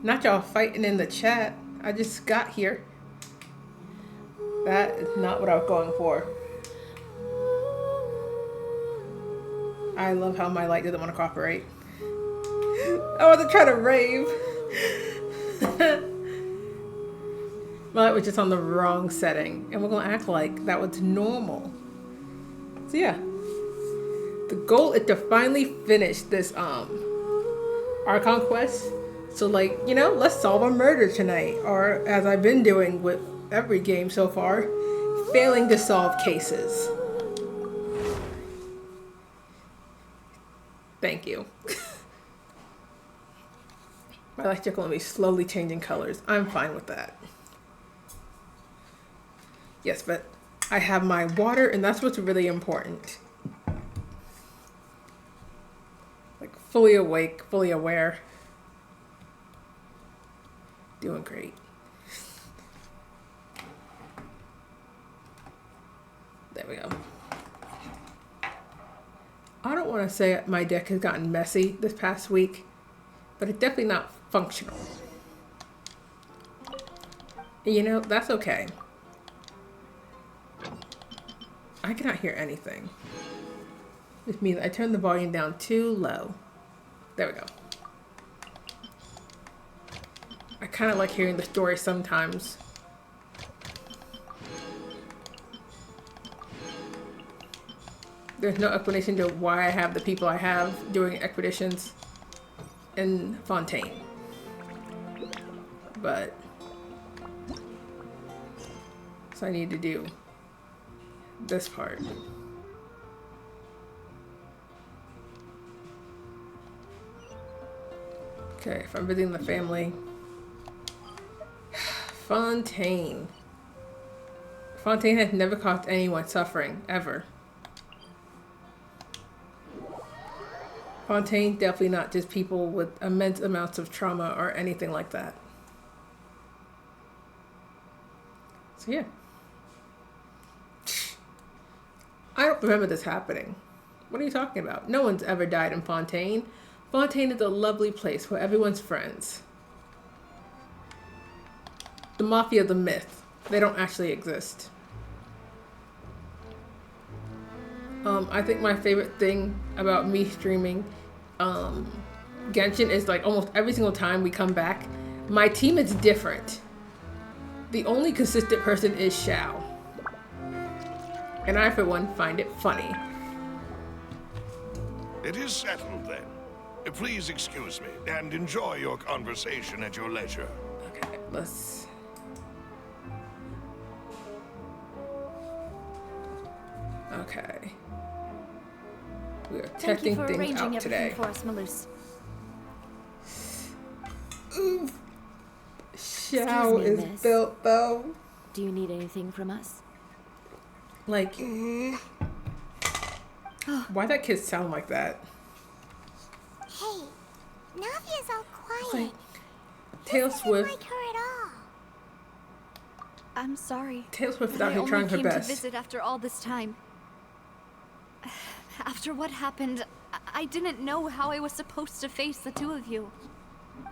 Not y'all fighting in the chat. I just got here. That is not what I was going for. I love how my light doesn't want to cooperate. I want to try to rave. My light was just on the wrong setting. And we're going to act like that was normal. So yeah. The goal is to finally finish this Archon quest. So like, you know, let's solve a murder tonight. Or as I've been doing with every game so far, failing to solve cases. Thank you. My electrical will be slowly changing colors. I'm fine with that. Yes, but I have my water, and that's what's really important. Like fully awake, fully aware. Doing great. There we go. I don't want to say my deck has gotten messy this past week, but it's definitely not functional. And you know, that's okay. I cannot hear anything. Which means I turned the volume down too low. There we go. I kind of like hearing the story sometimes. There's no explanation to why I have the people I have doing expeditions in Fontaine. But so I need to do this part. Okay, if I'm visiting the family. Fontaine. Fontaine has never caused anyone suffering, ever. Fontaine, definitely not just people with immense amounts of trauma or anything like that. So yeah. I don't remember this happening. What are you talking about? No one's ever died in Fontaine. Fontaine is a lovely place where everyone's friends. The Mafia is a myth. They don't actually exist. I think my favorite thing about me streaming Genshin is like almost every single time we come back, my team is different. The only consistent person is Xiao. And I, for one, find it funny. It is settled then. Please excuse me and enjoy your conversation at your leisure. Okay, let's... Okay. We are testing things out today. For us, Malus. Oof. Xiao is miss. built though. Do you need anything from us? Like, why that kid sound like that? Hey, Navia's all quiet. Like, Taylor Swift. Like her at all. I'm sorry. Taylor Swift is but out here trying her I only came best. to visit after all this time. After what happened, I didn't know how I was supposed to face the two of you.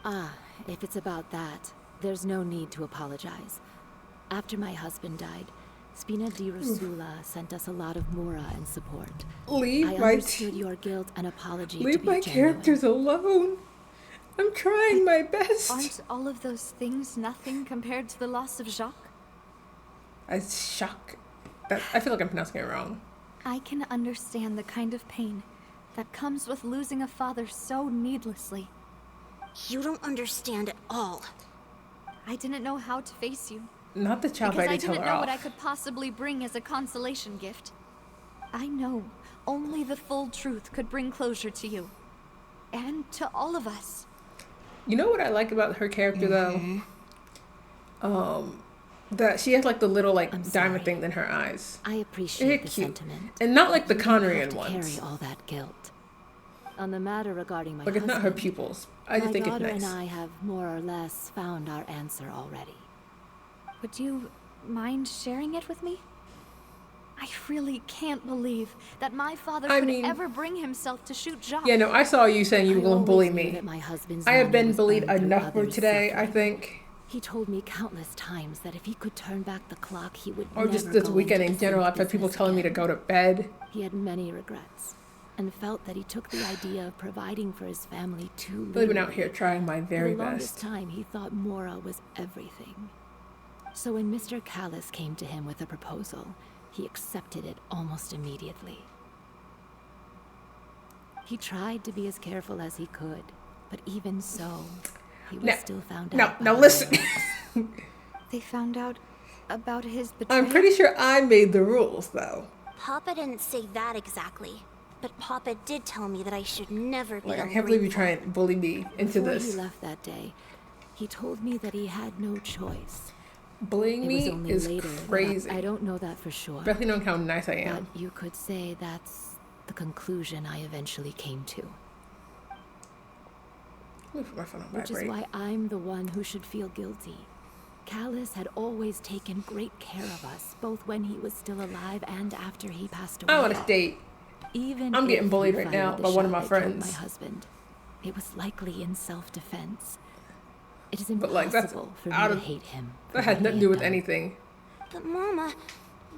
Ah, if it's about that, there's no need to apologize. After my husband died, Spina di Rosula sent us a lot of Mura and support. Leave I my understood your guilt and apology to leave be my genuine. characters alone. I'm trying my best. Aren't all of those things nothing compared to the loss of Jacques? I shock. That I feel like I'm pronouncing it wrong. I can understand the kind of pain that comes with losing a father so needlessly. You don't understand at all. I didn't know how to face you. Not the child Because I ready to tell didn't her know what I off. could possibly bring as a consolation gift. I know only the full truth could bring closure to you. And to all of us. You know what I like about her character though? That she has like the little like diamond sorry. thing in her eyes. I appreciate the cute. sentiment. And not like the You don't have Conrian to ones. carry all that guilt. On the matter regarding my Like it's not her husband, pupils. I just my think it's daughter nice. and I have more or less found our answer already. Would you mind sharing it with me? I really can't believe that my father I could mean- ever bring himself to shoot Jacques. Yeah, no, I saw you saying you were I going to bully always knew me. that my husband's I have money been was bullied earned through enough for others' today, I suffering. think. He told me countless times that if he could turn back the clock, he would Or just never this go weekend into in general, the I've had people business telling me to again. go to bed. He had many regrets and felt that he took the idea of providing for his family too I've been out literally. here trying my For very the longest best. time, he thought Mora was everything. So when Mr. Callis came to him with a proposal, he accepted it almost immediately. He tried to be as careful as he could, but even so, he was Now- still found Now, out. now by listen. Mora. They found out about his betrayal. I'm pretty sure I made the rules, though. Papa didn't say that exactly, but Papa did tell me that I should never be Like, I can't believe you ungrateful. try and bully me into Before this. he left that day, he told me that he had no choice. Bullying It was me only is later that crazy. I don't know that for sure. Especially knowing how nice I But am. you could say that's the conclusion I eventually came to. Let me put my phone on Which is vibrate. why I'm the one who should feel guilty. Callis had always taken great care of us, both when he was still alive and after he passed away. I want to date. Even I'm if getting he bullied right fired now the by one of shot my that killed friends. My husband. It was likely in self-defense. It is But, like, that's impossible for me out to of- hate him. for That had what nothing he to do with done. anything. But Mama,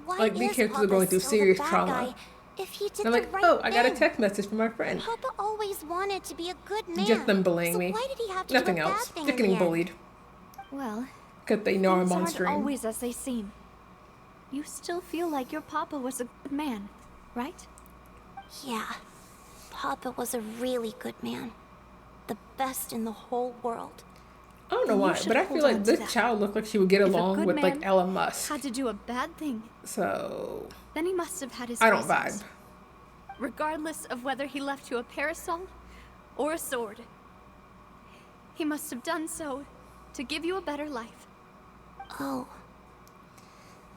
why Like, these is characters are Papa going through still the serious bad trauma. guy if he did I'm the like, right oh, I got a thing? text message from my friend. Papa always wanted to be a good man. Just them bullying so me. why did he have to Nothing do a else. bad thing Just in getting the end? bullied. Well, Because they know things I'm on aren't stream. always as they seem. You still feel like your papa was a good man, right? Yeah, Papa was a really good man. The best in the whole world. I don't know Then you why, should but I hold feel on like to this that. child looked like she would get If a along good with, like, man Elon Musk. Had to do a bad thing, So, then he must have had his I don't reasons. vibe. Regardless of whether he left you a parasol or a sword. He must have done so to give you a better life. Oh,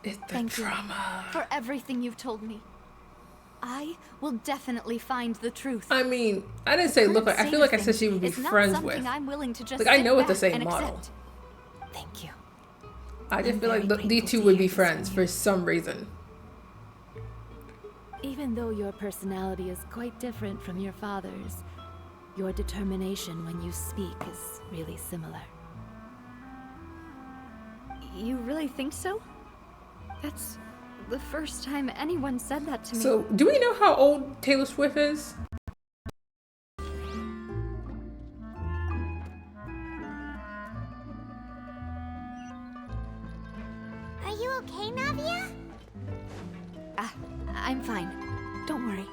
It's the Thank you drama. for everything you've told me. I will definitely find the truth. I mean, I didn't say look like. I feel like I said she would be It's not friends something with. I'm willing to just Like, I sit know it's the back same and model. accept. Thank you. I just I'm feel like very these grateful two to would hear be this friends from for you. some reason. Even though your personality is quite different from your father's, your determination when you speak is really similar. You really think so? That's the first time anyone said that to me. So, do we know how old Taylor Swift is? are you okay, Navia? I'm fine. Don't worry.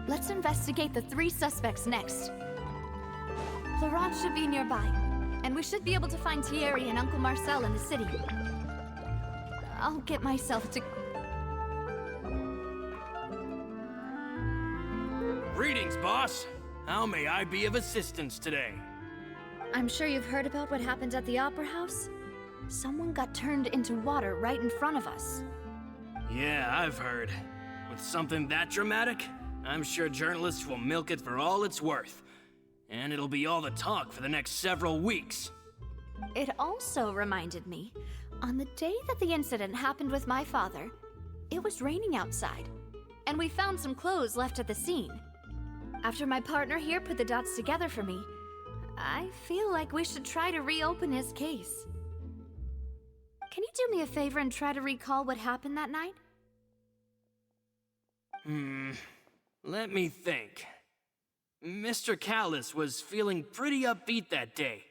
Let's investigate the 3 suspects next. Laurent should be nearby, and we should be able to find Thierry and Uncle Marcel in the city. I'll get myself to... Greetings, boss. How may I be of assistance today? I'm sure you've heard about what happened at the Opera House. Someone got turned into water right in front of us. Yeah, I've heard. With something that dramatic, I'm sure journalists will milk it for all it's worth. And it'll be all the talk for the next several weeks. It also reminded me, on the day that the incident happened with my father, it was raining outside, and we found some clothes left at the scene. After my partner here put the dots together for me, I feel like we should try to reopen his case. Can you do me a favor and try to recall what happened that night? Let me think. Mr. Callis was feeling pretty upbeat that day.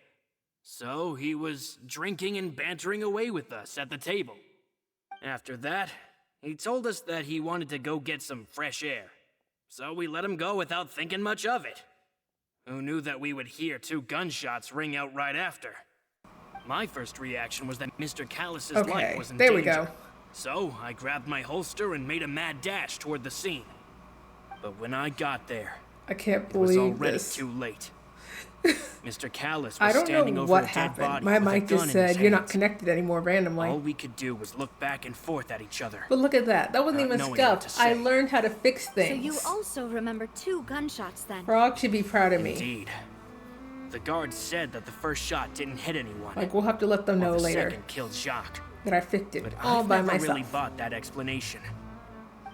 So he was drinking and bantering away with us at the table. After that, he told us that he wanted to go get some fresh air. So we let him go without thinking much of it. Who knew that we would hear 2 gunshots ring out right after? My first reaction was that Mr. Callis's Okay, life was in there we danger. go. So I grabbed my holster and made a mad dash toward the scene. But when I got there, I can't it was believe already this. too late. Mr. Callis I was don't standing know over what a dead happened. body My with a mic gun just in his said you're not hands. connected anymore randomly. All we could do was look back and forth at each other. But look at that. That wasn't Not even knowing what scuffed. to I say. learned how to fix So things. you also remember 2 gunshots then? Frog should be proud of me. Indeed. The guard said that the first shot didn't hit anyone. Like, we'll have to let them while know the later second killed Jacques. that I fixed it But all I've by never myself. really bought that explanation.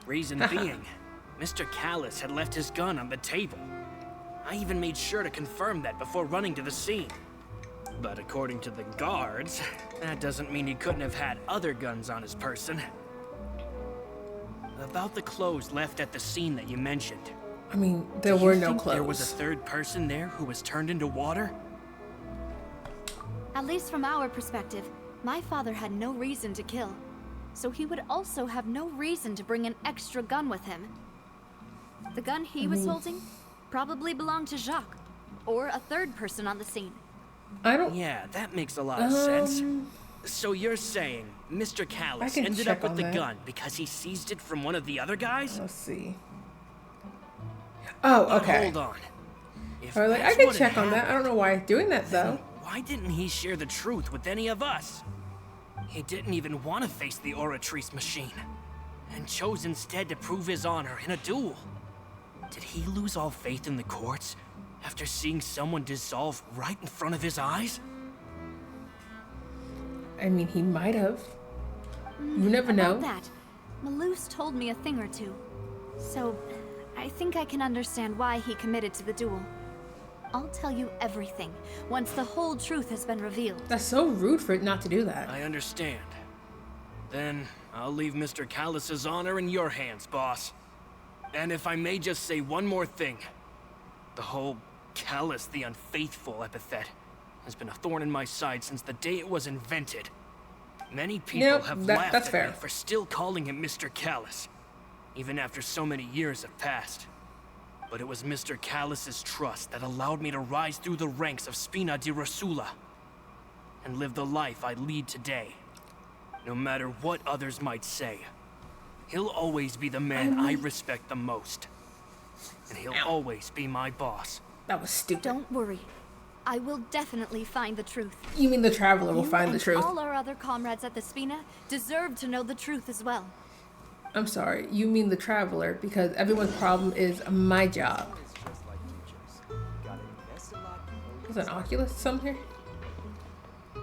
Reason being, Mr. Callus had left his gun on the table. I even made sure to confirm that before running to the scene. But according to the guards, that doesn't mean he couldn't have had other guns on his person. About the clothes left at the scene that you mentioned. I mean, there Do you were no think clothes. there was a third person there who was turned into water? At least from our perspective, my father had no reason to kill. So he would also have no reason to bring an extra gun with him. The gun he was holding probably belonged to Jacques, or a third person on the scene. I don't. Yeah, that makes a lot of sense. So you're saying Mr. Callus can ended check up with on the that. gun because he seized it from one of the other guys? Let's see. Oh, But okay. hold on. If Or like, I that's can what check had on that. I don't know why he's doing that though. Why didn't he share the truth with any of us? He didn't even want to face the Oratrice machine, and chose instead to prove his honor in a duel. Did he lose all faith in the courts after seeing someone dissolve right in front of his eyes? I mean, he might have. You never About know. that, Malus told me a thing or two. So, I think I can understand why he committed to the duel. I'll tell you everything once the whole truth has been revealed. That's so rude for it not to do that. I understand. Then I'll leave Mr. Callus's honor in your hands, boss. And if I may just say one more thing. The whole Callus the Unfaithful epithet has been a thorn in my side since the day it was invented. Many people Yep, have that's laughed at fair. me for still calling him Mr. Callus, even after so many years have passed. But it was Mr. Callus's trust that allowed me to rise through the ranks of Spina di Rosula and live the life I lead today. No matter what others might say, he'll always be the man I respect the most. And he'll always be my boss. That was stupid. Don't worry. I will definitely find the truth. You mean the Traveler will You find the and truth? all our other comrades at the Spina deserve to know the truth as well. I'm sorry. You mean the Traveler because everyone's problem is my job. There's an Oculus somewhere?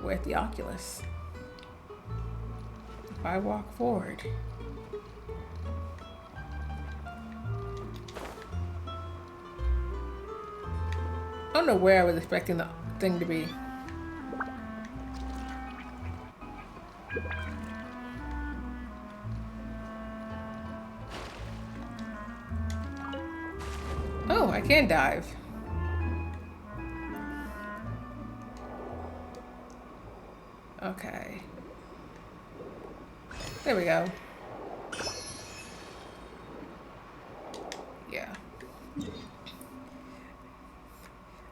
We're at the Oculus. If I walk forward. I don't know where I was expecting the thing to be. Oh, I can dive. Okay. There we go. Yeah.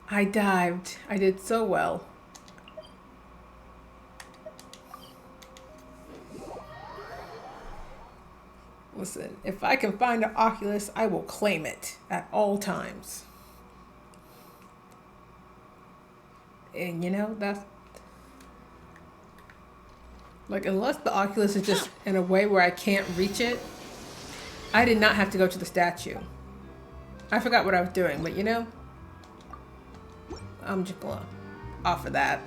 I dived. I did so well. Listen, if I can find an Oculus, I will claim it at all times. And you know, that's like, unless the Oculus is just in a way where I can't reach it, I did not have to go to the statue. I forgot what I was doing, but you know, I'm just gonna offer that.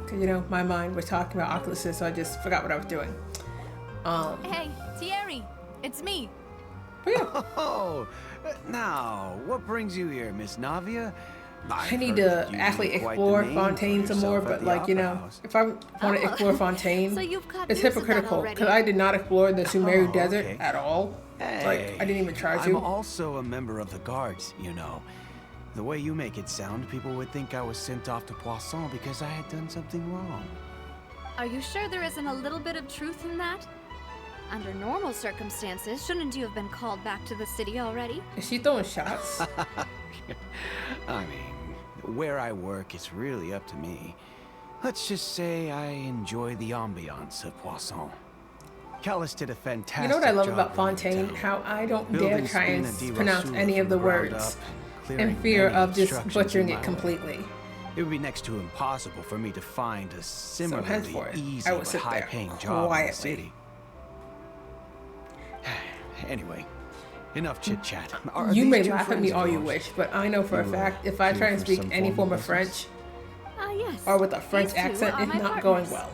Cause you know, my mind was talking about Oculuses, so I just forgot what I was doing. Hey, Thierry, it's me. But yeah, Oh, now, what brings you here, Miss Navia? I need to actually explore Fontaine some more, but like, you know, if I want to explore Fontaine, So you've got it's news of that hypocritical already. because I did not explore the Sumeru Oh, Desert okay. at all. Like, I didn't even try I'm to. also a member of the guards, you know. The way you make it sound, people would think I was sent off to Poisson because I had done something wrong. Are you sure there isn't a little bit of truth in that? Under normal circumstances, shouldn't you have been called back to the city already? Is she throwing shots? I mean, where I work, it's really up to me. Let's just say I enjoy the ambiance of Poisson. Callus did a fantastic You know what I love job about running the Fontaine? town. How I don't dare Building try and Spina di pronounce Rosula any of the from ground words up, in clearing fear many of just obstructions butchering in it my way. completely. It would be next to impossible for me to find a similarly henceforth, easy I will but sit there high-paying job in the quietly. city. Anyway, enough chit-chat. Are You these may two laugh at friends me of all you yours? wish, but I know for a You, fact if I here try and for speak some any form form of of French business? Yes. or with a French These two accent, are it's my not going partners. well.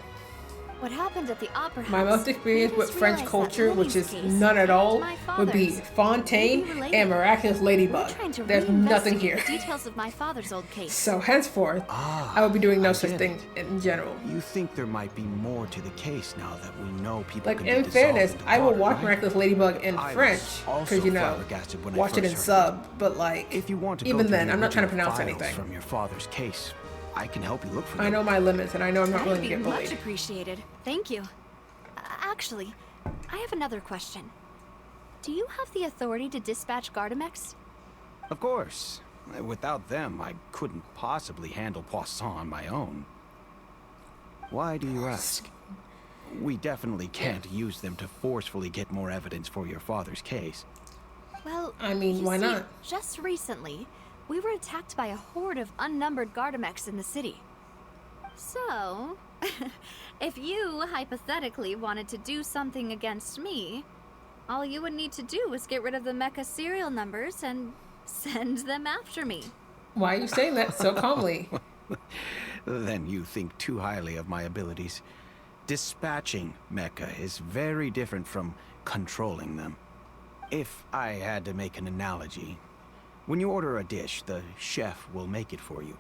What happened at the Opera House? My most experience made with us French realize that culture, which Louis' is case none at all, and my would be father's Fontaine may be related. and Miraculous We're Ladybug. trying to There's nothing reinvestigate here. the details of my father's old case. So henceforth, I will be doing no I such get thing in general. You think there might be more to the case now that we know people Like, can be in dissolved fairness, into I will water, watch right? Miraculous Ladybug in I was French, also because, you know, flabbergasted when I watch it in first heard sub, but like, If you want to even go then, the I'm not trying to original pronounce files anything. from your father's case, I can help you look for I them. know my limits, and I know I'm not That'd willing to be get much bullied. appreciated. Thank you. Actually, I have another question. Do you have the authority to dispatch Gardamex? Of course. Without them, I couldn't possibly handle Poisson on my own. Why do you ask? We definitely can't use them to forcefully get more evidence for your father's case. Well, I mean, you why see, not? Just recently, we were attacked by a horde of unnumbered Gardamex in the city. So, if you hypothetically wanted to do something against me, all you would need to do was get rid of the mecha serial numbers and send them after me. Why are you saying that so calmly? Then you think too highly of my abilities. Dispatching mecha is very different from controlling them. If I had to make an analogy, when you order a dish, the chef will make it for you.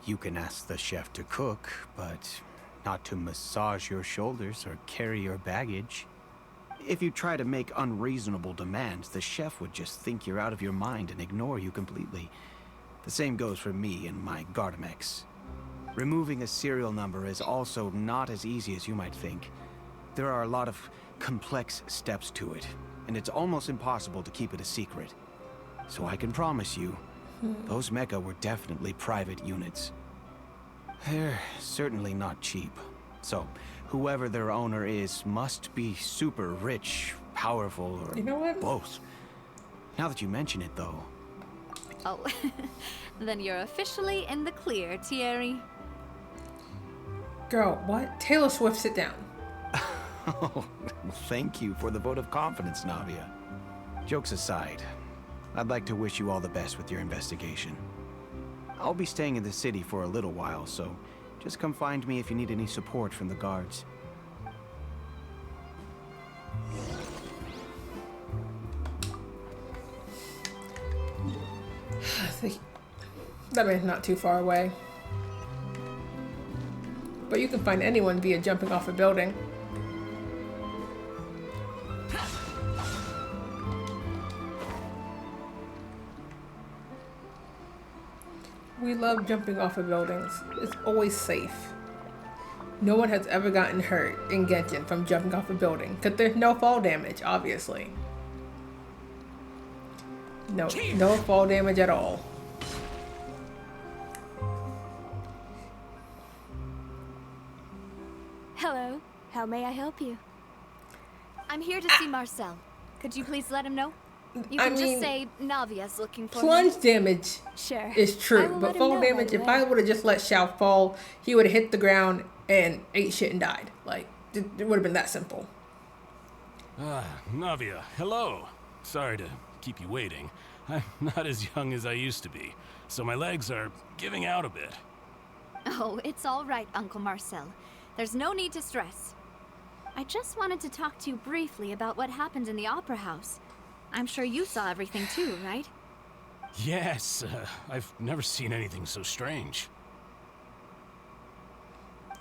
You can ask the chef to cook, but not to massage your shoulders or carry your baggage. If you try to make unreasonable demands, the chef would just think you're out of your mind and ignore you completely. The same goes for me and my Gardamex. Removing a serial number is also not as easy as you might think. There are a lot of complex steps to it, and it's almost impossible to keep it a secret. So I can promise you, those mecha were definitely private units. They're certainly not cheap. So, whoever their owner is must be super rich, powerful, or You know what? both. Now that you mention it, though, Oh, then you're officially in the clear, Thierry. Girl, what? Taylor Swift, sit down. oh, thank you for the vote of confidence, Navia. Jokes aside, I'd like to wish you all the best with your investigation. I'll be staying in the city for a little while, so just come find me if you need any support from the guards. That man's not too far away. But you can find anyone via jumping off a building. We love jumping off of buildings. It's always safe. No one has ever gotten hurt in Genshin from jumping off a building, because there's no fall damage, obviously. No fall damage at all. Hello, how may I help you? I'm here to see Marcel. Could you please let him know? You I can mean, just say Navia's looking for him. Plunge damage Sure. is I true, will but let him fall know damage, right if I away. would have just let Xiao fall, he would have hit the ground and ate shit and died. Like, it would have been that simple. Navia, hello. Sorry to keep you waiting. I'm not as young as I used to be, so my legs are giving out a bit. Oh, it's all right, Uncle Marcel. There's no need to stress. I just wanted to talk to you briefly about what happened in the Opera House. I'm sure you saw everything too, right? Yes, I've never seen anything so strange.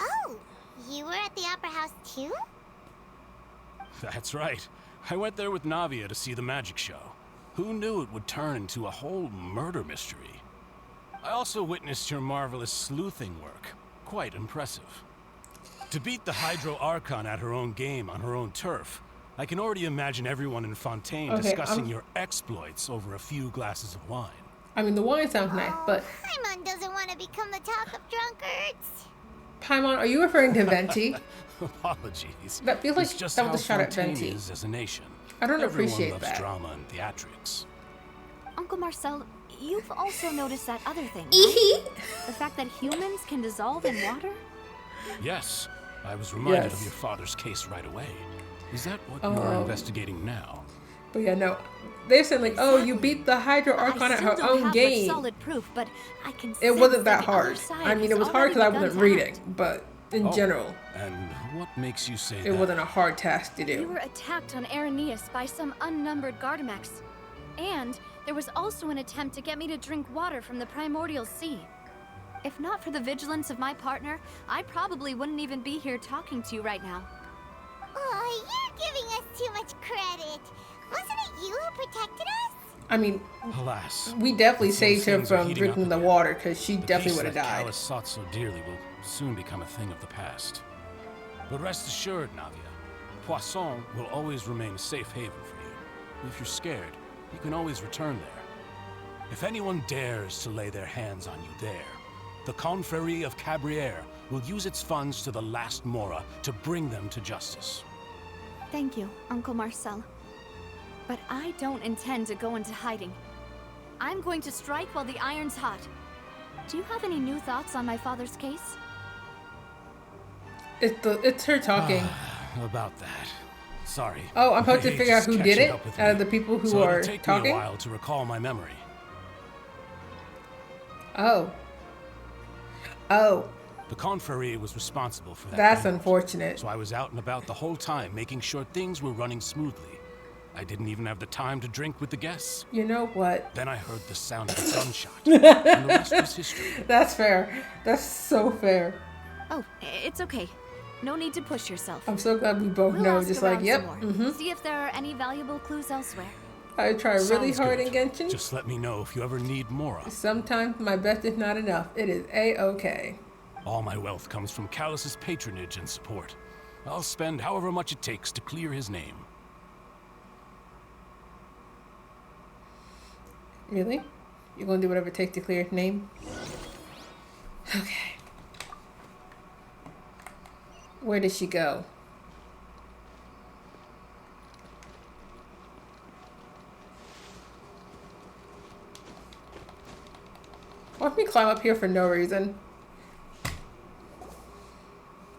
Oh, you were at the Opera House too? That's right. I went there with Navia to see the magic show. Who knew it would turn into a whole murder mystery? I also witnessed your marvelous sleuthing work. Quite impressive. To beat the Hydro Archon at her own game on her own turf, I can already imagine everyone in Fontaine Okay, discussing your exploits over a few glasses of wine. I mean, the wine sounds nice, but Paimon doesn't want to become the talk of drunkards. Paimon, are you referring to Venti? Apologies. That feels like It's just that was how a shot at Fontaine Venti. is as a nation. I don't Everyone appreciate loves that. drama and theatrics. Uncle Marcel, you've also noticed that other thing, right? The fact that humans can dissolve in water? Yes, I was reminded Yes. of your father's case right away. Is that what you're investigating now? But yeah, no. They're saying like, oh, you beat the Hydro Archon I at still her don't own have much game. solid proof, but I can It sense wasn't that the other hard. side I mean, it has was hard because I already wasn't begun to reading, act. but in general. And what makes you say It that? wasn't a hard task to We do. were attacked on Araneus by some unnumbered Gardamex. And there was also an attempt to get me to drink water from the primordial sea. If not for the vigilance of my partner, I probably wouldn't even be here talking to you right now. Oh, you're giving us too much credit. Wasn't it you who protected us? I mean, Alas, we definitely it seems saved her things are from heating up drinking the again. water because she The definitely peace would have that died. Callus sought so dearly will soon become a thing of the past. But rest assured, Navia, Poisson will always remain a safe haven for you. If you're scared, you can always return there. If anyone dares to lay their hands on you there, the Confrérie of Cabrières will use its funds to the last Mora to bring them to justice. Thank you, Uncle Marcel. But I don't intend to go into hiding. I'm going to strike while the iron's hot. Do you have any new thoughts on my father's case? It's her talking. About that. Sorry. Oh, I'm My about to age figure out is who did catching it up with out of me. the people who So are it'll take talking. me a while to recall my memory. Oh. Oh, The Confrérie was responsible for that. that's moment. unfortunate. So I was out and about the whole time, making sure things were running smoothly. I didn't even have the time to drink with the guests. You know what? Then I heard the sound of a gunshot, and the rest was history. That's fair. That's so fair. Oh, it's okay. No need to push yourself. I'm so glad we both We'll know. ask Just like, around yep. some more. See if there are any valuable clues elsewhere. I try really Sounds hard good. in Genshin. Just let me know if you ever need Mora. Sometimes my best is not enough. It is a-okay. All my wealth comes from Callus's patronage and support. I'll spend however much it takes to clear his name. Really? You're gonna do whatever it takes to clear his name? Okay. Where did she go? Watch me climb up here for no reason.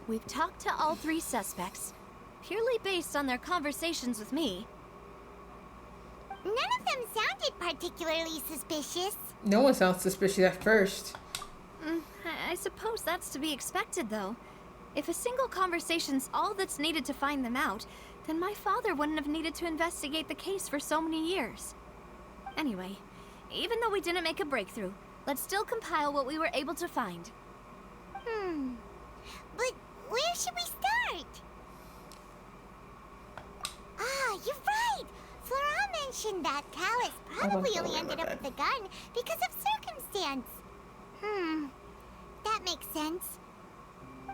We've talked to all three suspects, purely based on their conversations with me. None of them sounded particularly suspicious. No one sounds suspicious at first. I suppose that's to be expected, though. If a single conversation's all that's needed to find them out, then my father wouldn't have needed to investigate the case for so many years. Anyway, even though we didn't make a breakthrough, let's still compile what we were able to find. But where should we start? Ah, you're right! Flora mentioned that Callus probably don't only remember ended up that. with the gun because of circumstance. That makes sense.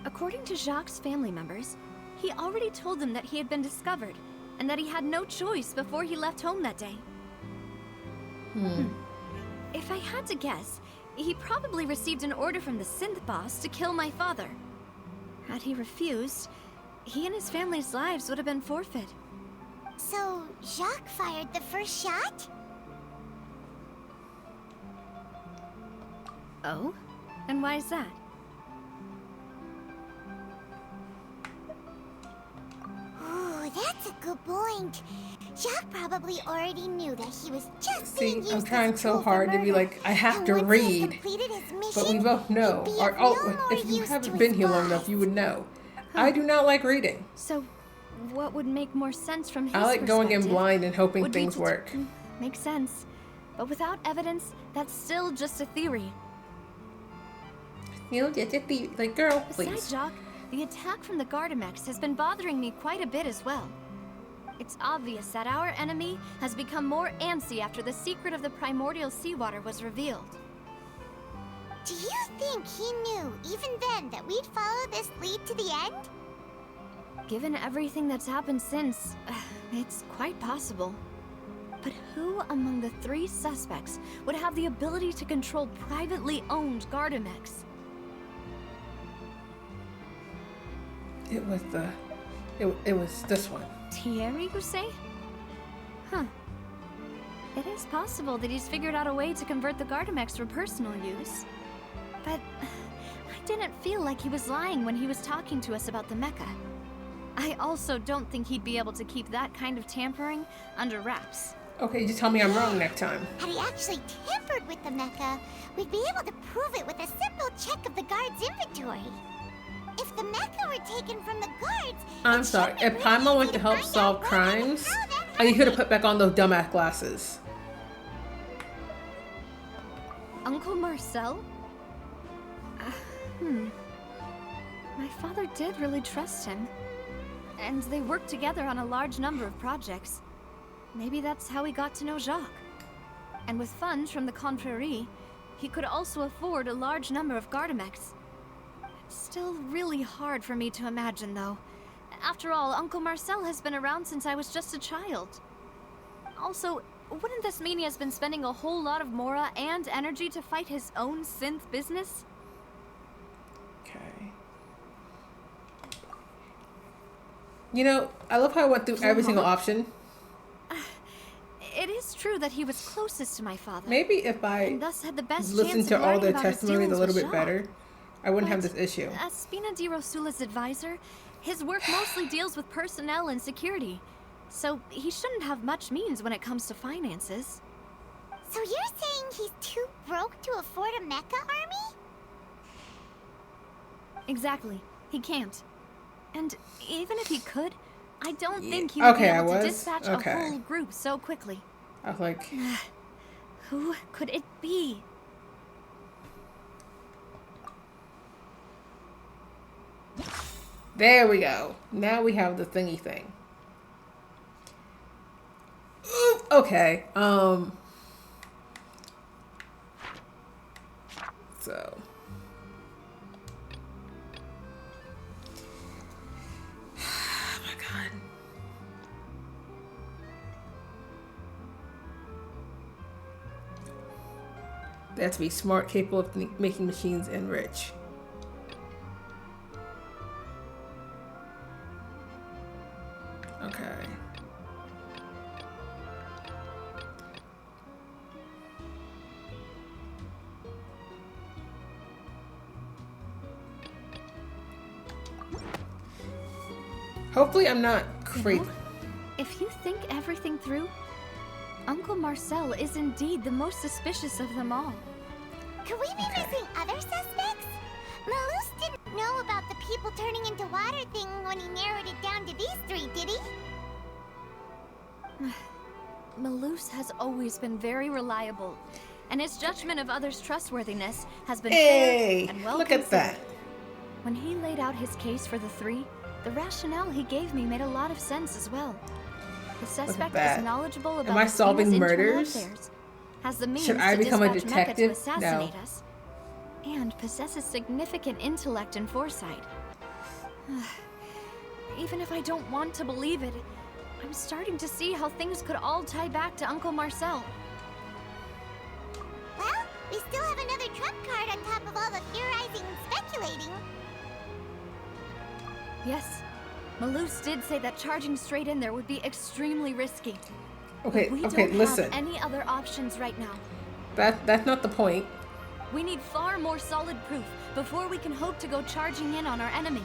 According to Jacques' family members, he already told them that he had been discovered, and that he had no choice before he left home that day. If I had to guess, he probably received an order from the synth boss to kill my father. Had he refused, he and his family's lives would have been forfeit. So, Jacques fired the first shot? Oh? And why is that? Ooh, that's a good point. Jacques probably already knew that he was just See, being used I'm trying as so tool for hard to be murder. like, I have And to once he had read. completed his But we mission, both know. he'd be Or, of no more if you use haven't to been his here long enough, boss. you would know. I do not like reading. So, what would make more sense from his I like going in perspective blind and hoping would be things to- work. Makes sense. But without evidence, that's still just a theory. You know, just be like, girl, Besides, please. Jacques, the attack from the Gardamex has been bothering me quite a bit as well. It's obvious that our enemy has become more antsy after the secret of the primordial seawater was revealed. Do you think he knew, even then, that we'd follow this lead to the end? Given everything that's happened since, it's quite possible. But who among the three suspects would have the ability to control privately owned Gardamex? It was it was this one. Thierry, you say? Huh. It is possible that he's figured out a way to convert the Gardamex for personal use. But I didn't feel like he was lying when he was talking to us about the mecha. I also don't think he'd be able to keep that kind of tampering under wraps. Okay, just tell me I'm wrong next time. Had he actually tampered with the mecha, we'd be able to prove it with a simple check of the guard's inventory. If the mecha were taken from the guards, I'm it sorry. should be If pretty Paimon went easy to help find solve out when and crimes, how that oh, you could have happened. put back on those dumbass glasses. Uncle Marcel? My father did really trust him. And they worked together on a large number of projects. Maybe that's how he got to know Jacques. And with funds from the Confrérie, he could also afford a large number of Gardamex. It's still really hard for me to imagine, though. After all, Uncle Marcel has been around since I was just a child. Also, wouldn't this mean he has been spending a whole lot of Mora and energy to fight his own synth business? Okay. You know, I love how I went through every single option. It is true that he was closest to my father. Maybe if I and thus had the best listened chance to of all learning their about his testimonies a dealings little with bit Jacques. better, I wouldn't have But this issue. As Spina di Rosula's advisor, his work mostly deals with personnel and security, so he shouldn't have much means when it comes to finances. So you're saying he's too broke to afford a mecha army? Exactly. He can't. And even if he could, I don't think he Okay, would be able I to was? dispatch Okay. a whole group so quickly. I was like, Who could it be? there we go. Now we have the thingy thing. Ooh, okay. So. Oh my god. They have to be smart, capable of making machines, and rich. Okay. Hopefully I'm not crazy. You know, if you think everything through, Uncle Marcel is indeed the most suspicious of them all. Could we be missing other suspects? Malus didn't know about the people turning into water thing when he narrowed it down to these three, did he? Malus has always been very reliable, and his judgment of others' trustworthiness has been Hey, fair and well look at that. considered. When he laid out his case for the three, the rationale he gave me made a lot of sense as well. The suspect that. is knowledgeable about Am I solving Spina's internal murders? affairs, has the means Should I to become a dispatch Mecha to detective? assassinate No. us, and possesses significant intellect and foresight. Even if I don't want to believe it, I'm starting to see how things could all tie back to Uncle Marcel. Well, we still have another trump card on top of all the theorizing and speculating. Yes, Malus did say that charging straight in there would be extremely risky. Okay, We okay, don't listen. have any other options right now. That's not the point. We need far more solid proof before we can hope to go charging in on our enemy.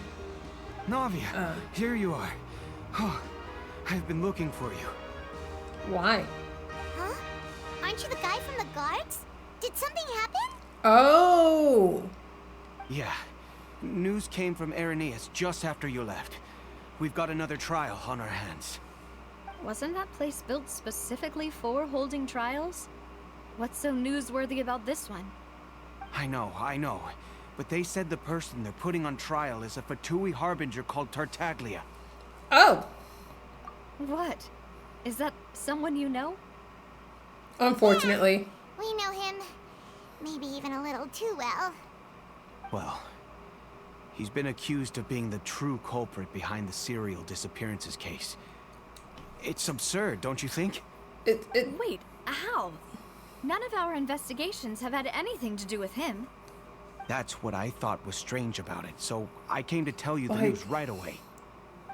Navia, here you are. Oh, I've been looking for you. Why? Huh? Aren't you the guy from the guards? Did something happen? Oh. Yeah. News came from Irenaeus just after you left. We've got another trial on our hands. Wasn't that place built specifically for holding trials? What's so newsworthy about this one? I know. But they said the person they're putting on trial is a Fatui harbinger called Tartaglia. Oh. What? Is that someone you know? Unfortunately. We know him. Maybe even a little too well. Well, he's been accused of being the true culprit behind the serial disappearances case. It's absurd, don't you think? Wait, how? None of our investigations have had anything to do with him. That's what I thought was strange about it, so I came to tell you the Like- news right away.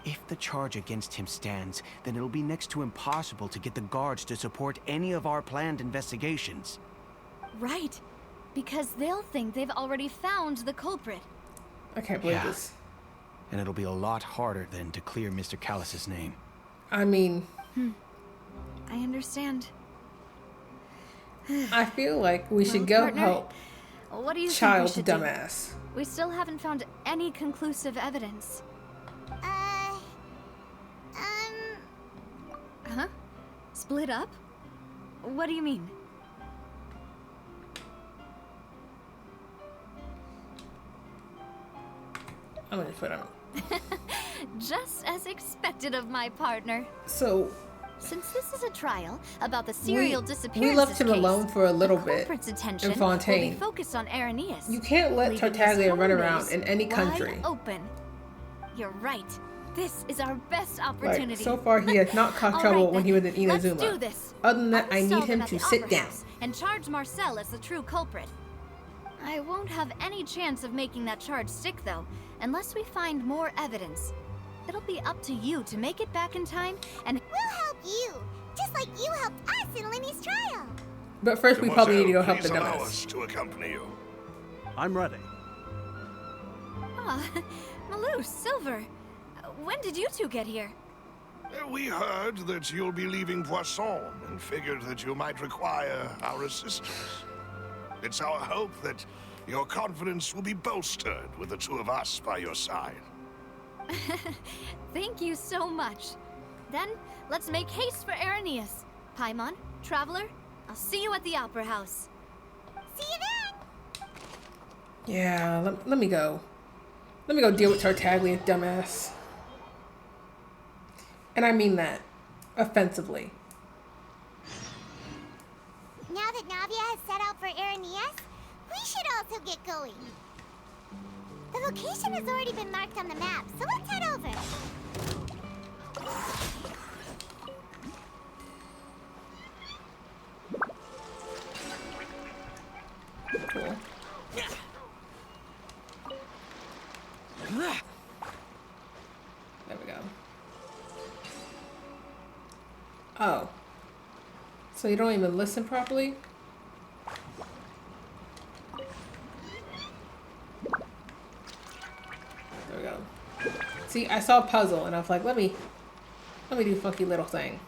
If the charge against him stands, then it'll be next to impossible to get the guards to support any of our planned investigations. Right. Because they'll think they've already found the culprit. I can't believe Yeah. this. And it'll be a lot harder then to clear Mr. Callus's name. I mean, I understand. I feel like we should Well, go partner, help. What do you Child think we should dumbass. do? We still haven't found any conclusive evidence. Huh? Split up? What do you mean? I'm gonna put him. Just as expected of my partner. So Since this is a trial about the serial disappearance we left him alone for a little bit attention in Fontaine. will be focused on Irenaeus. You can't let leaving his Tartaglia run home around base in any country. wide open. You're right. This is our best Like, opportunity. so far he has not caused All trouble right, when then. he was in Let's Inazuma. do this. Other than that, I'll I need install him them at to the sit Opera down. House and charge Marcel as the true culprit. I won't have any chance of making that charge stick, though, unless we find more evidence. It'll be up to you to make it back in time, and We'll help you, just like you helped us in Lenny's trial. But first, we probably need to go help the Please allow dumbass. us to accompany you. I'm ready. Ah, Malou, Silver, when did you two get here? We heard that you'll be leaving Poisson and figured that you might require our assistance. It's our hope that your confidence will be bolstered with the two of us by your side. Thank you so much. Then, let's make haste for Irenaeus. Paimon, Traveler, I'll see you at the Opera House. See you then! Yeah, let me go. Let me go deal with Tartaglia, dumbass. And I mean that offensively. Now that Navia has set out for Irenaeus, we should also get going. The location has already been marked on the map, so let's head over. Cool. There we go. Oh. So you don't even listen properly? There we go. See, I saw a puzzle and I was like, let me do funky little thing.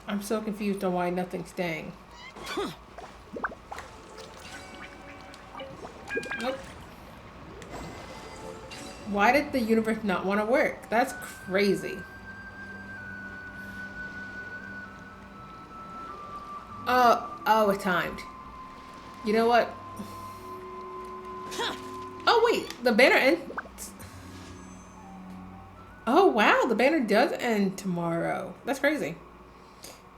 I'm so confused on why nothing's staying. Nope. Why did the universe not want to work? That's crazy. Oh, it timed. You know what? Oh wait, the banner ends. Oh wow, the banner does end tomorrow. That's crazy.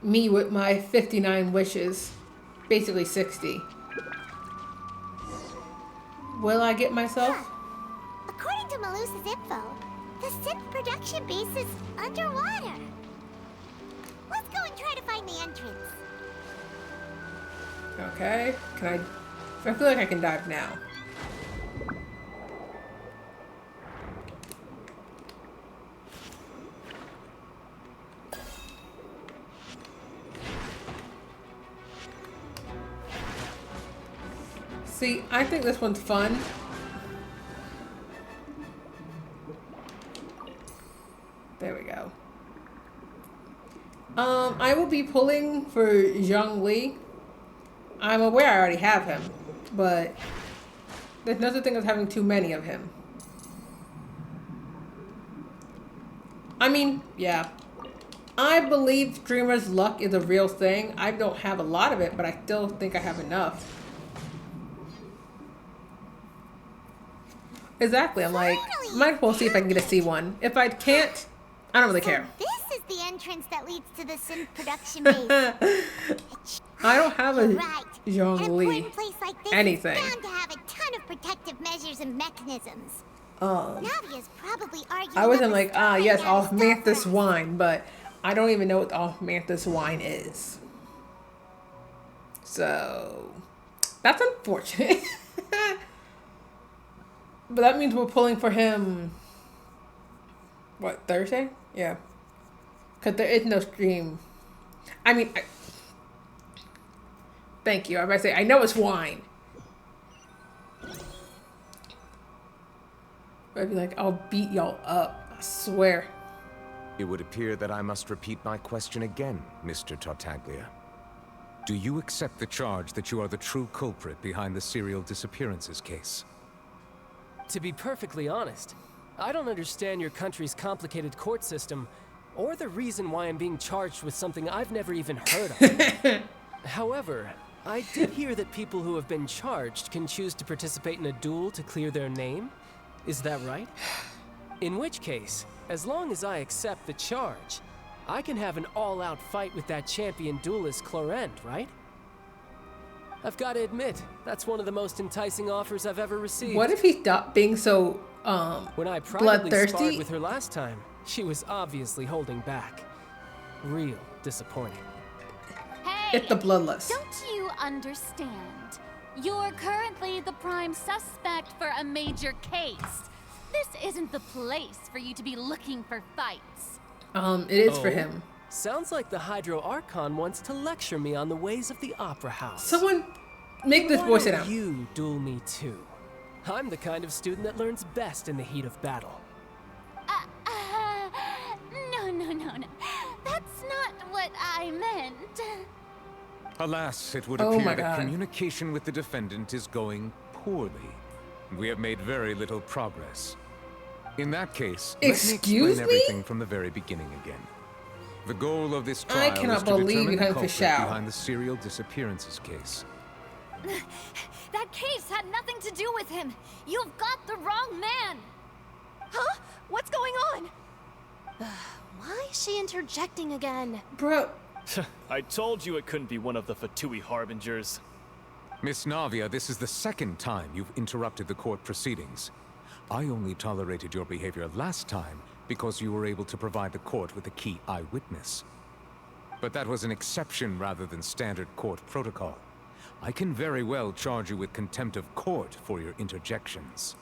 Me with my 59 wishes. Basically 60. Will I get myself? According to Malus's info, the synth production base is underwater. Let's go and try to find the entrance. Okay. Can I feel like I can dive now. See, I think this one's fun. There we go. I will be pulling for Zhongli. I'm aware I already have him, but there's no such thing as having too many of him. I mean, yeah. I believe streamers' luck is a real thing. I don't have a lot of it, but I still think I have enough. Exactly. I'm like, might as well see if I can get a C1. If I can't, I don't really care. This is the entrance that leads to the synth production base. I don't have a Right. An Zhongli important place like this anything. is bound to have a ton of protective measures and mechanisms. Um, Navia's probably arguing. I wasn't up a like, story yes, out of stuff Osmanthus for us. wine, but I don't even know what Osmanthus wine is. So, that's unfortunate. But that means we're pulling for him, what, Thursday? Yeah. Because there is no stream. I mean, thank you. I was about to say, I know it's wine. But I'd be like, I'll beat y'all up. I swear. It would appear that I must repeat my question again, Mr. Tartaglia. Do you accept the charge that you are the true culprit behind the serial disappearances case? To be perfectly honest, I don't understand your country's complicated court system, or the reason why I'm being charged with something I've never even heard of. However, I did hear that people who have been charged can choose to participate in a duel to clear their name. Is that right? In which case, as long as I accept the charge, I can have an all-out fight with that champion duelist Clorend, right? I've got to admit, that's one of the most enticing offers I've ever received. What if he stopped being so when I privately sparred bloodthirsty? with her last time, she was obviously holding back. Real disappointing. Hey! It's the bloodlust. Don't you understand? You're currently the prime suspect for a major case. This isn't the place for you to be looking for fights. It is for him. Sounds like the Hydro Archon wants to lecture me on the ways of the Opera House. Someone make this boy sit down. You duel me too. I'm the kind of student that learns best in the heat of battle. No. That's not what I meant. Alas, it would Oh appear my that God. communication with the defendant is going poorly. We have made very little progress. In that case, let me Excuse explain me? everything from the very beginning again. The goal of this trial cannot is to believe determine you the hunted for culprit Xiao. behind the serial disappearances case. That case had nothing to do with him. You've got the wrong man. Huh? What's going on? Why is she interjecting again? Bro, I told you it couldn't be one of the Fatui Harbingers. Miss Navia, this is the second time you've interrupted the court proceedings. I only tolerated your behavior last time because you were able to provide the court with a key eyewitness. But that was an exception rather than standard court protocol. I can very well charge you with contempt of court for your interjections.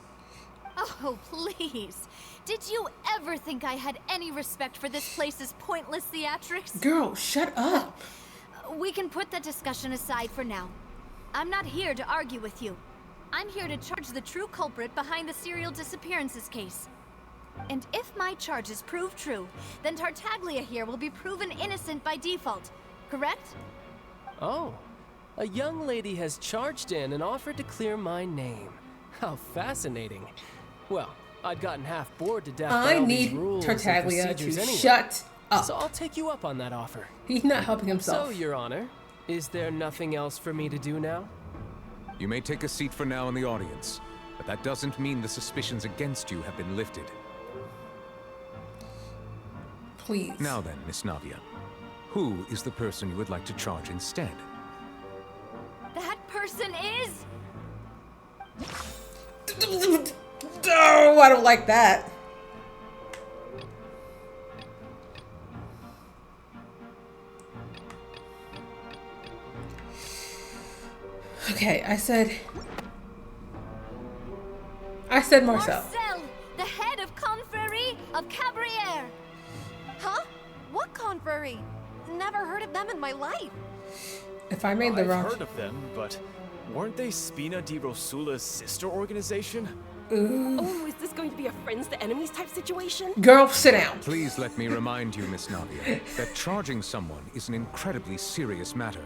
Oh, please. Did you ever think I had any respect for this place's pointless theatrics? girl, shut up. We can put that discussion aside for now. I'm not here to argue with you. I'm here to charge the true culprit behind the serial disappearances case. And if my charges prove true, then Tartaglia here will be proven innocent by default, correct? Oh, a young lady has charged in and offered to clear my name. How fascinating. Well, I'd gotten half bored to death by I all these need rules and Tartaglia to procedures anyway. shut up. So I'll take you up on that offer. He's not helping himself. So, Your Honor, is there nothing else for me to do now? You may take a seat for now in the audience, but that doesn't mean the suspicions against you have been lifted. Please. Now then, Miss Navia, who is the person you would like to charge instead? That person is... Oh, I don't like that. Okay, I said Marcel. Marcel, the head of Confrérie of Cabrières. Huh? What confrérie? Never heard of them in my life. If I made the wrong... I've heard of them, but weren't they Spina di Rosula's sister organization? Ooh. Oh, is this going to be a friends to enemies type situation? Girl, sit down. Please let me remind you, Miss Navia, that charging someone is an incredibly serious matter.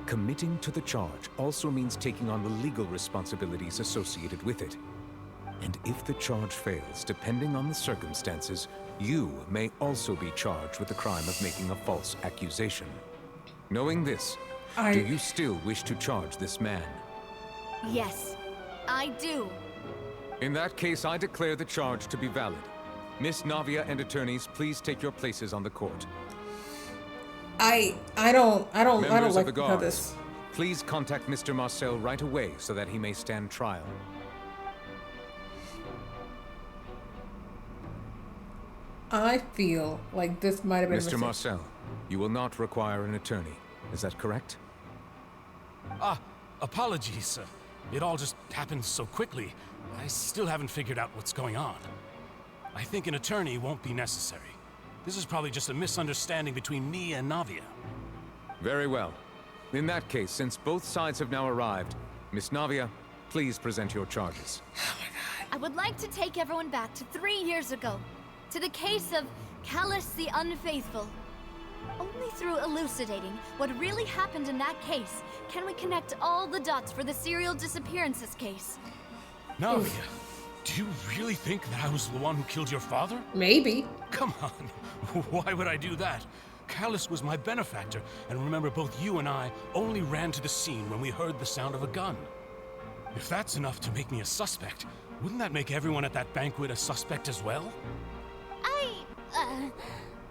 Committing to the charge also means taking on the legal responsibilities associated with it. And if the charge fails, depending on the circumstances, you may also be charged with the crime of making a false accusation. Knowing this, do you still wish to charge this man? Yes, I do. In that case, I declare the charge to be valid. Miss Navia and attorneys, please take your places on the court. I don't Members like of the how guards, this. please contact Mr. Marcel right away so that he may stand trial. I feel like this might have been a Mr. mistake. Marcel, you will not require an attorney. Is that correct? Apologies. It all just happened so quickly. I still haven't figured out what's going on. I think an attorney won't be necessary. This is probably just a misunderstanding between me and Navia. Very well. In that case, since both sides have now arrived, Miss Navia, please present your charges. I would like to take everyone back to 3 years ago, to the case of Callus the Unfaithful. Only through elucidating what really happened in that case can we connect all the dots for the serial disappearances case. Navia, do you really think that I was the one who killed your father? Maybe. Come on, why would I do that? Callus was my benefactor, and remember, both you and I only ran to the scene when we heard the sound of a gun. If that's enough to make me a suspect, wouldn't that make everyone at that banquet a suspect as well?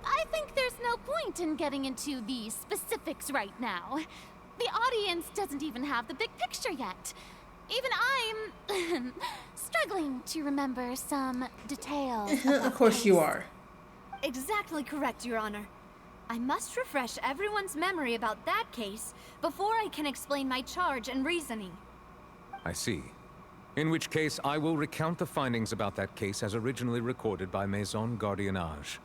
I think there's no point in getting into the specifics right now. The audience doesn't even have the big picture yet. Even I'm struggling to remember some details. Of course you are. Exactly correct, Your Honor. I must refresh everyone's memory about that case before I can explain my charge and reasoning. I see. In which case, I will recount the findings about that case as originally recorded by Maison Gardiennage.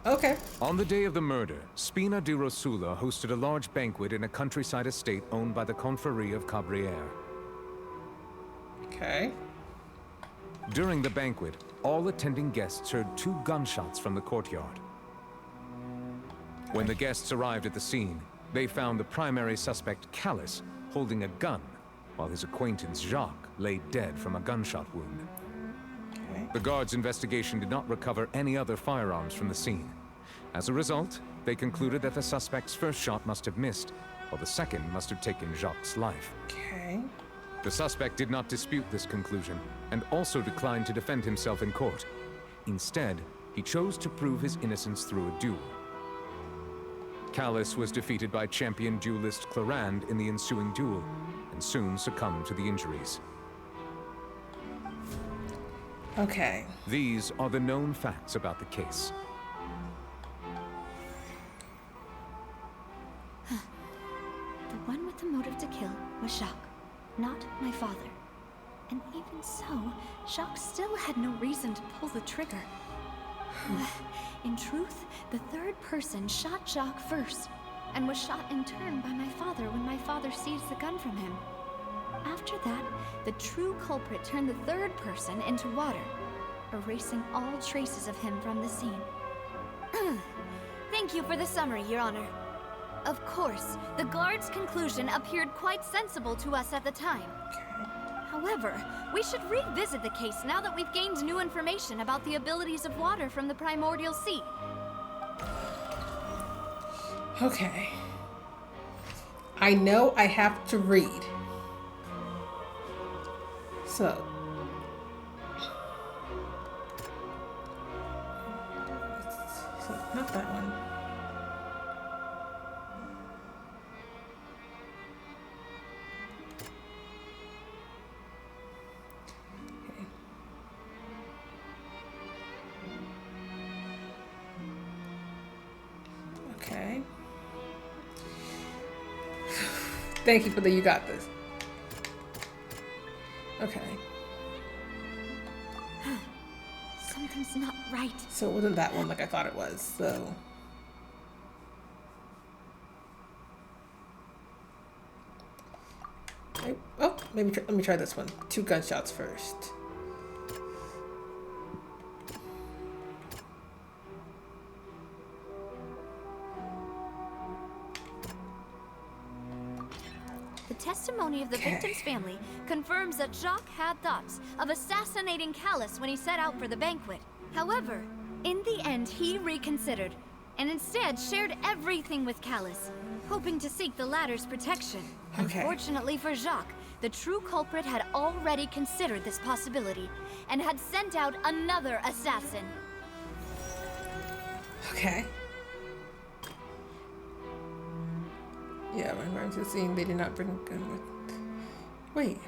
Okay. On the day of the murder, Spina di Rosula hosted a large banquet in a countryside estate owned by the Confrérie of Cabrières. Okay. During the banquet, all attending guests heard 2 gunshots from the courtyard. When the guests arrived at the scene, they found the primary suspect, Callus, holding a gun, while his acquaintance, Jacques, lay dead from a gunshot wound. Okay. The guards' investigation did not recover any other firearms from the scene. As a result, they concluded that the suspect's first shot must have missed, while the second must have taken Jacques' life. Okay. The suspect did not dispute this conclusion, and also declined to defend himself in court. Instead, he chose to prove his innocence through a duel. Callus was defeated by champion duelist Clarande in the ensuing duel, and soon succumbed to the injuries. Okay. These are the known facts about the case. The one with the motive to kill was Jacques, not my father. And even so, Jacques still had no reason to pull the trigger. In truth, the third person shot Jacques first, and was shot in turn by my father when my father seized the gun from him. After that, the true culprit turned the third person into water, erasing all traces of him from the scene. Thank you for the summary, Your Honor. Of course, the guard's conclusion appeared quite sensible to us at the time. However, we should revisit the case now that we've gained new information about the abilities of water from the primordial sea. Okay. I know I have to read. So. Not that one. Okay. Thank you for the you got this. Okay. Something's not right. So it wasn't that one like I thought it was, so. Oh, maybe let me try this one. 2 gunshots first. The testimony of the victim's family confirms that Jacques had thoughts of assassinating Callus when he set out for the banquet. However, in the end, he reconsidered, and instead shared everything with Callus, hoping to seek the latter's protection. Okay. Unfortunately for Jacques, the true culprit had already considered this possibility, and had sent out another assassin. Okay. Yeah, when arrived to the scene, they did not bring a gun with. Wait.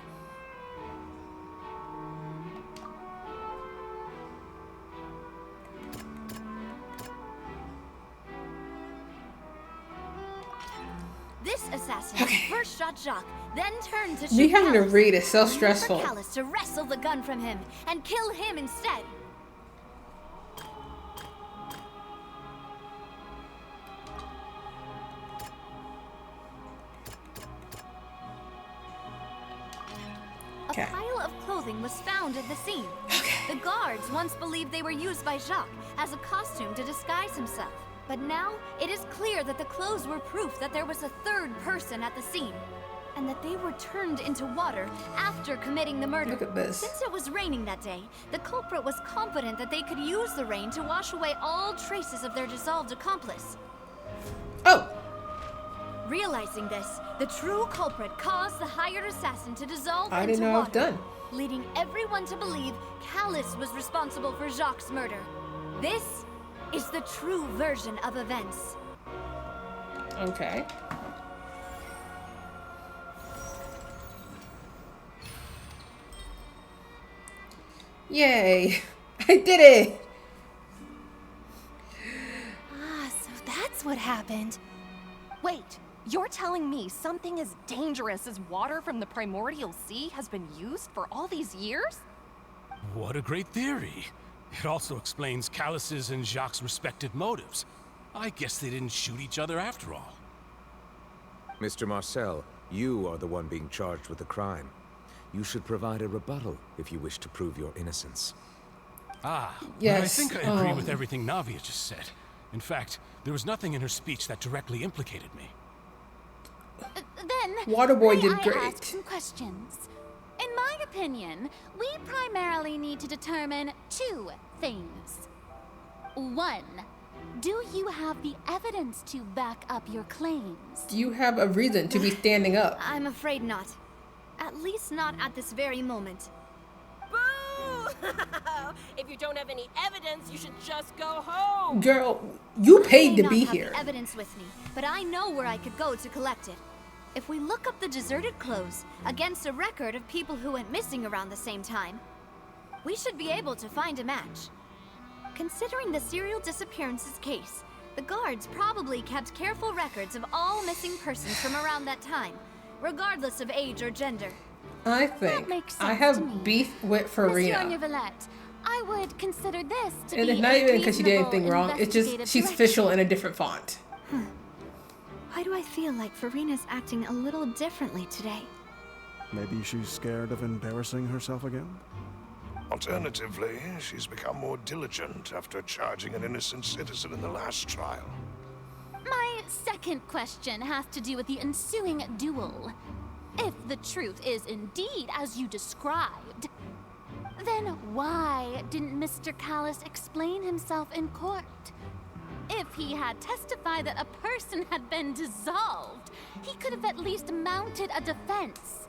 This assassin first shot Jacques, then turned to shoot Me having to Callus, read is so only for stressful. Callus to wrestle the gun from him and kill him instead. A pile of clothing was found at the scene. The guards once believed they were used by Jacques as a costume to disguise himself. But now, it is clear that the clothes were proof that there was a third person at the scene, and that they were turned into water after committing the murder. Look at this. Since it was raining that day, the culprit was confident that they could use the rain to wash away all traces of their dissolved accomplice. Oh! Realizing this, the true culprit caused the hired assassin to dissolve I into didn't know I was water, done. leading everyone to believe Callus was responsible for Jacques' murder. This is the true version of events. Okay. Yay! I did it! Ah, so that's what happened. Wait, you're telling me something as dangerous as water from the primordial sea has been used for all these years? What a great theory. It also explains Callus's and Jacques' respective motives. I guess they didn't shoot each other after all. Mr. Marcel, you are the one being charged with the crime. You should provide a rebuttal if you wish to prove your innocence. Ah, yes, I think I agree with everything Navia just said. In fact, there was nothing in her speech that directly implicated me. Then, Waterboy may did I great. ask some questions? In my opinion, we primarily need to determine two things. One, do you have the evidence to back up your claims? Do you have a reason to be standing up? I'm afraid not. At least not at this very moment. Boo! If you don't have any evidence, you should just go home. Girl, you paid I to may be not have here. the evidence with me, but I know where I could go to collect it. If we look up the deserted clothes against a record of people who went missing around the same time, we should be able to find a match. Considering the serial disappearances case, the guards probably kept careful records of all missing persons from around that time, regardless of age or gender. I think I have beef with Monsieur Farina. Neuvillette, I would consider this to And be it's not a even because she did reasonable anything wrong. It's just investigative she's direction. official in a different font. Why do I feel like Farina's acting a little differently today? Maybe she's scared of embarrassing herself again? Alternatively, she's become more diligent after charging an innocent citizen in the last trial. My second question has to do with the ensuing duel. If the truth is indeed as you described, then why didn't Mr. Callus explain himself in court? If he had testified that a person had been dissolved, he could have at least mounted a defense.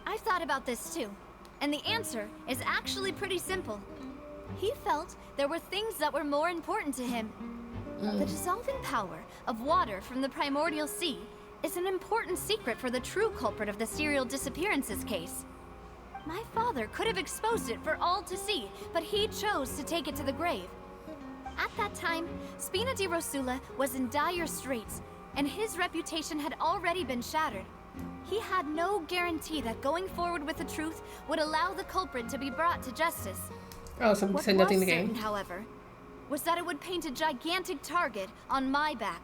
I've thought about this too, and the answer is actually pretty simple. He felt there were things that were more important to him. The dissolving power of water from the primordial sea is an important secret for the true culprit of the serial disappearances case. My father could have exposed it for all to see, but he chose to take it to the grave. At that time, Spina di Rosula was in dire straits, and his reputation had already been shattered. He had no guarantee that going forward with the truth would allow the culprit to be brought to justice. Oh, so What said was nothing in the certain, game. however, was that it would paint a gigantic target on my back.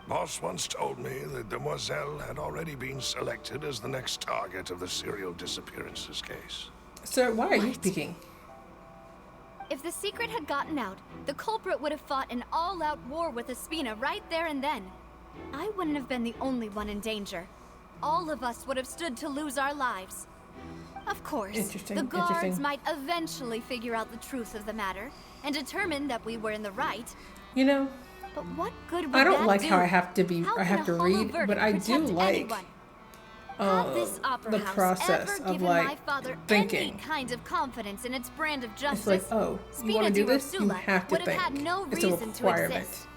Boss once told me that Demoiselle had already been selected as the next target of the serial disappearances case. Sir, why are you speaking? If the secret had gotten out, the culprit would have fought an all-out war with Espina right there and then. I wouldn't have been the only one in danger. All of us would have stood to lose our lives. Of course, Interesting, the guards interesting. might eventually figure out the truth of the matter and determine that we were in the right. You know, But what good would I don't that like do? how I have to be. How I have can to a hollow read, but verdict I do protect like anyone? Had this opera the house process ever of given my like father thinking. any kind of confidence in its brand of justice, It's like, oh, you Spina want to di do this? You Rosula have to would have think. had no It's a reason to requirement. exist.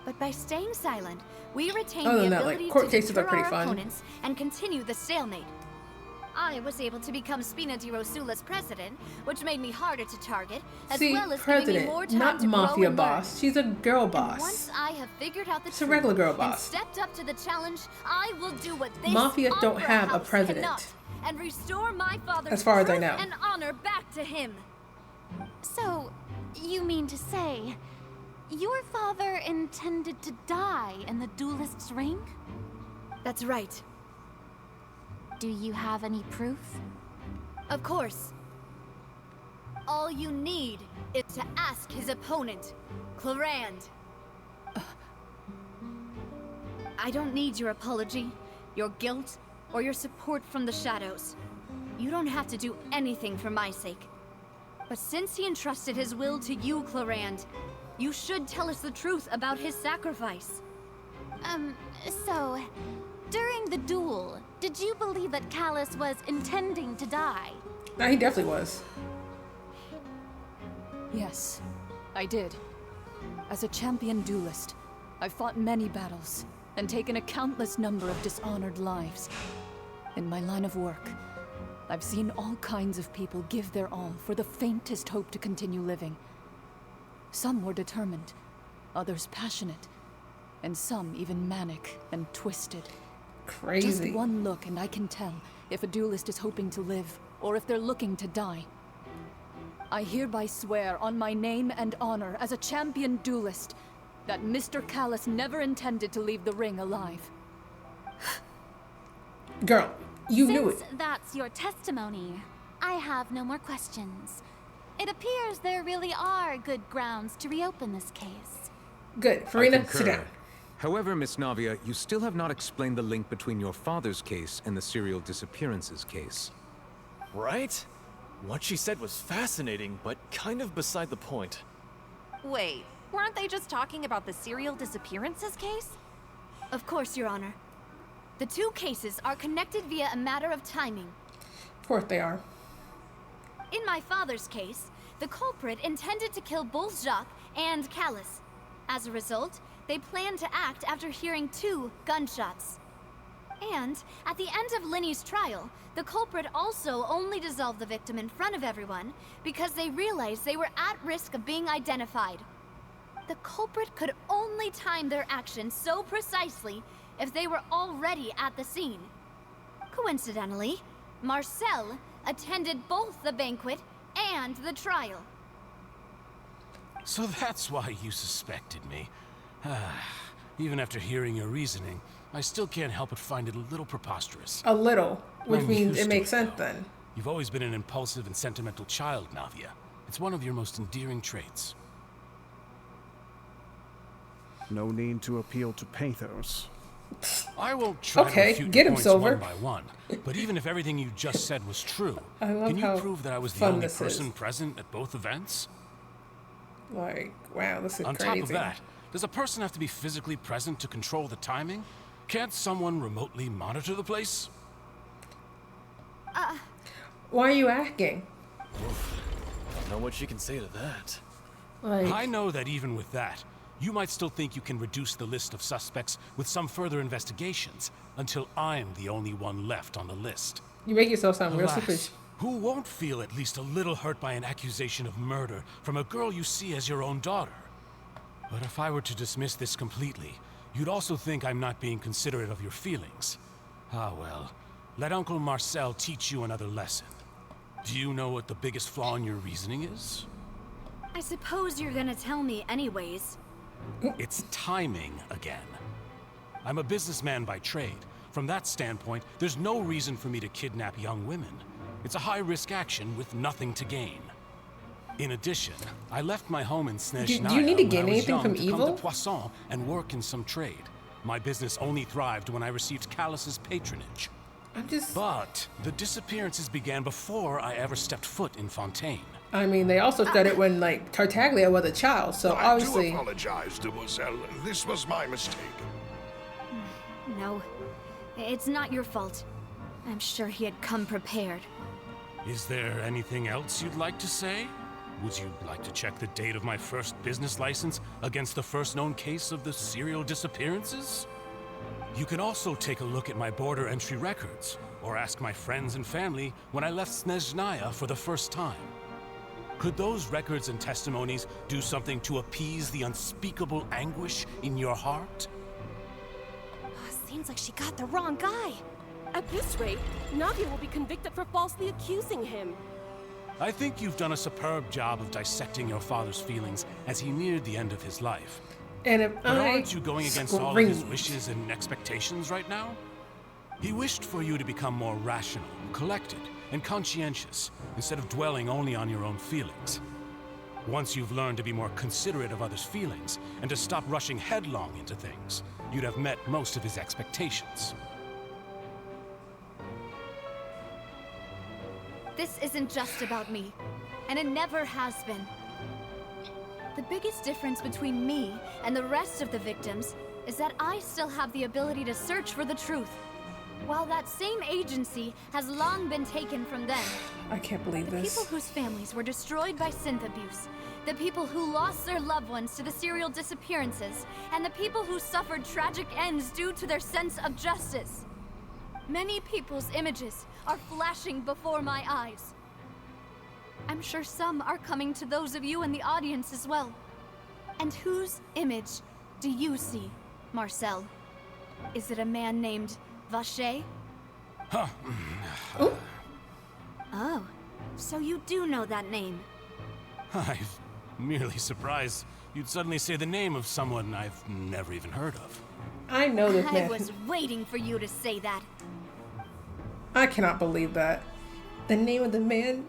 But by staying silent, we retain Other the than that, like, ability court to cases are deter pretty our fun. opponents and continue the stalemate. I was able to become Spina di Rosula's president, which made me harder to target, as See, well as giving me president, more time not to grow mafia and learn. boss. She's a girl And boss. once I have figured out the It's a truth regular girl and boss. stepped up to the challenge, I will do what this Mafia don't opera have a house president. cannot, and restore my father's As far as I truth know. and honor back to him. So, you mean to say, your father intended to die in the duelist's ring? That's right. Do you have any proof? Of course. All you need is to ask his opponent, Clorand. I don't need your apology, your guilt, or your support from the shadows. You don't have to do anything for my sake. But since he entrusted his will to you, Clorand, you should tell us the truth about his sacrifice. So, during the duel, did you believe that Callus was intending to die? No, he definitely was. Yes, I did. As a champion duelist, I've fought many battles and taken a countless number of dishonored lives. In my line of work, I've seen all kinds of people give their all for the faintest hope to continue living. Some were determined, others passionate, and some even manic and twisted. Crazy. Just one look and I can tell if a duelist is hoping to live or if they're looking to die. I hereby swear on my name and honor as a champion duelist that Mr. Callus never intended to leave the ring alive. Girl, you knew it. Since that's your testimony, I have no more questions. It appears there really are good grounds to reopen this case. Good. I Farina, concur. sit down. However, Miss Navia, you still have not explained the link between your father's case and the serial disappearances case. Right? What she said was fascinating, but kind of beside the point. Wait, weren't they just talking about the serial disappearances case? Of course, Your Honor. The two cases are connected via a matter of timing. Of course they are. In my father's case, the culprit intended to kill both Jacques and Callus. As a result, they planned to act after hearing 2 gunshots. And at the end of Linny's trial, the culprit also only dissolved the victim in front of everyone because they realized they were at risk of being identified. The culprit could only time their actions so precisely if they were already at the scene. Coincidentally, Marcel attended both the banquet and the trial. So that's why you suspected me. Even after hearing your reasoning, I still can't help but find it a little preposterous. A little, which I'm means used it to makes sense though. then. You've always been an impulsive and sentimental child, Navia. It's one of your most endearing traits. No need to appeal to pathos. I won't try to refute get your him, points Silver. one by one, but even if everything you just said was true, I love can you how prove that I was the fun only this person is. present at both events? Like, wow, this is On crazy. top of that, does a person have to be physically present to control the timing? Can't someone remotely monitor the place? Why are you asking? Don't know what she can say to that. Like, I know that even with that, you might still think you can reduce the list of suspects with some further investigations until I'm the only one left on the list. you make yourself sound real Alas, stupid. who won't feel at least a little hurt by an accusation of murder from a girl you see as your own daughter? But if I were to dismiss this completely, you'd also think I'm not being considerate of your feelings. Ah well, let Uncle Marcel teach you another lesson. Do you know what the biggest flaw in your reasoning is? I suppose you're gonna tell me anyways. It's timing again. I'm a businessman by trade. From that standpoint, there's no reason for me to kidnap young women. It's a high-risk action with nothing to gain. In addition, I left my home in Snezhnaya do you need to when gain I was anything young from to evil? come to Poisson and work in some trade. My business only thrived when I received Callus's patronage. But the disappearances began before I ever stepped foot in Fontaine. I mean, they also started when, like, Tartaglia was a child, so I obviously... do apologize, Demoiselle. This was my mistake. No, it's not your fault. I'm sure he had come prepared. Is there anything else you'd like to say? Would you like to check the date of my first business license against the first known case of the serial disappearances? You can also take a look at my border entry records, or ask my friends and family when I left Snezhnaya for the first time. Could those records and testimonies do something to appease the unspeakable anguish in your heart? Seems like she got the wrong guy. At this rate, Navia will be convicted for falsely accusing him. I think you've done a superb job of dissecting your father's feelings as he neared the end of his life. And if But I aren't you going against all of his screamed. wishes and expectations right now? He wished for you to become more rational, collected, and conscientious, instead of dwelling only on your own feelings. Once you've learned to be more considerate of others' feelings, and to stop rushing headlong into things, you'd have met most of his expectations. This isn't just about me, and it never has been. The biggest difference between me and the rest of the victims is that I still have the ability to search for the truth, while that same agency has long been taken from them. I can't believe The this. people whose families were destroyed by synth abuse, the people who lost their loved ones to the serial disappearances, and the people who suffered tragic ends due to their sense of justice. Many people's images are flashing before my eyes. I'm sure some are coming to those of you in the audience as well. And whose image do you see, Marcel? Is it a man named Vacher? Huh. Oh, so you do know that name. I'm merely surprised you'd suddenly say the name of someone I've never even heard of. I know this I man. was waiting for you to say that. I cannot believe that. The name of the man,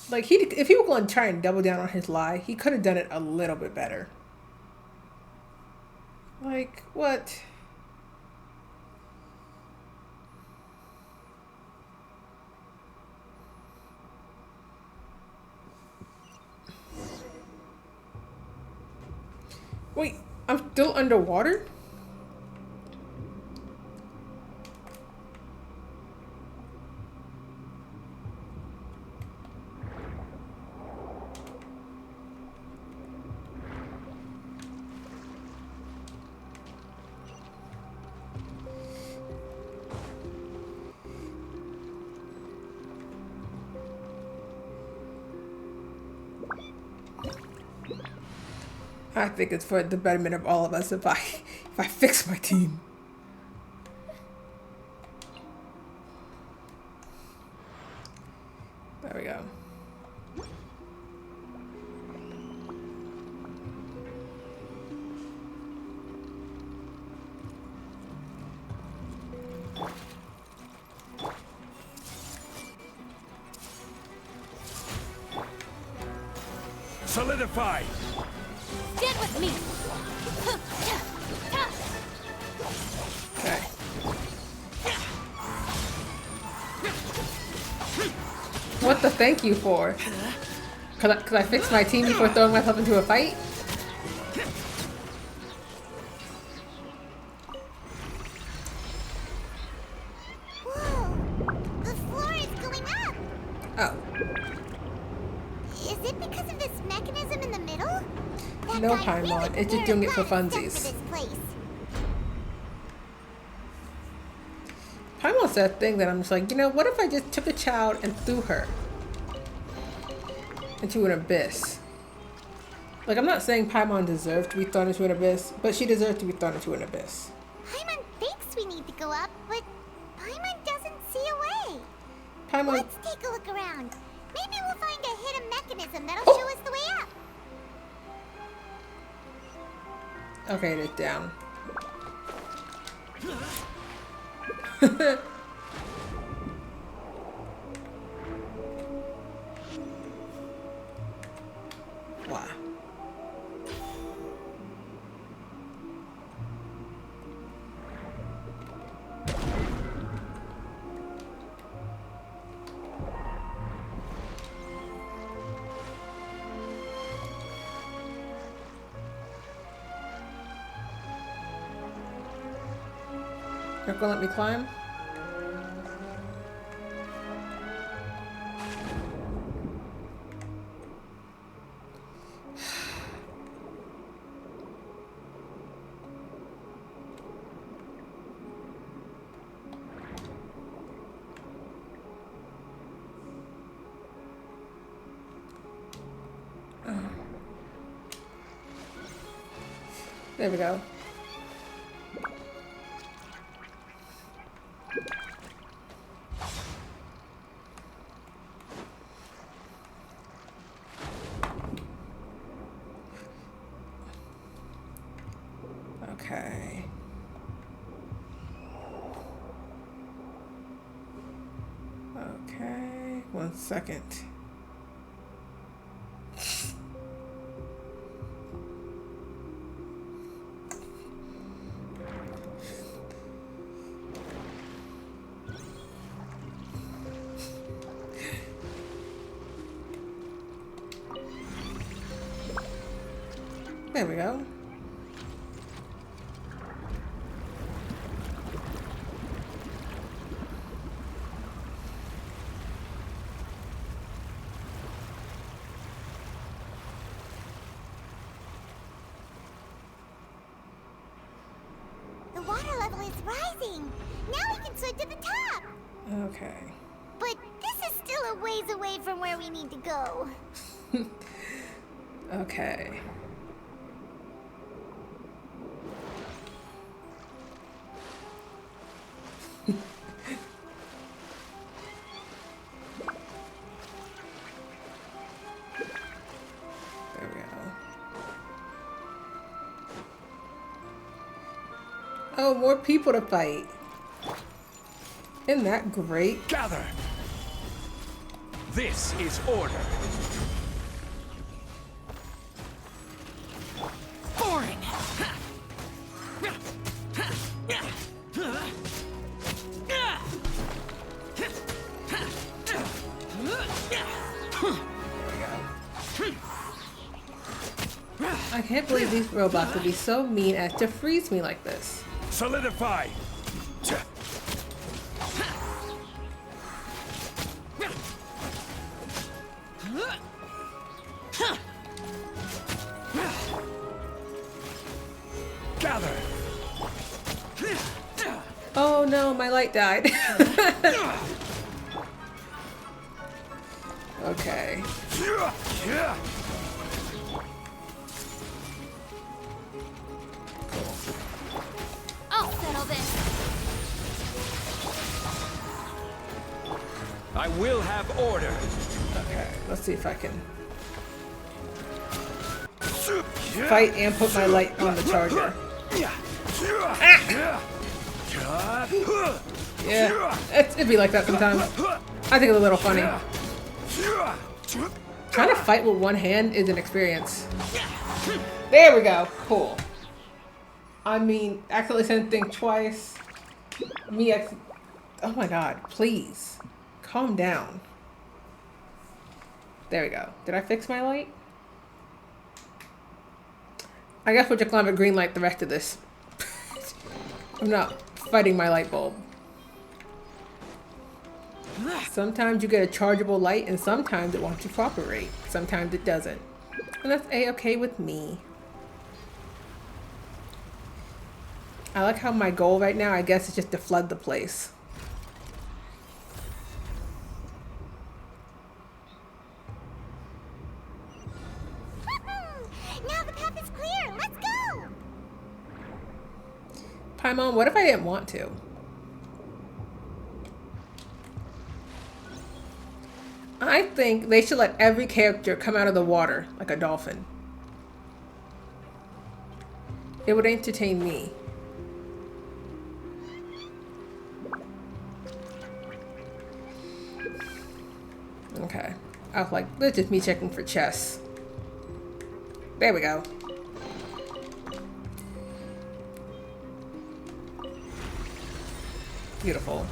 like he, if he were going to try and double down on his lie, he could have done it a little bit better. Like, what? Wait, I'm still underwater? I think it's for the betterment of all of us if I fix my team. There we go. Solidify! Get with me! Okay. What the thank you for? Cause I fixed my team before throwing myself into a fight? Whoa! The floor is going up! Oh. Is it because of this mechanism in the middle? That No, guy really Paimon. It's just doing it for prepared a lot of stuff funsies. for this place. Paimon said a thing that I'm just like, you know, what if I just took a child and threw her into an abyss? Like, I'm not saying Paimon deserved to be thrown into an abyss, but she deserved to be thrown into an abyss. Paimon thinks we need to go up, but Paimon doesn't see a way. Paimon... Let's take a look around. Maybe we'll find a hidden mechanism that'll Oh. show us the way up. Okay, it is down. Wow. You're gonna let me climb? There we go. Okay. 1 second. There we go. The water level is rising. Now we can swim to the top. Okay. But this is still a ways away from where we need to go. Okay. There we go. Oh, more people to fight. Isn't that great? Gather! This is order. Boring! I can't believe these robots would be so mean as to freeze me like this. Solidify! Gather! Oh no, my light died. Okay. I'll settle this. I will have order. Okay, let's see if I can fight and put my light on the charger. Ah! Yeah, it'd be like that sometimes. I think it's a little funny. Trying to fight with one hand is an experience. There we go. Cool. I mean, accidentally sent thing twice. Oh my god, please. Calm down. There we go. Did I fix my light? I guess we'll just climb a green light the rest of this. I'm not fighting my light bulb. Sometimes you get a chargeable light and sometimes it wants to cooperate. Sometimes it doesn't. And that's a-okay with me. I like how my goal right now, I guess, is just to flood the place. Now the path is clear. Let's go. Paimon, what if I didn't want to? I think they should let every character come out of the water like a dolphin. It would entertain me. Okay. I was like, that's just me checking for chests. There we go. Beautiful.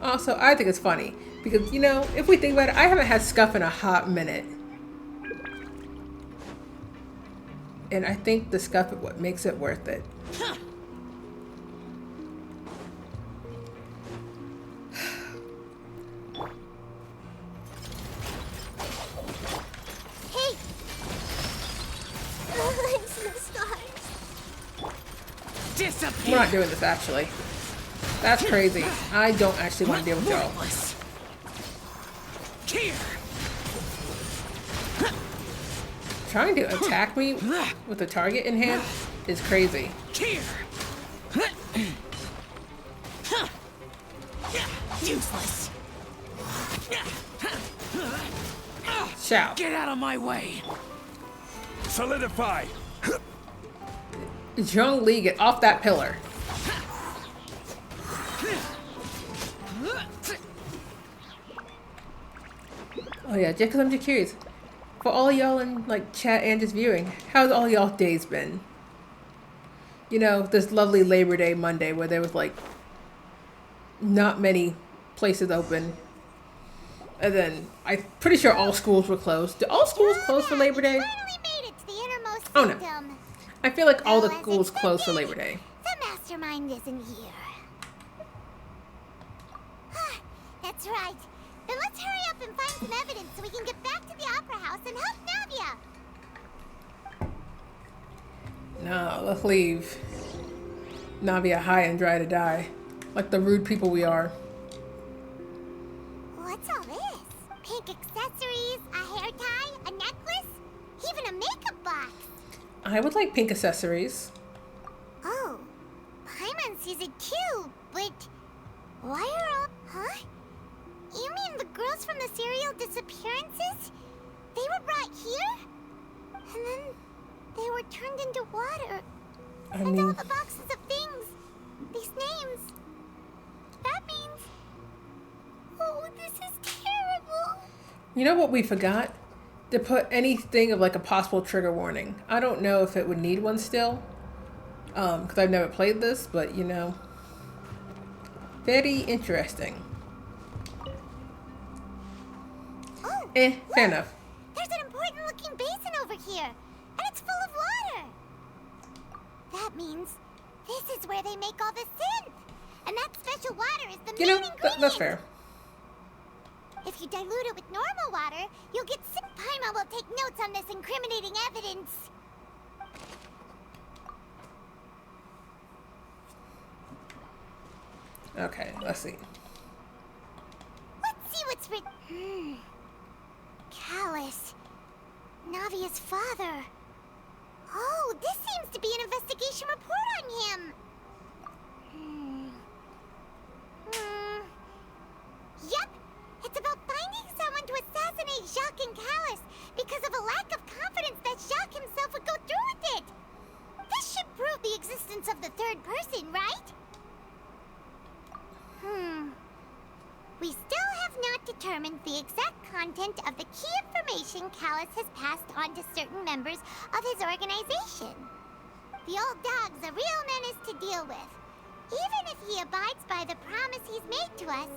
Also, I think it's funny because, you know, if we think about it, I haven't had Scuff in a hot minute. And I think the Scuff is what makes it worth it. Hey! It's the stars. We're not doing this, actually. That's crazy. I don't actually want to deal with y'all. Trying to attack me with a target in hand is crazy. Useless. Shout. Get out of my way. Solidify. Zhongli, get off that pillar. Oh yeah, just because I'm just curious. For all y'all in like chat and just viewing, how's all y'all days been? You know, this lovely Labor Day Monday where there was like not many places open. And then I'm pretty sure all schools were closed. Did all schools close for Labor Day? Oh no. I feel like all the schools closed for Labor Day. The mastermind isn't here. That's right. Then let's hurry up and find some evidence so we can get back to the Opera House and help Navia. No, let's leave Navia high and dry to die. Like the rude people we are. What's all this? Pink accessories, a hair tie, a necklace, even a makeup box. I would like pink accessories. Oh, Paimon sees it too, but why are all... Huh? You mean the girls from the serial disappearances? They were brought here? And then they were turned into water. And all the boxes of things. These names. That means... Oh, this is terrible. You know what we forgot? To put anything of like a possible trigger warning. I don't know if it would need one still. Because I've never played this, but you know. Very interesting. Fair enough. There's an important looking basin over here. And it's full of water. That means this is where they make all the synth. And that special water is the main ingredient. That's fair. If you dilute it with normal water, you'll get sick. Paimon will take notes on this incriminating evidence. Okay, let's see. Let's see what's written. Callus. Navia's father. Oh, this seems to be an investigation report on him. Yep. It's about finding someone to assassinate Jacques and Callus because of a lack of confidence that Jacques himself would go through with it. This should prove the existence of the third person, right? We still have not determined the exact content of the key information Callus has passed on to certain members of his organization. The old dog's a real menace to deal with. Even if he abides by the promise he's made to us,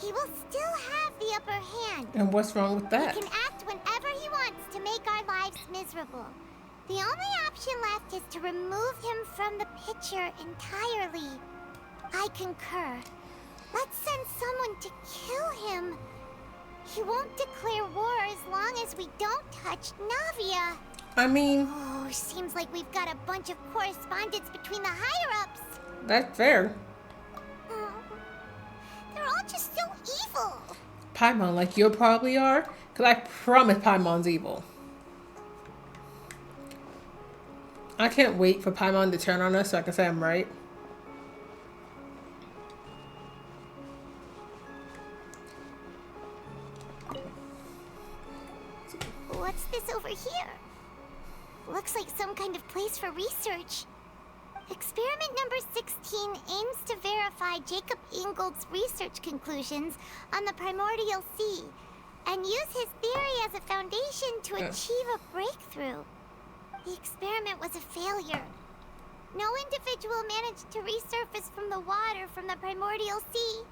he will still have the upper hand. And what's wrong with that? He can act whenever he wants to make our lives miserable. The only option left is to remove him from the picture entirely. I concur. Let's send someone to kill him. He won't declare war as long as we don't touch Navia. I mean... Oh, seems like we've got a bunch of correspondence between the higher-ups. That's fair. They're all just so evil. Paimon, like you probably are? Because I promise Paimon's evil. I can't wait for Paimon to turn on us so I can say I'm right. What's this over here? Looks like some kind of place for research. Experiment number 16 aims to verify Jacob Ingold's research conclusions on the primordial sea and use his theory as a foundation to achieve a breakthrough. The experiment was a failure. No individual managed to resurface from the water from the primordial sea.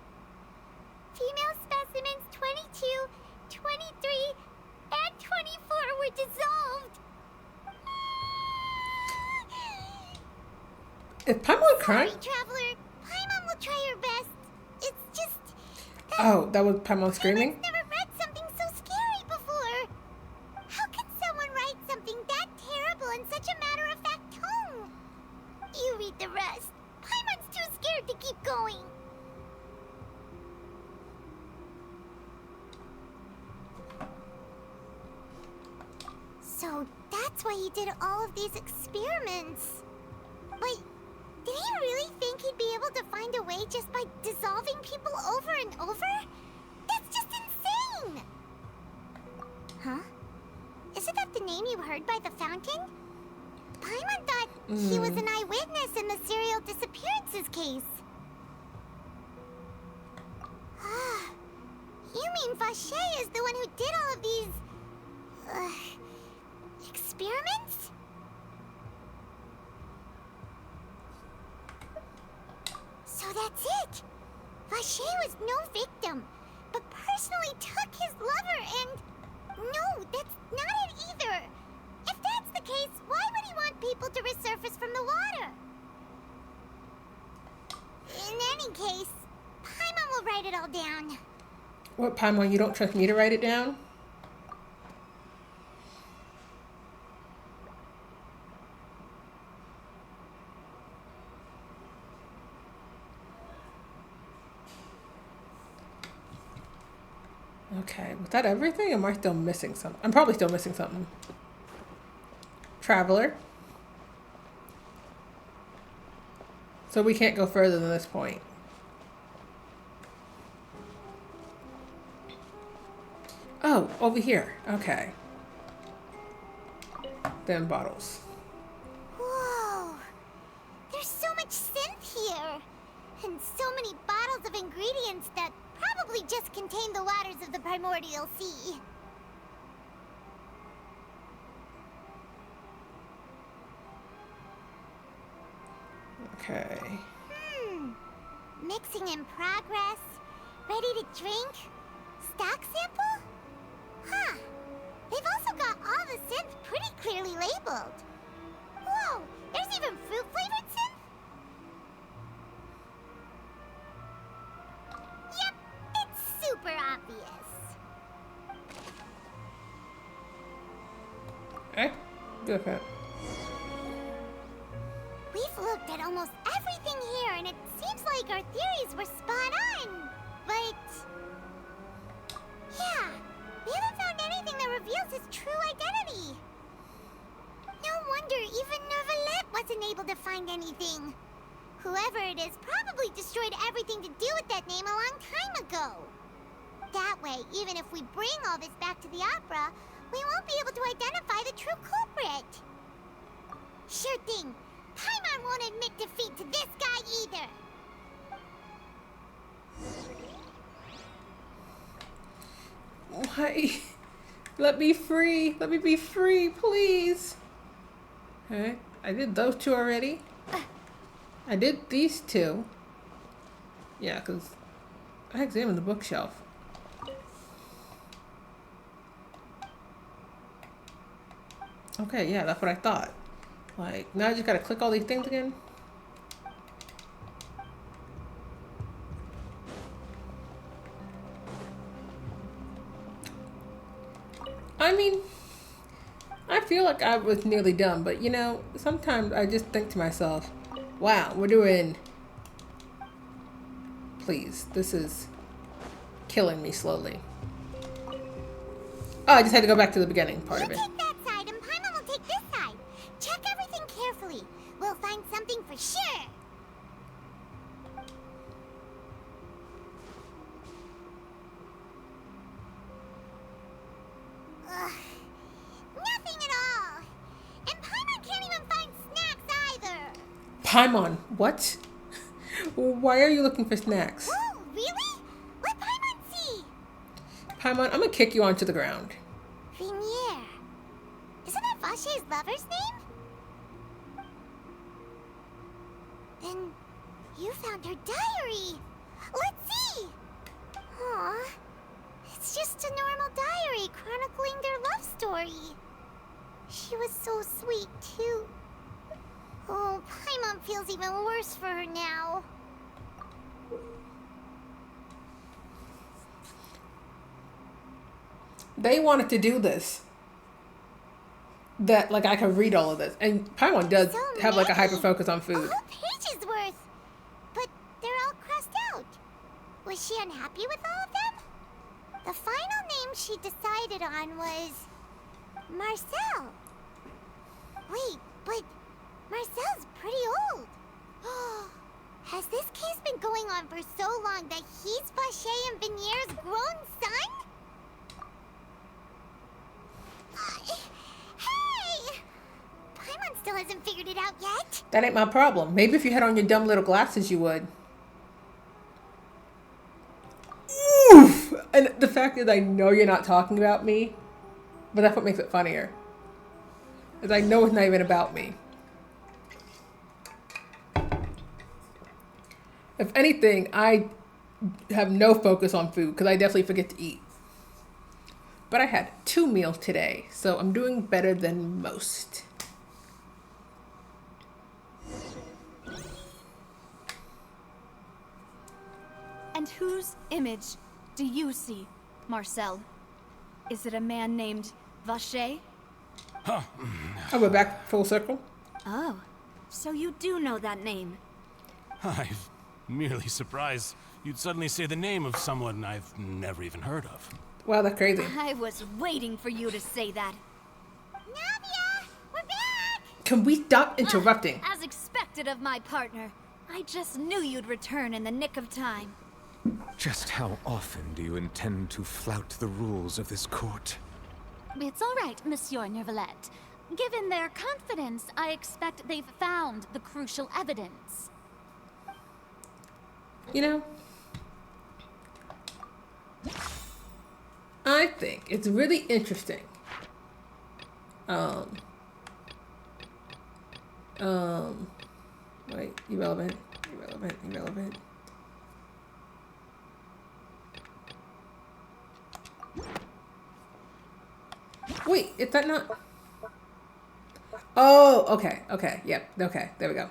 Female specimens 22, 23, and 24 were dissolved. Is Paimon crying? Sorry, Traveler. Paimon will try her best. It's just... Oh, that was Paimon screaming? Paimon's never read something so scary before. How can someone write something that terrible in such a matter-of-fact tone? You read the rest. Paimon's too scared to keep going. So that's why he did all of these experiments. But did he really think he'd be able to find a way just by dissolving people over and over? That's just insane! Huh? Isn't that the name you heard by the fountain? Paimon thought he was an eyewitness in the serial disappearances case. You assuming Vacher is the one who did all of these... experiments? So that's it! Vacher was no victim, but personally took his lover and... No, that's not it either! If that's the case, why would he want people to resurface from the water? In any case, Paimon will write it all down. What, Paimon, you don't trust me to write it down? Okay, was that everything? Am I still missing something? I'm probably still missing something. Traveler. So we can't go further than this point. Oh, over here. Okay. Them bottles. Whoa! There's so much synth here! And so many bottles of ingredients that probably just contain the waters of the Primordial Sea. Okay. Mixing in progress. Ready to drink? Stock sample? Huh. They've also got all the synth pretty clearly labeled. Whoa, there's even fruit-flavored synth? Yep, it's super obvious. Eh? Okay. We've looked at almost everything here, and it seems like our theories were spot on. But... yeah, we haven't found anything that reveals his true identity. No wonder even Neuvillette wasn't able to find anything. Whoever it is probably destroyed everything to do with that name a long time ago. That way, even if we bring all this back to the opera, we won't be able to identify the true culprit. Sure thing. Paimon won't admit defeat to this guy either. Why? Let me free. Let me be free, please. Okay. I did those two already. I did these two. Yeah, because I examined the bookshelf. Okay, yeah, that's what I thought. Like, now I just gotta click all these things again? I mean, I feel like I was nearly done, but you know, sometimes I just think to myself, wow, we're doing... Please, this is killing me slowly. Oh, I just had to go back to the beginning part of it. Take that side and Paimon will take this side. Check everything carefully. We'll find something for sure. Ugh. Nothing at all. And Paimon can't even find snacks either. Paimon, what? Why are you looking for snacks? Oh, really? Let Paimon see. Paimon, I'm gonna kick you onto the ground. Vinier. Isn't that Vacher's lover's name? Then you found her diary. Let's see. Aw. It's just a normal diary chronicling their love story. She was so sweet, too. Oh, Paimon feels even worse for her now. They wanted to do this. That, like, I could read all of this. And Paimon does have, like, a hyper focus on food. A whole page's worth. But they're all crossed out. Was she unhappy with all of them? The final name she decided on was... Marcel. Wait, but Marcel's pretty old. Has this case been going on for so long that he's Vacher and Vinier's grown son? Hey! Paimon still hasn't figured it out yet. That ain't my problem. Maybe if you had on your dumb little glasses, you would. Oof! And the fact is, I know you're not talking about me, but that's what makes it funnier. Is I know it's not even about me. If anything, I have no focus on food because I definitely forget to eat. But I had 2 meals today, so I'm doing better than most. And whose image do you see, Marcel? Is it a man named Vacher? Oh, we're back full circle? Oh, so you do know that name. I'm merely surprised you'd suddenly say the name of someone I've never even heard of. Wow, that's crazy. I was waiting for you to say that. Navia! We're back! Can we stop interrupting? As expected of my partner. I just knew you'd return in the nick of time. Just how often do you intend to flout the rules of this court? It's all right, Monsieur Neuvillette. Given their confidence, I expect they've found the crucial evidence. You know, I think it's really interesting. Wait, irrelevant. Wait, is that not? Oh, okay, yep, okay, there we go.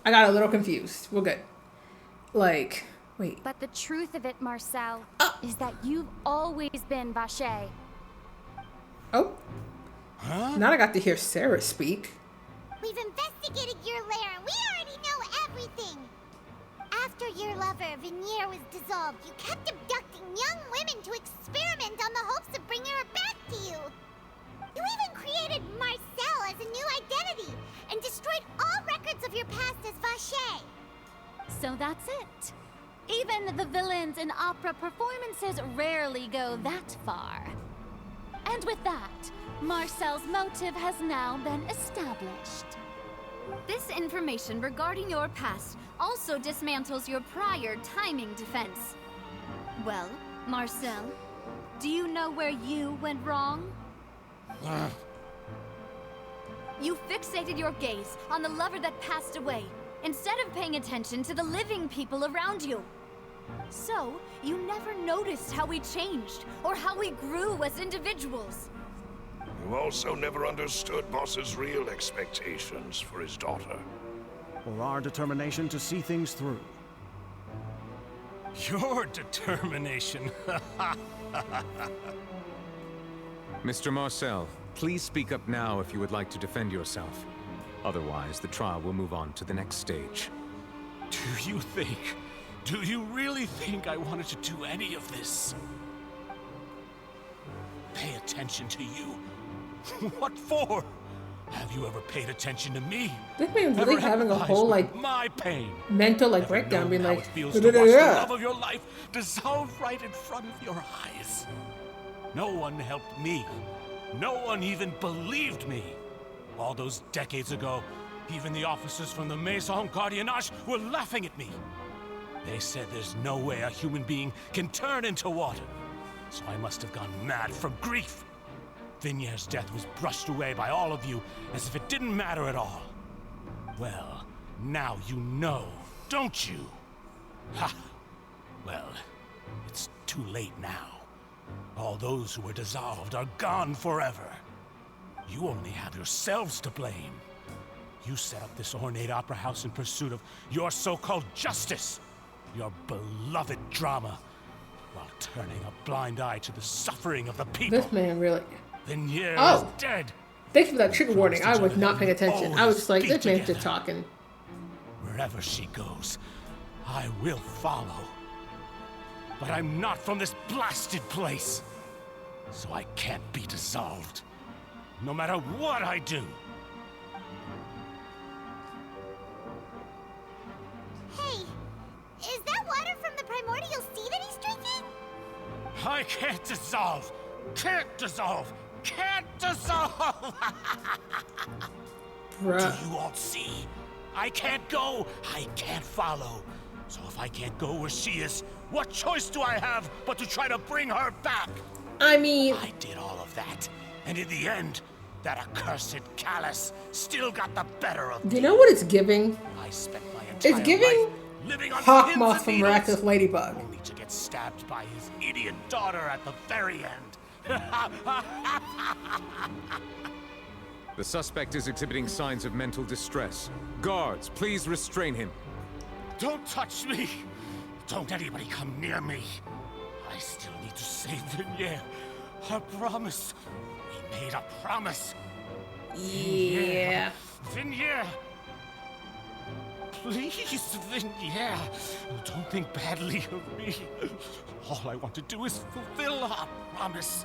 I got a little confused. We're good. Like, wait. But the truth of it, Marcel, is that you've always been Vacher. Oh. Huh? Now I got to hear Sarah speak. We've investigated your lair and we already know everything. After your lover, Veneer, was dissolved, you kept abducting young women to experiment on the hopes of bringing her back to you. You even created Marcel as a new identity and destroyed all records of your past as Vacher. So that's it. Even the villains in opera performances rarely go that far. And with that, Marcel's motive has now been established. This information regarding your past also dismantles your prior timing defense. Well, Marcel, do you know where you went wrong? You fixated your gaze on the lover that passed away, instead of paying attention to the living people around you. So, you never noticed how we changed, or how we grew as individuals. You also never understood Boss's real expectations for his daughter. Or our determination to see things through. Your determination. Mr. Marcel, please speak up now if you would like to defend yourself. Otherwise, the trial will move on to the next stage. Do you really think I wanted to do any of this? Pay attention to you? What for? Have you ever paid attention to me? This man's really having a whole, like, my pain. mental, like, Ever breakdown, known being how like, it feels to watch the love of your life dissolve right in front of your eyes. No one helped me. No one even believed me. All those decades ago, even the officers from the Maison Gardiennage were laughing at me. They said there's no way a human being can turn into water. So I must have gone mad from grief. Venier's death was brushed away by all of you as if it didn't matter at all. Well, now you know, don't you? Ha! Well, it's too late now. All those who were dissolved are gone forever. You only have yourselves to blame. You set up this ornate opera house in pursuit of your so-called justice, your beloved drama, while turning a blind eye to the suffering of the people. This man really... Venier Oh, is dead. thank you for that trigger warning. I was not paying attention. I was just like, this man's just talking. Wherever she goes, I will follow. But I'm not from this blasted place, so I can't be dissolved, no matter what I do. Hey, is that water from the primordial sea that he's drinking? I can't dissolve! Can't dissolve! Can't dissolve! Bruh. Do you all see? I can't go, I can't follow. So if I can't go where she is, what choice do I have but to try to bring her back? I mean... I did all of that, and in the end, that accursed Callus still got the better of me. Do you know what it's giving? I spent my entire It's giving life living on Hawk pins Moth and from needles, Miraculous Ladybug. only to get stabbed by his idiot daughter at the very end. The suspect is exhibiting signs of mental distress. Guards, please restrain him. Don't touch me! Don't anybody come near me! I still need to save Vignere. Our promise. We made a promise. Yeah. Vignere! Please, Vignere! Don't think badly of me. All I want to do is fulfill our promise.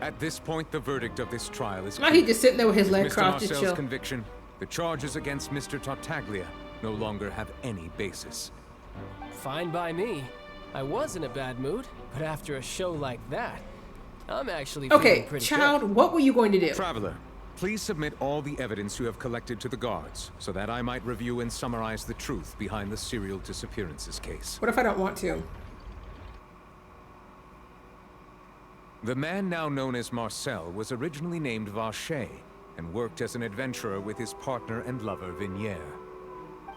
At this point, the verdict of this trial is Now he just sitting there with his With leg Mr. crossed, just Marcel's chill. conviction, the charges against Mr. Tartaglia no longer have any basis. Fine by me. I was in a bad mood, but after a show like that, I'm actually feeling Okay, pretty child, good. what were you going to do? Traveler, please submit all the evidence you have collected to the guards, so that I might review and summarize the truth behind the serial disappearances case. What if I don't want to? The man now known as Marcel was originally named Vacher and worked as an adventurer with his partner and lover Vignere.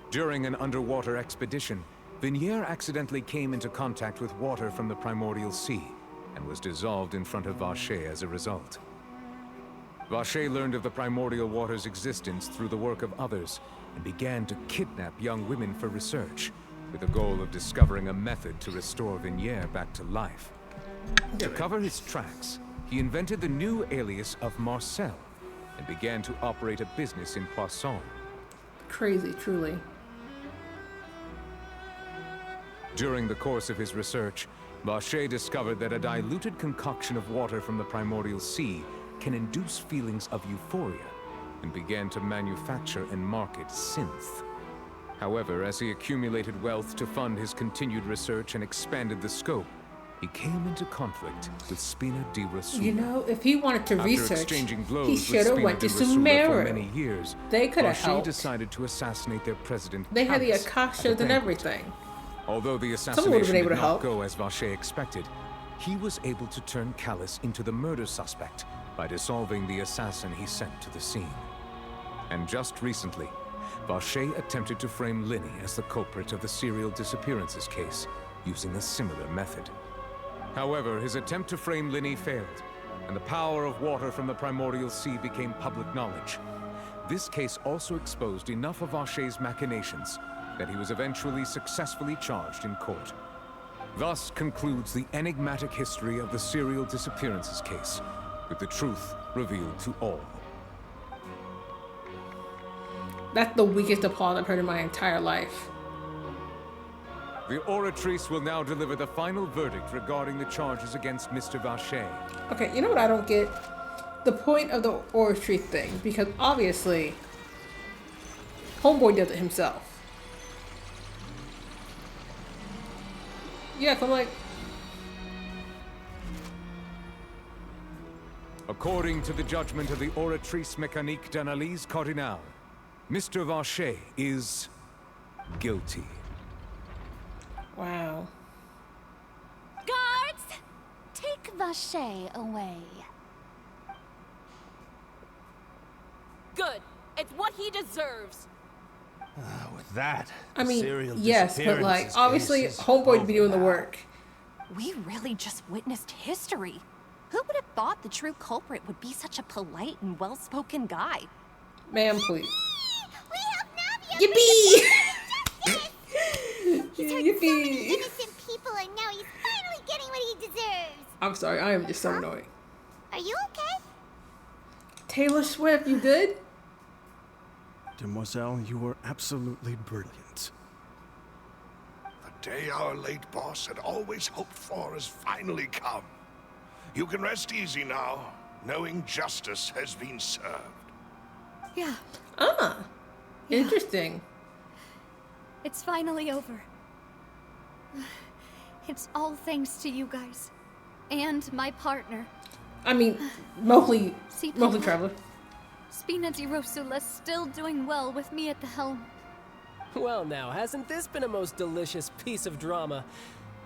During an underwater expedition, Vignere accidentally came into contact with water from the primordial sea and was dissolved in front of Vacher as a result. Vacher learned of the primordial water's existence through the work of others and began to kidnap young women for research, with the goal of discovering a method to restore Vignere back to life. To cover his tracks, he invented the new alias of Marcel and began to operate a business in Poisson. Crazy, truly. During the course of his research, Vacher discovered that a diluted concoction of water from the primordial sea can induce feelings of euphoria, and began to manufacture and market synth. However, as he accumulated wealth to fund his continued research and expanded the scope, he came into conflict with Spina di Rosula. You know, if he wanted to After research, exchanging blows he with should have Spina went di to Rosula Sumeru. for many years, They could have Vacher helped. decided to assassinate their president. They had the Callus, at a Akashas and banquet. everything. Although the Someone would have assassination been able did to not help. go as Vacher expected, he was able to turn Callus into the murder suspect by dissolving the assassin he sent to the scene. And just recently, Vacher attempted to frame Linny as the culprit of the serial disappearances case, using a similar method. However, his attempt to frame Linny failed, and the power of water from the primordial sea became public knowledge. This case also exposed enough of Vacher's machinations that he was eventually successfully charged in court. Thus concludes the enigmatic history of the serial disappearances case, with the truth revealed to all. That's the weakest applause I've heard in my entire life. The Oratrice will now deliver the final verdict regarding the charges against Mr. Vacher. Okay, you know what I don't get? The point of the oratory thing, because obviously, Homeboy does it himself. Yeah, so I'm like, According to the judgment of the Oratrice Mécanique d'Analyse Cardinal, Mr. Vacher is guilty. wow. Guards! Take Vacher away. Good. It's what he deserves. With that, I the mean, serial yes, but like, disappearances obviously, case is Homeboy would be doing over the now. work. We really just witnessed history. Who would have thought the true culprit would be such a polite and well-spoken guy? Ma'am, please. We have Navia! Yippee! He's hurt so many Yippee! innocent people, and now he's finally getting what he deserves. I'm sorry, I am just so annoying. Are you okay? Taylor Swift, you good? Demoiselle, you were absolutely brilliant. The day our late boss had always hoped for has finally come. You can rest easy now, knowing justice has been served. Yeah, Ah, interesting. it's finally over. It's all thanks to you guys. And my partner. I mean, mostly Papa. Traveler. Spina di Rosula's still doing well with me at the helm. Well now, hasn't this been a most delicious piece of drama?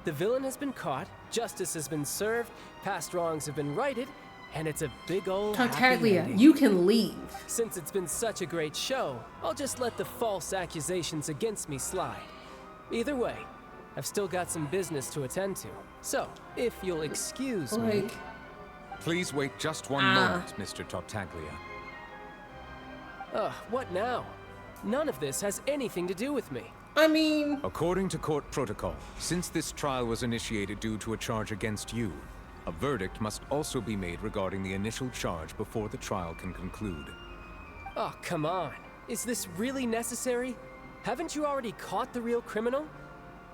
The villain has been caught, justice has been served, past wrongs have been righted, and it's a big old happy Tartaglia, ending. you can leave. Since it's been such a great show, I'll just let the false accusations against me slide. Either way, I've still got some business to attend to. So, if you'll excuse me... Please wait just one moment, Mr. Tartaglia. Ugh, what now? None of this has anything to do with me. I mean... According to court protocol, since this trial was initiated due to a charge against you, a verdict must also be made regarding the initial charge before the trial can conclude. Oh, come on. Is this really necessary? Haven't you already caught the real criminal?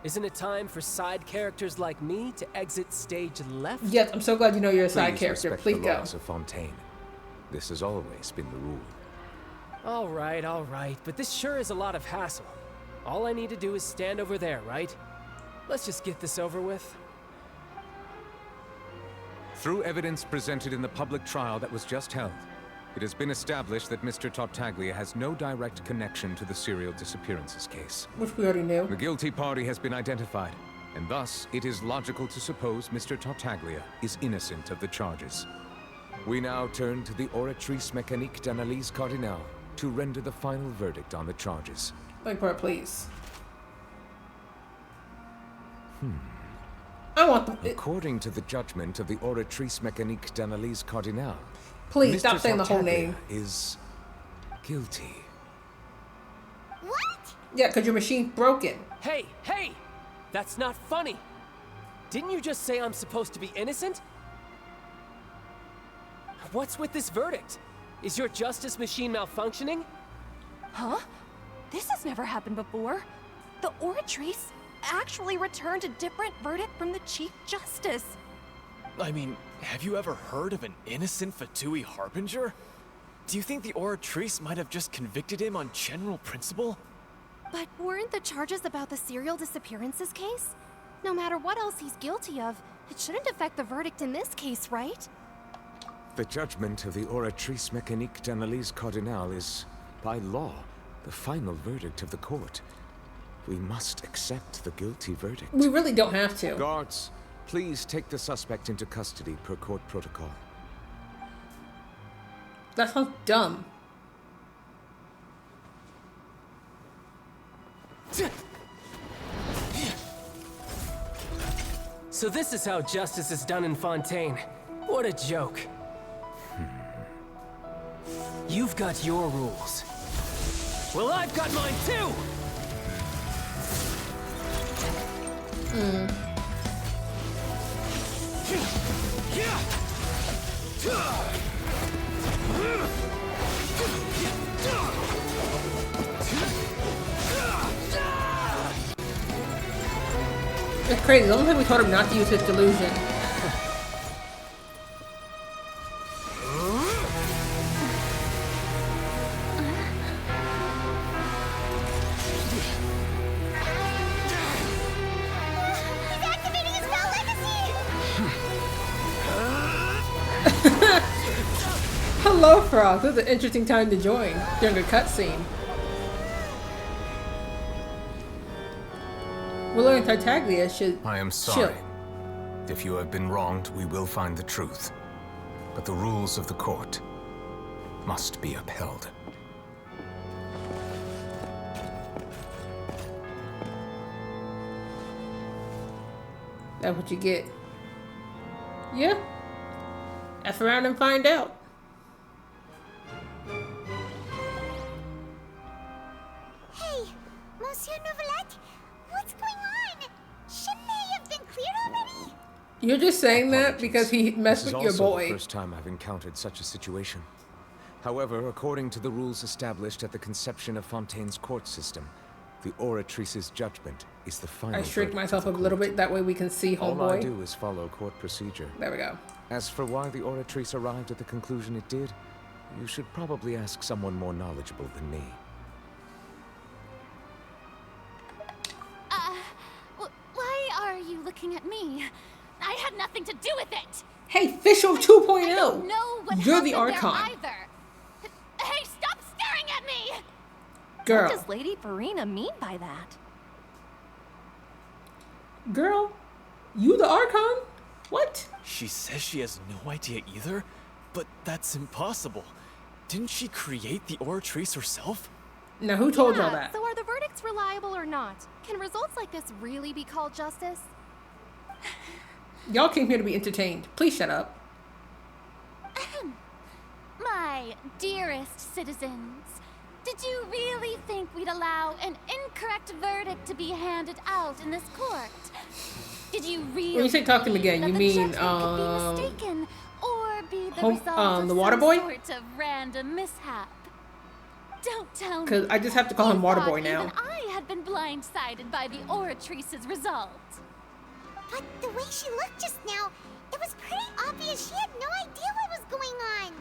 Isn't it time for side characters like me to exit stage left? Yes, I'm so glad you know you're a side Please character. respect Please the go. laws of Fontaine. This has always been the rule. All right, but this sure is a lot of hassle. All I need to do is stand over there, right? Let's just get this over with. Through evidence presented in the public trial that was just held, it has been established that Mr. Tartaglia has no direct connection to the serial disappearances case. Which we already knew. The guilty party has been identified, and thus it is logical to suppose Mr. Tartaglia is innocent of the charges. We now turn to the Oratrice Mécanique d'Analyse Cardinal to render the final verdict on the charges. Like part, please. I want them. According to the judgment of the Oratrice Mécanique d'Analyse Cardinal, Please Mr. stop saying the whole Tartaglia name. is guilty. What? Yeah, because your machine's broken. Hey! That's not funny! Didn't you just say I'm supposed to be innocent? What's with this verdict? Is your justice machine malfunctioning? Huh? This has never happened before. The Oratrice actually returned a different verdict from the Chief Justice. I mean, have you ever heard of an innocent Fatui Harbinger? Do you think the Oratrice might have just convicted him on general principle? But weren't the charges about the serial disappearances case? No matter what else he's guilty of, it shouldn't affect the verdict in this case, right? The judgment of the Oratrice Mécanique d'Analyse Cardinal is, by law, the final verdict of the court. We must accept the guilty verdict. We really don't have to. Guards, please take the suspect into custody per court protocol. That sounds dumb. So this is how justice is done in Fontaine. What a joke. You've got your rules. Well, I've got mine too! It's crazy. The only time we told him not to use his delusion. He's activating his spell legacy! Hello, Frog. This is an interesting time to join during a cutscene. We're learning Tartaglia should. I am sorry. If you have been wronged, we will find the truth. But the rules of the court must be upheld. That's what you get. Yeah. F around and find out. Hey, Monsieur Novelette, what's going on? Shouldn't they have been cleared already? You're just saying that because he messed This with is your also boy. the first time I've encountered such a situation. However, according to the rules established at the conception of Fontaine's court system, the Oratrice's judgment is the final. I shrink verdict myself of up the a little court. bit. That way we can see All I homeboy. do is follow court procedure. There we go. As for why the Oratrice arrived at the conclusion it did, you should probably ask someone more knowledgeable than me. Why are you looking at me? I had nothing to do with it. Hey, Fischl 2.0. I don't know what You're the happened there Archon. either. Hey, stop staring at me! Girl. What does Lady Farina mean by that? Girl, you the Archon? What? She says she has no idea either, but that's impossible. Didn't she create the Oratrice herself? Now, who told y'all that? So are the verdicts reliable or not? Can results like this really be called justice? Y'all came here to be entertained. Please shut up. My dearest citizens, did you really think we'd allow an incorrect verdict to be handed out in this court? Did you really When you say talk to him again, that you the mean, judgment could be mistaken or be the result of the water some boy? sort of random mishap? Don't tell me. Because I just have to call him You Water thought Boy now. even I had been blindsided by the Oratrice's result. But the way she looked just now, it was pretty obvious she had no idea what was going on.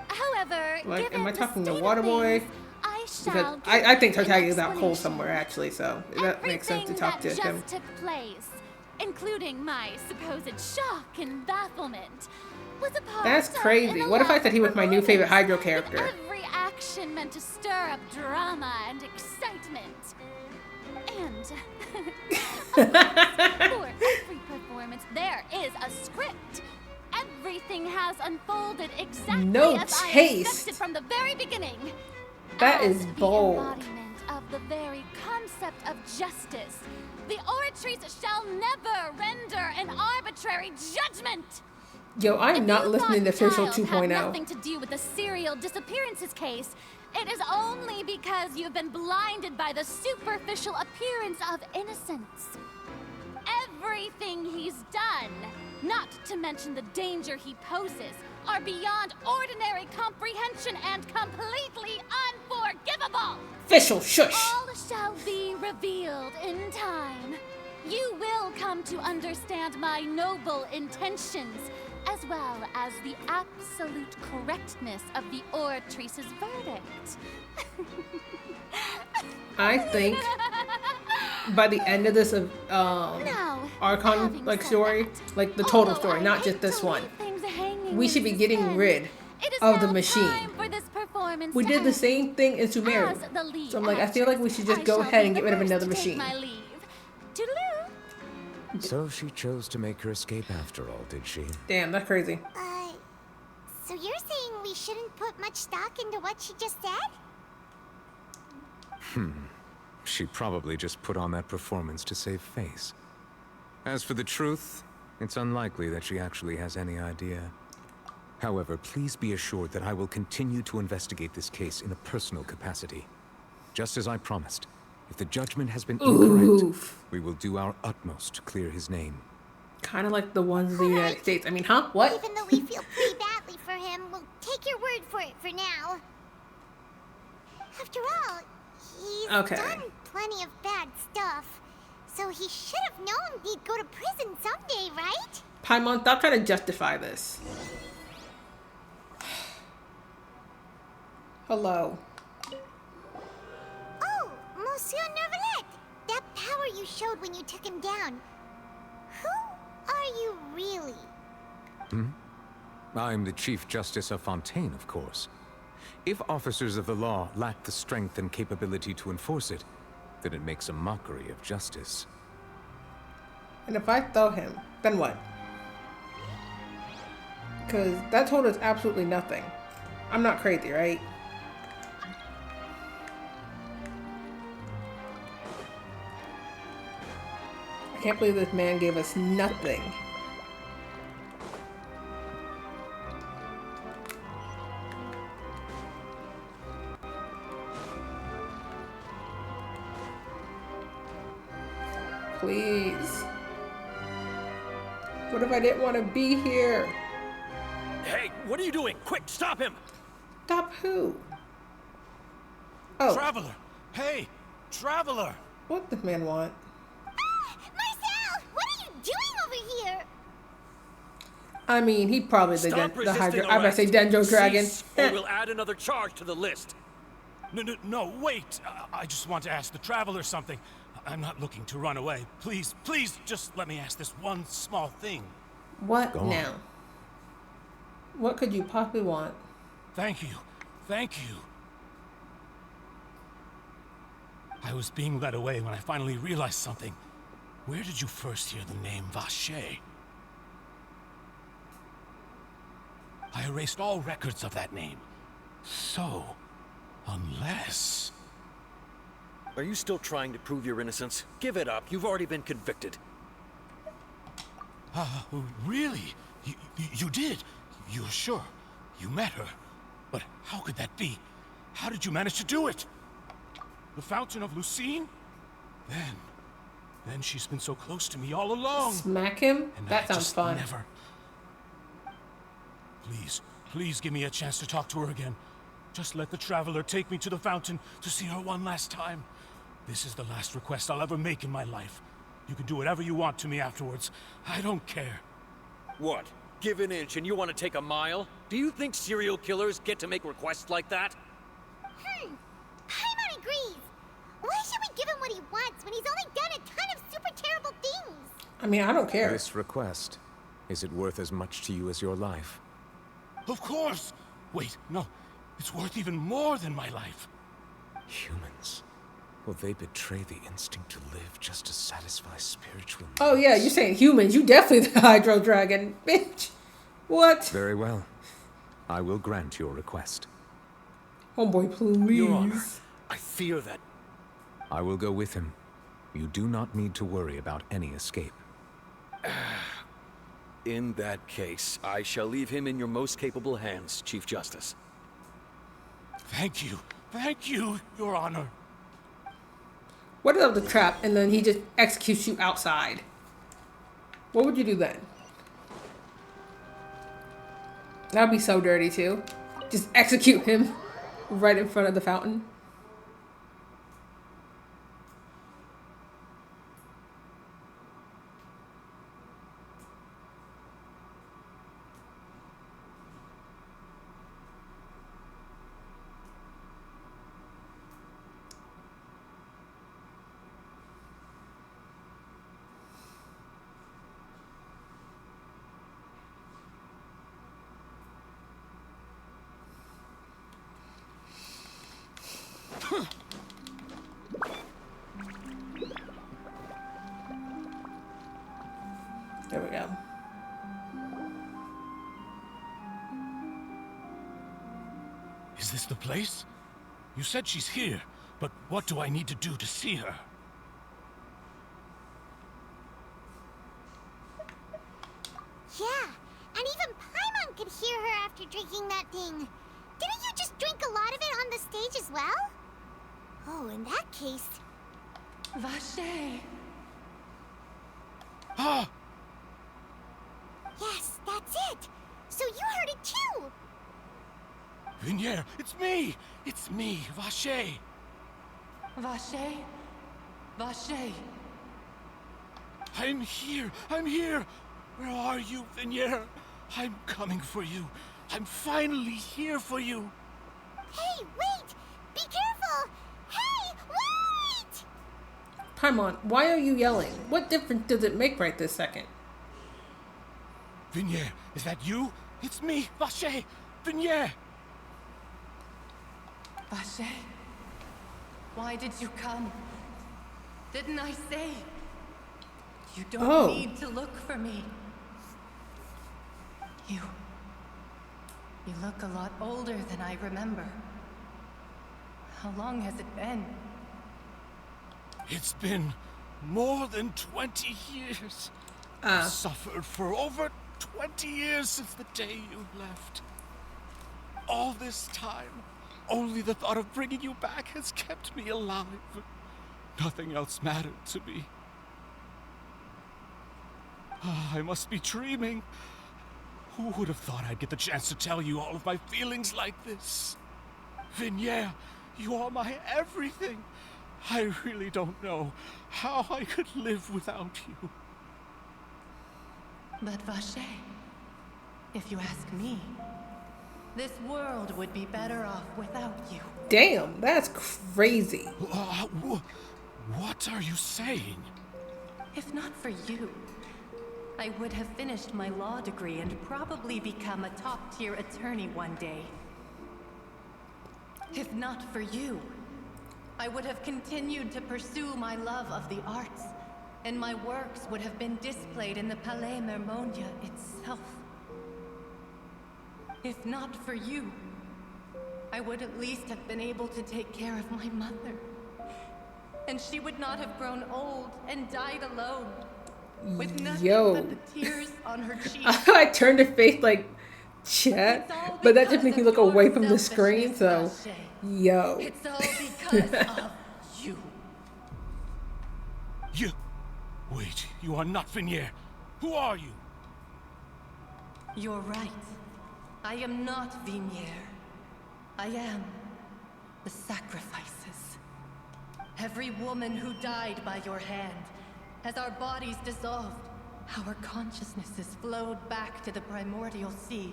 However, Like, given am I the talking to state of Water Boy? things, I Because shall I think give Tartaglia is an out cold explanation. somewhere, actually, so that makes sense to talk to Everything him. that just took place, including my supposed shock and bafflement, was a part That's of crazy. an What if I said he was my new favorite Hydro performance, character? with every action meant to stir up drama and excitement. And for every performance, there is a script. Everything has unfolded exactly No as I taste. expected from the very beginning. That As is the bold. embodiment of the very concept of justice, the Oratrice shall never render an arbitrary judgment. Yo, I'm not listening to Official Child had 2.0. nothing to do with the serial disappearances case. It is only because you've been blinded by the superficial appearance of innocence. Everything he's done, not to mention the danger he poses, are beyond ordinary comprehension and completely unforgivable. Official shush. All shall be revealed in time. You will come to understand my noble intentions, as well as the absolute correctness of the Oratrice's verdict. I think by the end of this Archon like story, like the total story, not just this one, we should be getting rid of the machine. We did the same thing in Sumeru. So I'm like, I feel like we should just go ahead and get rid of another machine. So she chose to make her escape after all, did she? Damn, that's crazy. So you're saying we shouldn't put much stock into what she just said? She probably just put on that performance to save face. As for the truth, it's unlikely that she actually has any idea. However, please be assured that I will continue to investigate this case in a personal capacity. Just as I promised, if the judgment has been incorrect, we will do our utmost to clear his name. Kind of like the ones in the United States. I mean, huh? What? Even though we feel pretty badly for him, we'll take your word for it for now. After all, he's done plenty of bad stuff. So he should have known he'd go to prison someday, right? Paimon, stop trying to justify this. Hello. Oh, Monsieur Nervalet! That power you showed when you took him down. Who are you really? I'm the Chief Justice of Fontaine, of course. If officers of the law lack the strength and capability to enforce it, then it makes a mockery of justice. And if I throw him, then what? Because that told us absolutely nothing. I'm not crazy, right? I can't believe this man gave us nothing. Please. What if I didn't want to be here? Hey, what are you doing? Quick, stop him! Stop who? Oh. Traveler! Hey, Traveler! What does man want? Marcel! What are you doing over here? I mean, he probably the Stop Hydro. I'm resisting about to say arrest. Dendro Dragon. Cease, or we'll add another charge to the list. No, wait. I just want to ask the Traveler something. I'm not looking to run away. Please, just let me ask this one small thing. What now? What could you possibly want? Thank you. I was being led away when I finally realized something. Where did you first hear the name Vacher? I erased all records of that name. So, unless... Are you still trying to prove your innocence? Give it up. You've already been convicted. Really? You did? You're sure? You met her? But how could that be? How did you manage to do it? The Fountain of Lucine? Then she's been so close to me all along. Smack him? And That I sounds just fun. Never... Please give me a chance to talk to her again. Just let the Traveler take me to the fountain to see her one last time. This is the last request I'll ever make in my life. You can do whatever you want to me afterwards. I don't care. What? Give an inch and you want to take a mile? Do you think serial killers get to make requests like that? Paimon agrees. Why should we give him what he wants when he's only done a ton of super terrible things? I mean, I don't care. This request, is it worth as much to you as your life? Of course! Wait, no. It's worth even more than my life. Humans. Will they betray the instinct to live just to satisfy spiritual needs? Oh yeah, you're saying humans. You definitely the Hydro Dragon. Bitch. What? Very well. I will grant your request. Homeboy, please. Your Honor, I fear that... I will go with him. You do not need to worry about any escape. In that case, I shall leave him in your most capable hands, Chief Justice. Thank you, Your Honor. What about the trap and then he just executes you outside? What would you do then? That'd be so dirty too. Just execute him right in front of the fountain. There we go. Is this the place? You said she's here, but what do I need to do to see her? Yeah, and even Paimon could hear her after drinking that thing. Didn't you just drink a lot of it on the stage as well? Oh, in that case... Vacher! Ah! Yes, that's it! So you heard it too! Vignere, it's me! It's me, Vacher! Vacher? Vacher! I'm here! Where are you, Vignere? I'm coming for you. I'm finally here for you. Hey, wait! Be careful! Hey, wait! Paimon, why are you yelling? What difference does it make right this second? Vignere, is that you? It's me, Vacher! Vignere! Vacher? Why did you come? Didn't I say? You don't need to look for me. You look a lot older than I remember. How long has it been? It's been more than 20 years. I've suffered for over 20 years since the day you left. All this time, only the thought of bringing you back has kept me alive. Nothing else mattered to me. I must be dreaming. Who would have thought I'd get the chance to tell you all of my feelings like this? Vignere, you are my everything. I really don't know how I could live without you. But Vacher, if you ask me, this world would be better off without you. Damn, that's crazy. What are you saying? If not for you, I would have finished my law degree and probably become a top-tier attorney one day. If not for you, I would have continued to pursue my love of the arts, and my works would have been displayed in the Palais Mermonia itself. If not for you, I would at least have been able to take care of my mother. And she would not have grown old and died alone, with nothing but the tears on her cheeks. I turned to face like chat, but that just makes me look away from the screen, so yo. It's all because of you. You... Wait, you are not Vignier. Who are you? You're right. I am not Vignier. I am the sacrifices. Every woman who died by your hand, as our bodies dissolved, our consciousnesses flowed back to the primordial sea.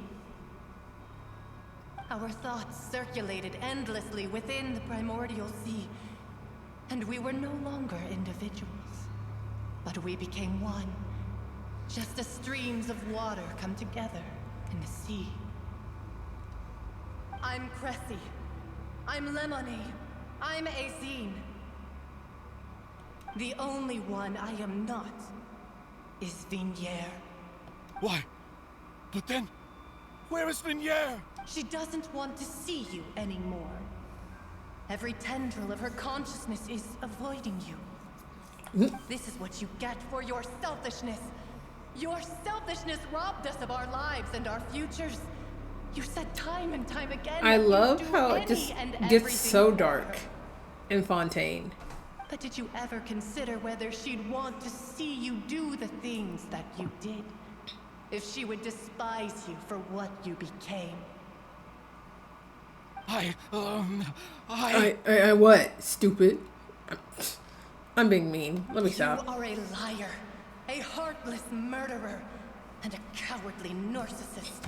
Our thoughts circulated endlessly within the primordial sea, and we were no longer individuals, but we became one, just as streams of water come together in the sea. I'm Cressy. I'm Lemony. I'm Azine. The only one I am not is Vignier. Why? But then, where is Vignier? She doesn't want to see you anymore. Every tendril of her consciousness is avoiding you. This is what you get for your selfishness. Your selfishness robbed us of our lives and our futures. You said time and time again. I love you'd do how it any just and gets everything so for dark her. in Fontaine. But did you ever consider whether she'd want to see you do the things that you did? If she would despise you for what you became? I what? Stupid. I'm being mean. Let me stop. You are a liar, a heartless murderer, and a cowardly narcissist.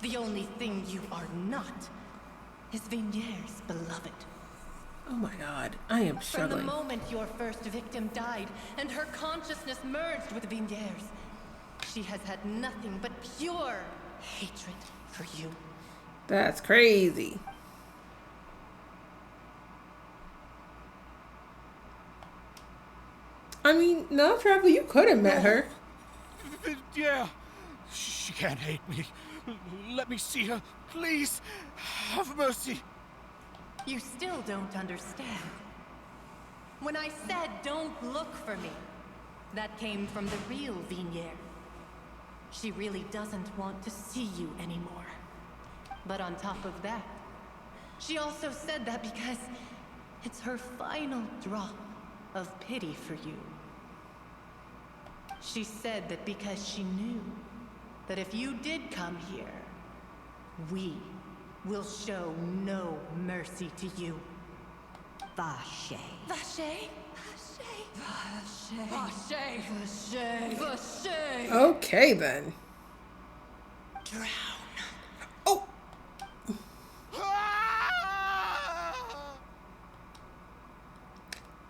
The only thing you are not is Vignier's beloved. Oh my god, I am struggling. From the moment your first victim died and her consciousness merged with Vignier's, she has had nothing but pure hatred for you. That's crazy. I mean, no, Traveler, you could have met her. Yeah, she can't hate me. Let me see her, please. Have mercy. You still don't understand. When I said don't look for me, that came from the real Vignier. She really doesn't want to see you anymore. But on top of that, she also said that because it's her final drop of pity for you. She said that because she knew that if you did come here, we will show no mercy to you. Vache. Vache? Vache. Vache. Vache. Vache. Okay, then. Drown. Oh!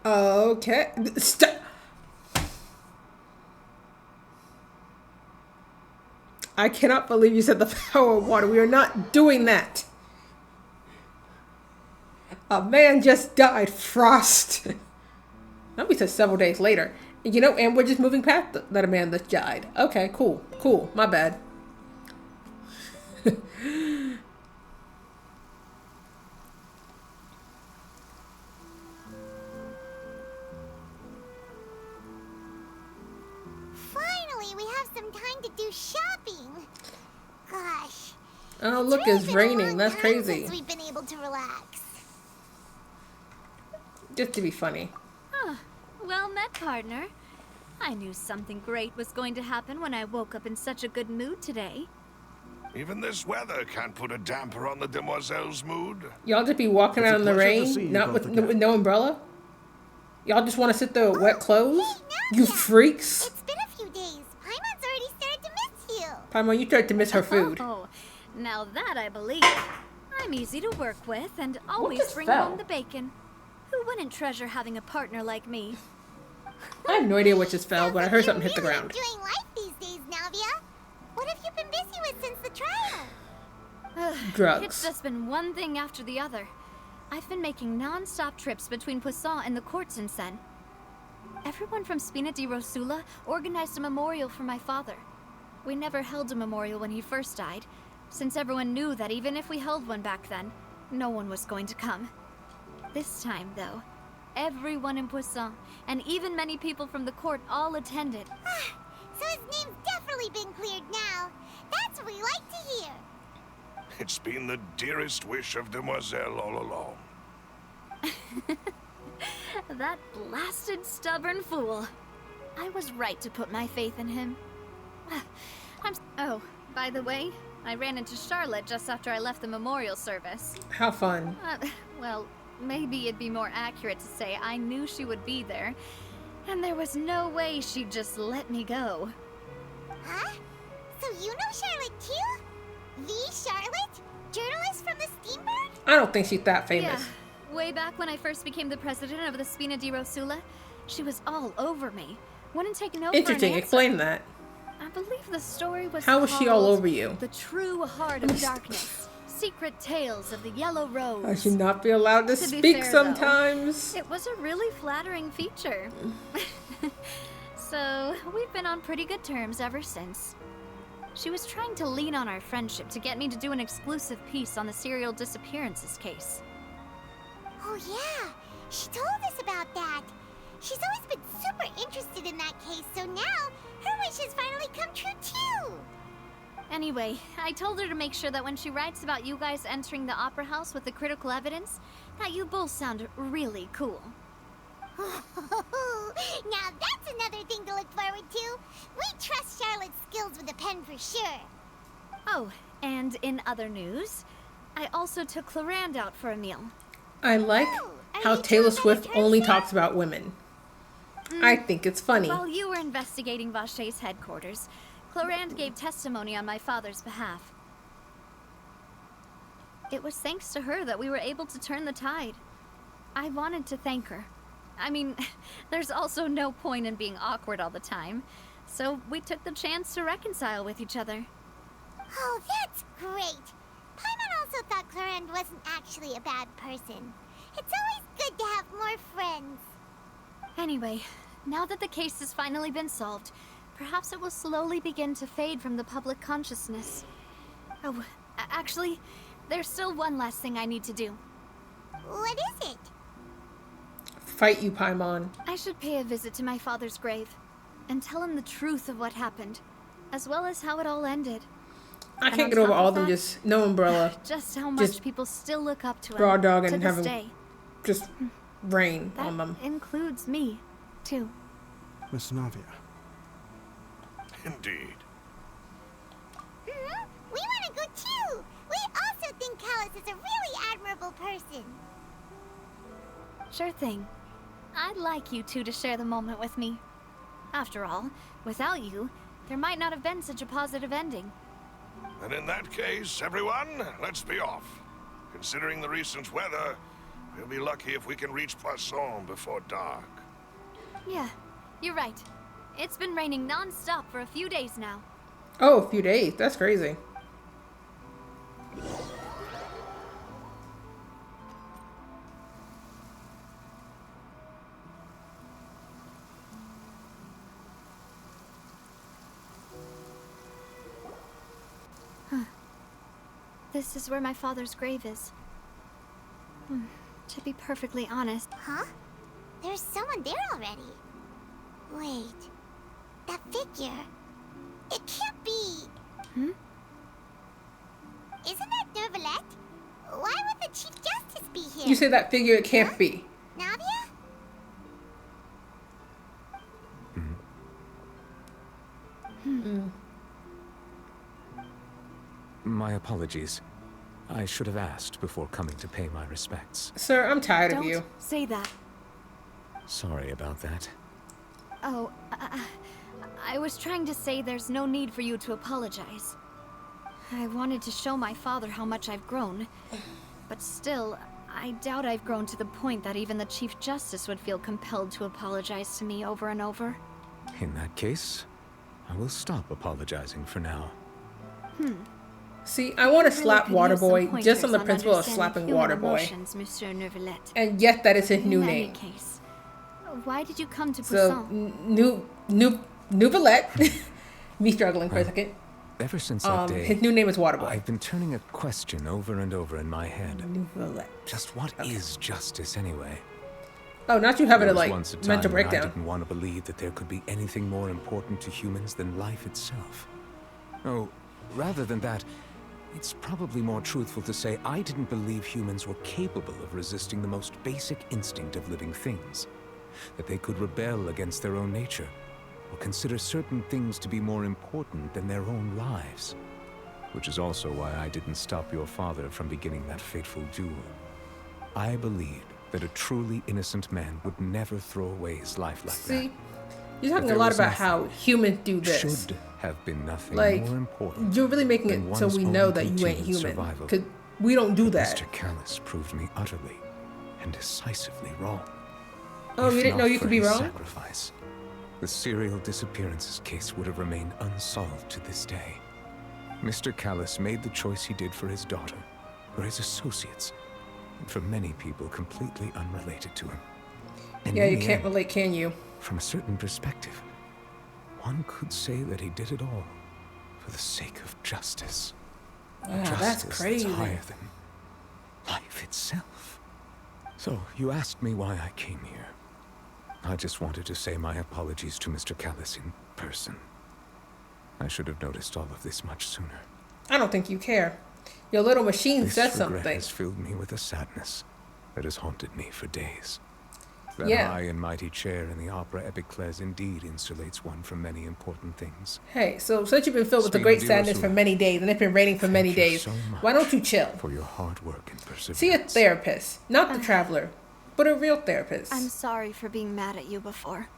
Okay. Stop. I cannot believe you said the power of water. We are not doing that. A man just died. Frost. That we said several days later. You know, and we're just moving past that a man that died. Okay, cool. Cool. My bad. Finally, we have some time to do shopping. Gosh. Oh, look, it's raining. That's crazy. Since we've been able to relax. Just to be funny. Huh. Well met, partner. I knew something great was going to happen when I woke up in such a good mood today. Even this weather can't put a damper on the demoiselle's mood. Y'all just be walking out in the rain, not with no umbrella? Y'all just want to sit there with wet clothes? Hey, you freaks! It's been a few days. Paimon's already started to miss you. Paimon, you started to miss her food. Oh, now that I believe. I'm easy to work with and always bring fell? home the bacon. Who wouldn't treasure having a partner like me? I have no idea what just fell, but I heard something hit the ground. Enjoying life these days, Navia. What have you been busy with since the trial? Drugs. It's just been one thing after the other. I've been making non-stop trips between Poisson and the courts in Seine. Everyone from Spina di Rosula organized a memorial for my father. We never held a memorial when he first died, since everyone knew that even if we held one back then, no one was going to come. This time, though, everyone in Poisson, and even many people from the court, all attended. So his name's definitely been cleared now. That's what we like to hear. It's been the dearest wish of Demoiselle all along. That blasted stubborn fool. I was right to put my faith in him. Oh, by the way, I ran into Charlotte just after I left the memorial service. How fun. Well, maybe it'd be more accurate to say I knew she would be there, and there was no way she'd just let me go. Huh? So you know Charlotte too? The Charlotte? Journalist from the Steambird? I don't think she's that famous. Yeah. Way back when I first became the president of the Spina di Rosula, she was all over me. Wouldn't take no for an Interesting. answer. Explain that. I believe the story was How was she all called over you? The True Heart of Darkness. Secret Tales of the Yellow Rose. I should not be allowed to be speak fair, sometimes. Though, it was a really flattering feature. So, we've been on pretty good terms ever since. She was trying to lean on our friendship to get me to do an exclusive piece on the serial disappearances case. Oh yeah, she told us about that. She's always been super interested in that case, so now her wish has finally come true too. Anyway, I told her to make sure that when she writes about you guys entering the opera house with the critical evidence, that you both sound really cool. Now that's another thing to look forward to. We trust Charlotte's skills with a pen for sure. Oh, and in other news, I also took Clarande out for a meal. I like how Taylor Swift only talks about women. I think it's funny. While you were investigating Vachey's headquarters, Clarande gave testimony on my father's behalf. It was thanks to her that we were able to turn the tide. I wanted to thank her. I mean, there's also no point in being awkward all the time, so we took the chance to reconcile with each other. Oh, that's great. Paimon also thought Clarande wasn't actually a bad person. It's always good to have more friends. Anyway, now that the case has finally been solved, perhaps it will slowly begin to fade from the public consciousness. Oh, actually, there's still one last thing I need to do. What is it? Fight you, Paimon. I should pay a visit to my father's grave and tell him the truth of what happened, as well as how it all ended. I can't get over all of them, just no umbrella. Just how much people still look up to him. Raw dog to and this have him day. just rain on them. Includes me, too. Miss Navia. Indeed. We want to go too. We also think Callus is a really admirable person. Sure thing. I'd like you two to share the moment with me. After all, without you, there might not have been such a positive ending. And in that case, everyone, let's be off. Considering the recent weather, we'll be lucky if we can reach Poisson before dark. Yeah, you're right. It's been raining non-stop for a few days now. Oh, a few days. That's crazy. This is where my father's grave is. To be perfectly honest. Huh? There's someone there already. Wait. That figure. It can't be. Isn't that Neuvillette? Why would the Chief Justice be here? You say that figure, it can't be. Navia? My apologies. I should have asked before coming to pay my respects. Sir, I'm tired of Don't you. say that. Sorry about that. Oh, I was trying to say there's no need for you to apologize. I wanted to show my father how much I've grown, but still, I doubt I've grown to the point that even the Chief Justice would feel compelled to apologize to me over and over. In that case, I will stop apologizing for now. See, I want to slap Really could use some Waterboy just on the pointers principle of understanding slapping human Waterboy. emotions, Monsieur Neuvillette. And yet that is his new In name. any case, why did you come to So, Poisson? Neuvillette. Me struggling for a second. Ever since that day, his new name is Waterboy. I've been turning a question over and over in my head. Neuvillette. Just what is justice anyway? Oh, not you having There a, was like, once a time mental when I breakdown. didn't want to believe that there could be anything more important to humans than life itself. Oh, rather than that, it's probably more truthful to say I didn't believe humans were capable of resisting the most basic instinct of living things. That they could rebel against their own nature, or consider certain things to be more important than their own lives. Which is also why I didn't stop your father from beginning that fateful duel. I believed that a truly innocent man would never throw away his life like that. See, you're talking a lot about how humans do this. Should have been nothing Like, more important. you're really making than it so one's we own know that you ain't continued human. survival. Because we don't do that. Mr. Callis proved me utterly and decisively wrong. Oh, If you didn't know not you for could be his wrong? Sacrifice, the serial disappearances case would have remained unsolved to this day. Mr. Callis made the choice he did for his daughter, for his associates, and for many people completely unrelated to him. And Yeah, in you the can't end, relate, can you? from a certain perspective, one could say that he did it all for the sake of justice. Wow, Justice that's crazy. higher than life itself. So, you asked me why I came here. I just wanted to say my apologies to Mr. Callis in person. I should have noticed all of this much sooner. I don't think you care. Your little machine This says regret something. has filled me with a sadness that has haunted me for days. That Yeah. high and mighty chair in the Opera Epiclese indeed insulates one from many important things. Hey, so since you've been filled with a Speaking great of you, sadness for Ursula, many days, and it's been raining for many thank you days, so much why don't you chill? for your hard work and perseverance. See a therapist. Not the traveler, but a real therapist. I'm sorry for being mad at you before.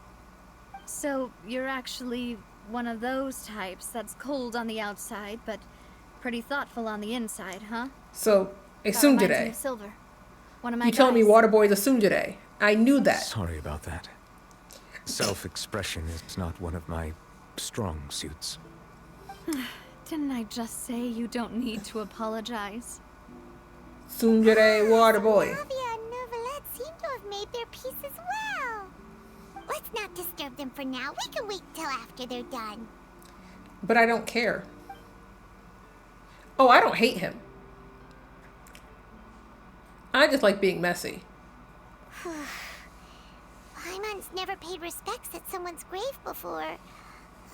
So, you're actually one of those types that's cold on the outside, but pretty thoughtful on the inside, huh? So, a That reminds me tsundere. of Silver. One of my You told me guys. Waterboy is a tsundere. I knew that. Sorry about that. Self-expression is not one of my strong suits. Didn't I just say you don't need to apologize? Tsundere Waterboy. Navia and Neuvillette seem to have made their peace as well. Let's not disturb them for now. We can wait till after they're done. But I don't care. Oh, I don't hate him. I just like being messy. Paimon's never paid respects at someone's grave before.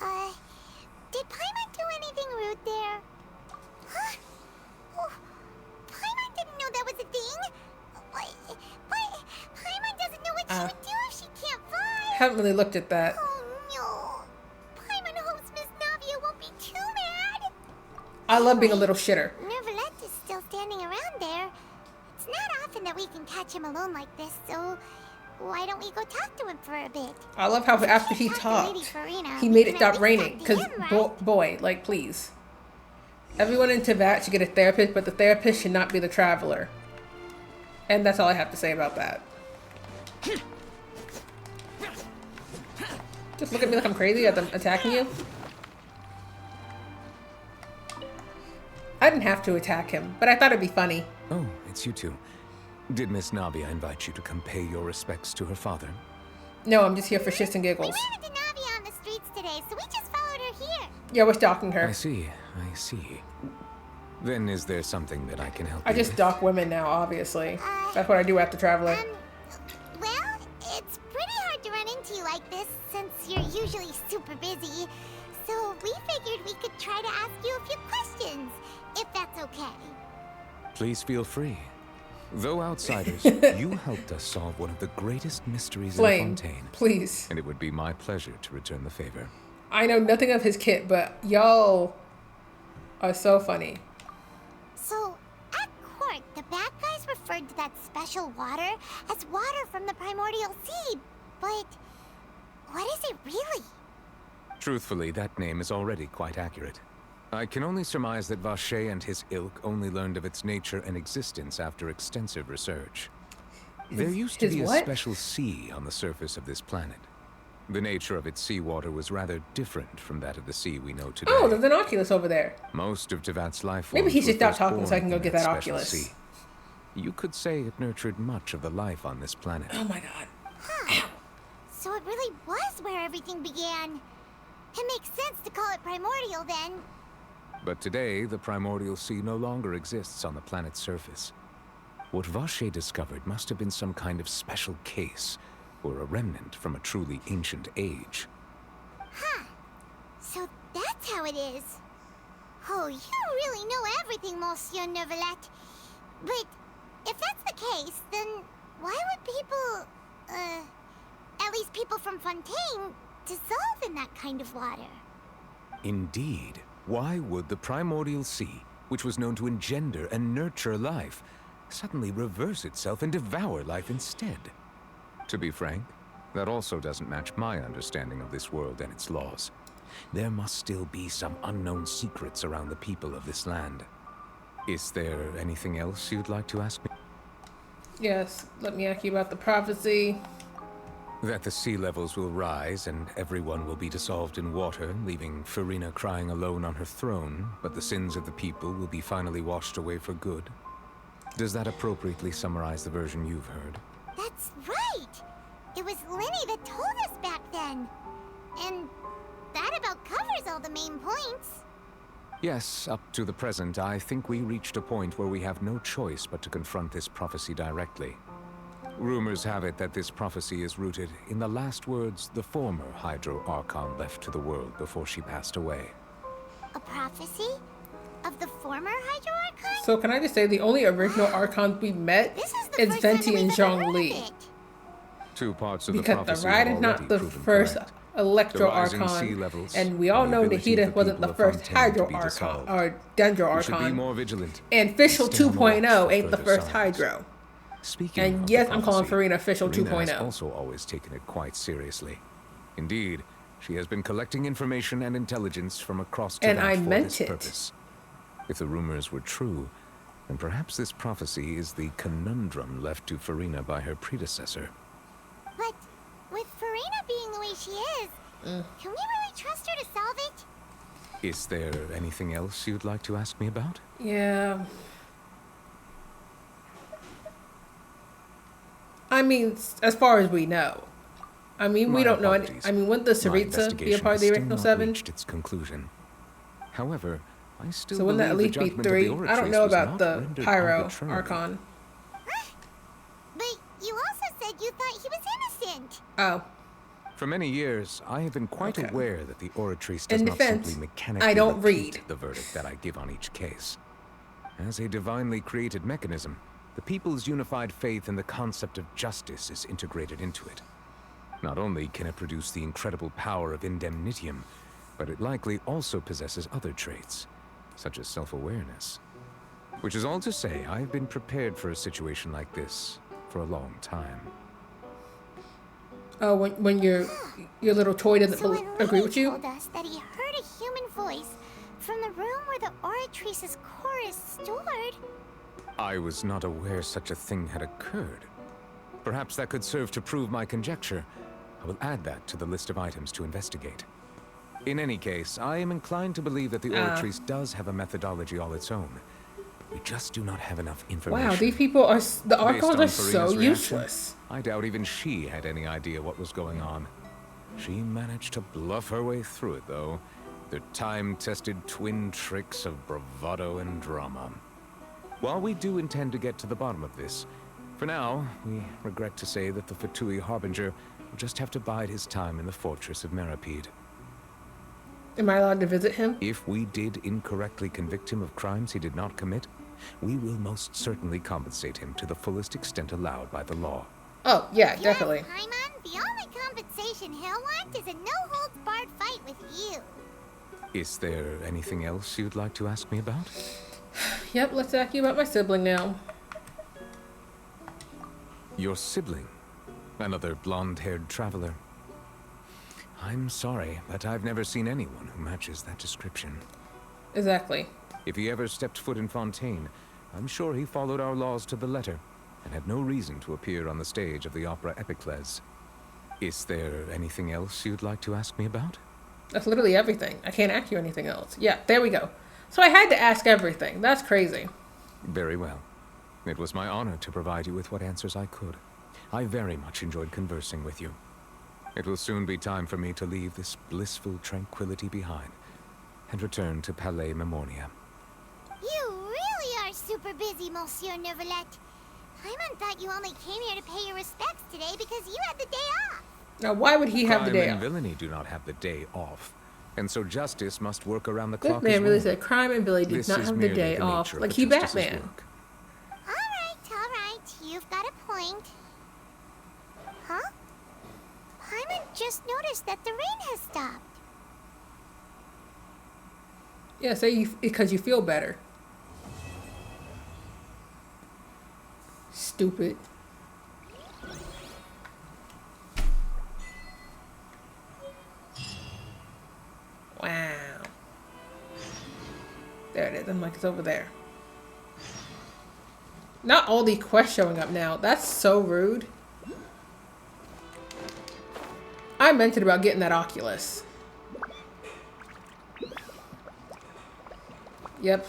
Did Paimon do anything rude there? Huh? Oh, Paimon didn't know that was a thing. But Paimon doesn't know what she would do if she can't fly. Haven't really looked at that. Oh no. Paimon hopes Miss Navia won't be too mad. I love being a little shitter. Neuvillette is still standing around there. It's not often that we can catch him alone like this, so why don't we go talk to him for a bit? I love how after he Lady talked, Farina, he we made can it stop at least raining. talk to Because, him, right? boy, like, please. Everyone in Teyvat should get a therapist, but the therapist should not be the traveler. And that's all I have to say about that. Just look at me like I'm crazy as I'm attacking you. I didn't have to attack him, but I thought it'd be funny. Oh, it's you two. Did Miss Navia invite you to come pay your respects to her father? No, I'm just here for shits and giggles. We ran into Navia on the streets today, so we just followed her here. Yeah, we're stalking her. I see. Then is there something that I can help I you just with? stalk women now, obviously. That's what I do after traveler. Well, it's pretty hard to run into you like this since you're usually super busy. So we figured we could try to ask you a few questions, if that's okay. Please feel free. Though outsiders, you helped us solve one of the greatest mysteries Flame, in Fontaine. please. And it would be my pleasure to return the favor. I know nothing of his kit, but y'all are so funny. So, at court, the bad guys referred to that special water as water from the primordial sea. But what is it really? Truthfully, that name is already quite accurate. I can only surmise that Vacher and his ilk only learned of its nature and existence after extensive research. There used to his be a what? special sea on the surface of this planet. The nature of its seawater was rather different from that of the sea we know today. Oh, there's an Oculus over there. Most of Tevat's life Maybe forms he should were stop first talking so I born can go in get that special Oculus. sea. You could say it nurtured much of the life on this planet. Oh my god. Huh. So it really was where everything began. It makes sense to call it primordial then. But today, the primordial sea no longer exists on the planet's surface. What Vache discovered must have been some kind of special case, or a remnant from a truly ancient age. Huh. So that's how it is. Oh, you really know everything, Monsieur Neuvillette. But if that's the case, then why would people, at least people from Fontaine, dissolve in that kind of water? Indeed. Why would the primordial sea, which was known to engender and nurture life, suddenly reverse itself and devour life instead? To be frank, that also doesn't match my understanding of this world and its laws. There must still be some unknown secrets around the people of this land. Is there anything else you'd like to ask me? Yes, let me ask you about the prophecy. That the sea levels will rise and everyone will be dissolved in water, leaving Furina crying alone on her throne, but the sins of the people will be finally washed away for good. Does that appropriately summarize the version you've heard? That's right! It was Lenny that told us back then. And that about covers all the main points. Yes, up to the present, I think we reached a point where we have no choice but to confront this prophecy directly. Rumors have it that this prophecy is rooted in the last words the former Hydro Archon left to the world before she passed away. A prophecy? Of the former Hydro Archon? So can I just say the only original Archons we met is Venti and Zhongli. Two parts of the Because prophecy the Ride have is not already the proven first correct. Electro The rising sea Archon, levels and we all and the know ability of Nahida the wasn't people the of first Fontaine to Hydro be Archon dissolved. or Dendro We should be Archon. more vigilant. And Official Stay on the watch 2.0 for ain't the further first signs. Hydro. Speaking And of yes, the I'm calling prophecy, Furina Official Furina has 2.0. also always taken it quite seriously. Indeed, she has been collecting information and intelligence from across And Tevat I for meant this it. purpose. If the rumors were true, then perhaps this prophecy is the conundrum left to Furina by her predecessor. But with Furina being the way she is, can we really trust her to solve it? Is there anything else you'd like to ask me about? Yeah. I mean, as far as we know. I mean, we My don't know any. apologies. I mean, wouldn't the My Saritza be a investigation part of the has still Arachno not 7? reached its conclusion. However, I still So wouldn't that at believe least the be judgment 3? of the I don't Oratrice know was about not the rendered Pyro arbitrarily. Archon. But you also said you thought he was innocent. Oh. For many years, I have been quite Okay. aware that the Oratrice does In not defense, simply mechanically I don't repeat read. the verdict that I give on each case. As a divinely created mechanism, the people's unified faith in the concept of justice is integrated into it. Not only can it produce the incredible power of indemnitium, but it likely also possesses other traits, such as self-awareness. Which is all to say, I've been prepared for a situation like this for a long time. Oh, when your little toy doesn't So when agree Lenny with you? told us that he heard a human voice from the room where the Oratrice's core is stored, I was not aware such a thing had occurred. Perhaps that could serve to prove my conjecture. I will add that to the list of items to investigate. In any case, I am inclined to believe that the Oratrice does have a methodology all its own. We just do not have enough information. Wow, these people are the Archons Based on are so Furina's reaction, useless. I doubt even she had any idea what was going on. She managed to bluff her way through it, though. Their time-tested twin tricks of bravado and drama. While we do intend to get to the bottom of this, for now, we regret to say that the Fatui Harbinger will just have to bide his time in the fortress of Meripede. Am I allowed to visit him? If we did incorrectly convict him of crimes he did not commit, we will most certainly compensate him to the fullest extent allowed by the law. Oh, yeah, definitely. Paimon, the only compensation he'll want is a no-holds-barred fight with you. Is there anything else you'd like to ask me about? Yep, let's ask you about my sibling now. Your sibling? Another blonde-haired traveler? I'm sorry, but I've never seen anyone who matches that description. Exactly. If he ever stepped foot in Fontaine, I'm sure he followed our laws to the letter, and had no reason to appear on the stage of the opera Epicles. Is there anything else you'd like to ask me about? That's literally everything. I can't ask you anything else. Yeah, there we go. So I had to ask everything. That's crazy. Very well. It was my honor to provide you with what answers I could. I very much enjoyed conversing with you. It will soon be time for me to leave this blissful tranquility behind and return to Palais Memoria. You really are super busy, Monsieur Neuvillette. Paimon thought you only came here to pay your respects today because you had the day off. Now, why would he have the day Crime off? and villainy do not have the day off, and so justice must work around the This clock man as really well. said crime and Billy did This not is have the merely day the off. nature of Like the he justice's Batman. work. All right. You've got a point. Huh? Paimon just noticed that the rain has stopped. Yeah, say you because you feel better. Stupid. Wow. There it is. I'm like, it's over there. Not all the quests showing up now. That's so rude. I mentioned about getting that Oculus. Yep.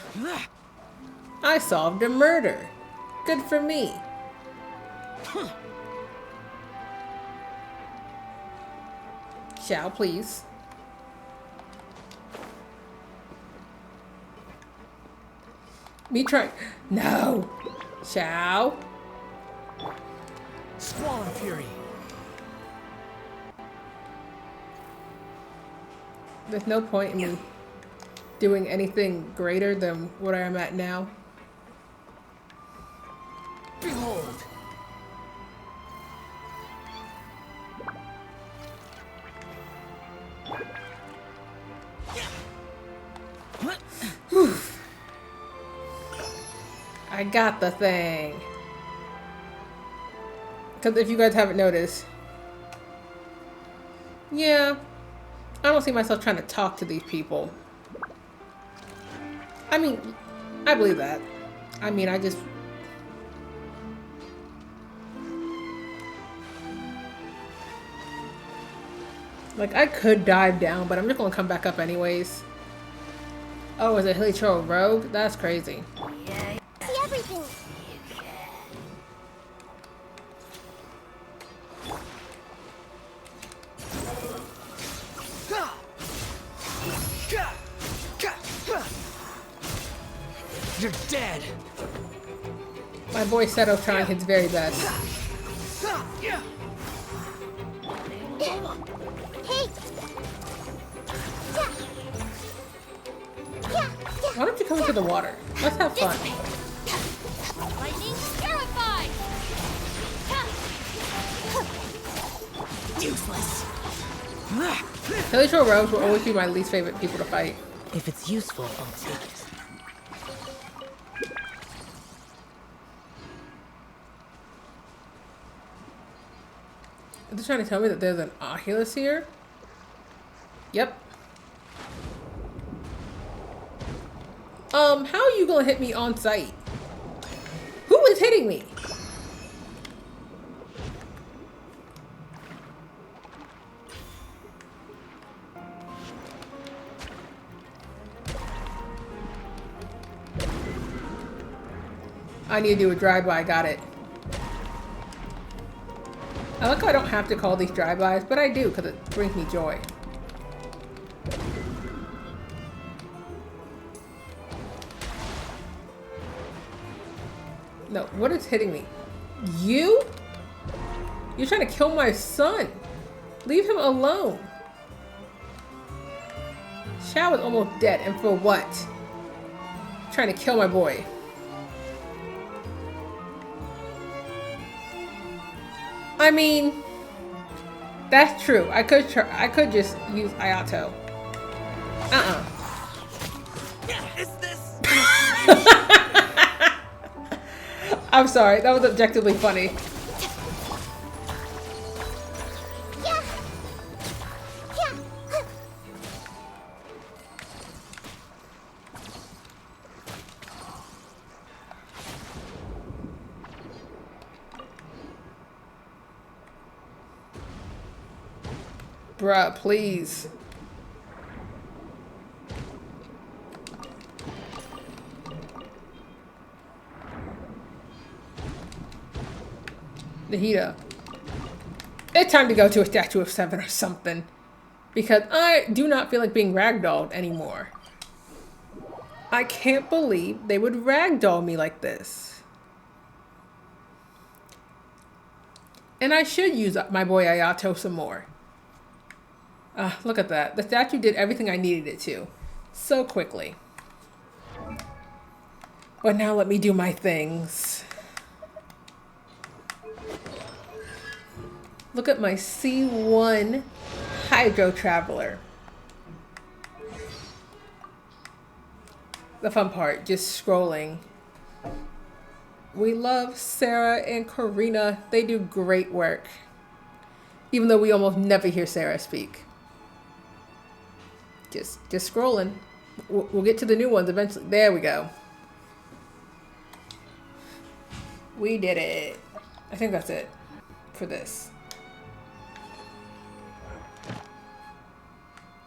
I solved a murder. Good for me. Shall, please. Me trying. No. Shall. Squall and Fury. There's no point in me doing anything greater than what I am at now. Behold. I got the thing. Because if you guys haven't noticed, yeah, I don't see myself trying to talk to these people. I mean, I believe that. I mean, I just... Like, I could dive down, but I'm just going to come back up anyways. Oh, is it Hilichurl Rogue? That's crazy. See everything. You're dead. My boy Seto trying his very best. Hey! Why don't you come into the water? Let's have fun. Lightning terrified! Useless. Hilichurl Rogues will always be my least favorite people to fight. If it's useful, I'll take it. Are they trying to tell me that there's an Oculus here? Yep. How are you gonna hit me on sight? Who is hitting me? I need to do a drive-by, got it. I like how I don't have to call these drive-bys, but I do because it brings me joy. No, what is hitting me? You? You're trying to kill my son. Leave him alone. Shao is almost dead, and for what? Trying to kill my boy. I mean, that's true. I could just use Ayato. Is this? I'm sorry. That was objectively funny. Bruh, please. Nahida. It's time to go to a statue of 7 or something. Because I do not feel like being ragdolled anymore. I can't believe they would ragdoll me like this. And I should use my boy Ayato some more. Look at that. The statue did everything I needed it to. So quickly. But now let me do my things. Look at my C1 Hydro Traveler. The fun part, just scrolling. We love Sarah and Karina. They do great work. Even though we almost never hear Sarah speak. Just scrolling. We'll get to the new ones eventually. There we go. We did it. I think that's it for this.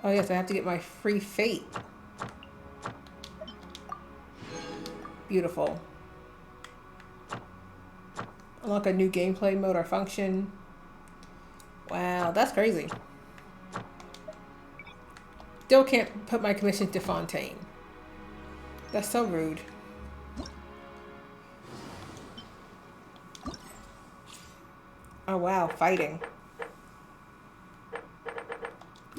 Oh yes, I have to get my free fate. Beautiful. Unlock a new gameplay mode or function. Wow, that's crazy. Still can't put my commission to Fontaine. That's so rude. Oh wow, fighting.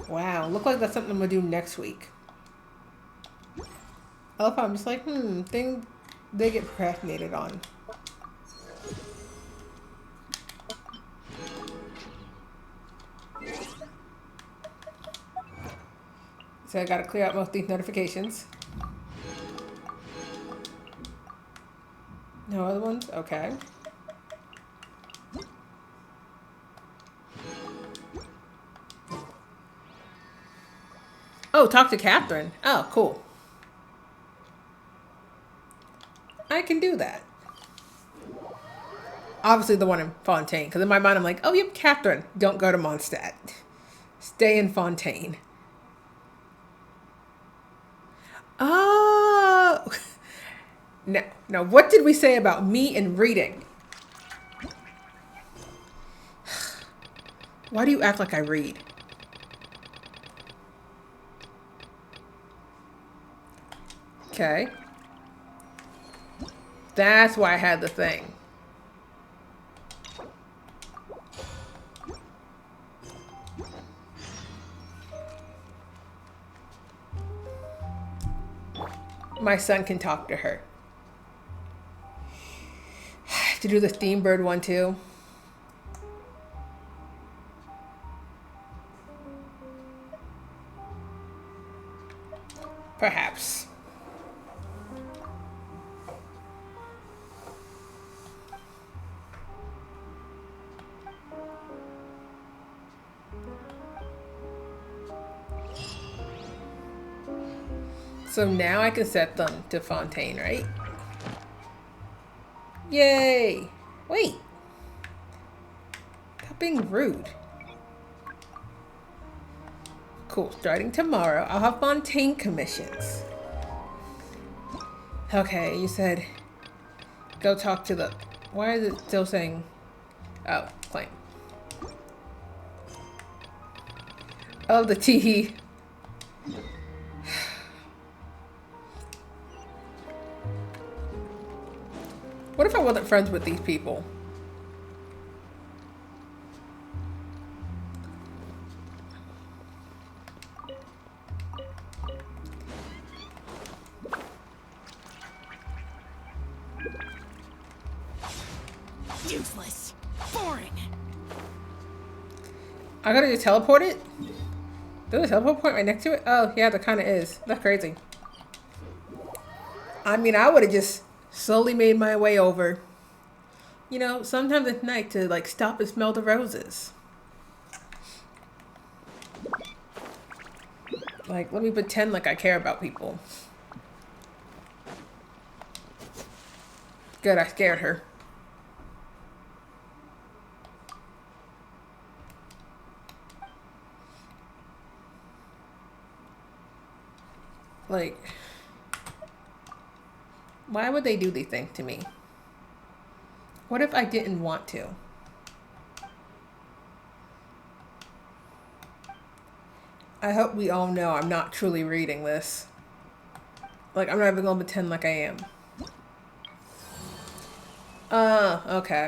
Wow, look like that's something I'm gonna do next week. I love how I'm just like, thing they get procrastinated on. So I gotta clear out most of these notifications. No other ones? Okay. Oh, talk to Catherine. Oh, cool. I can do that. Obviously the one in Fontaine, because in my mind I'm like, oh, yep, Catherine. Don't go to Mondstadt. Stay in Fontaine. Oh. Now, what did we say about me and reading? Why do you act like I read? Okay. That's why I had the thing. My son can talk to her. To do the Theme Bird one too. Perhaps. So now I can set them to Fontaine, right? Yay! Wait. Stop being rude. Cool. Starting tomorrow, I'll have Fontaine commissions. Okay, you said go talk to the... Why is it still saying... Oh, claim. Oh, the tee. What if I wasn't friends with these people? Useless. Boring. I gotta just teleport it? There's a teleport point right next to it? Oh, yeah, there kind of is. That's crazy. I mean, I would have just slowly made my way over. You know, sometimes at night to, like, stop and smell the roses. Like, let me pretend like I care about people. Good, I scared her. Like, why would they do these things to me? What if I didn't want to? I hope we all know I'm not truly reading this. Like, I'm not even gonna pretend like I am. Okay.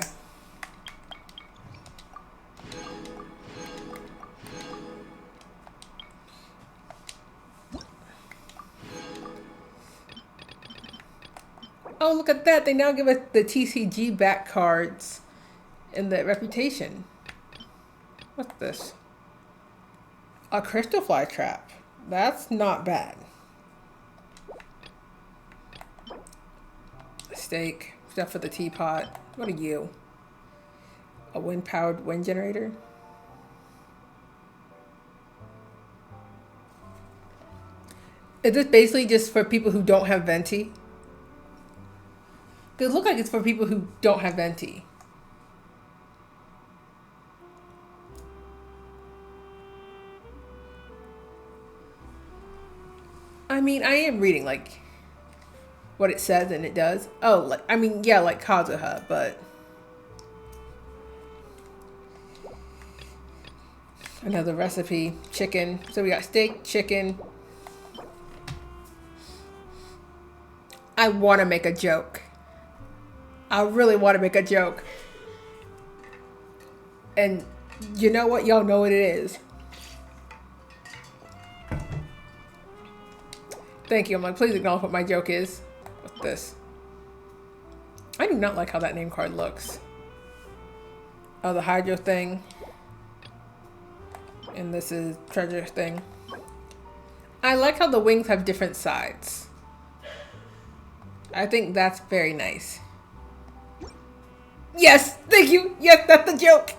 Oh, look at that. They now give us the TCG back cards and the reputation. What's this? A crystal fly trap. That's not bad. Steak. Stuff for the teapot. What are you? A wind-powered wind generator? Is this basically just for people who don't have venti? It looks like it's for people who don't have venti. I mean, I am reading, like, what it says, and it does. Oh, like, I mean, yeah, like Kazuha, but... Another recipe. Chicken. So we got steak, chicken. I want to make a joke. I really want to make a joke. And you know what? Y'all know what it is. Thank you. I'm like, please acknowledge what my joke is. What's this? I do not like how that name card looks. Oh, the hydro thing. And this is treasure thing. I like how the wings have different sides. I think that's very nice. Yes, thank you. Yes, that's the joke.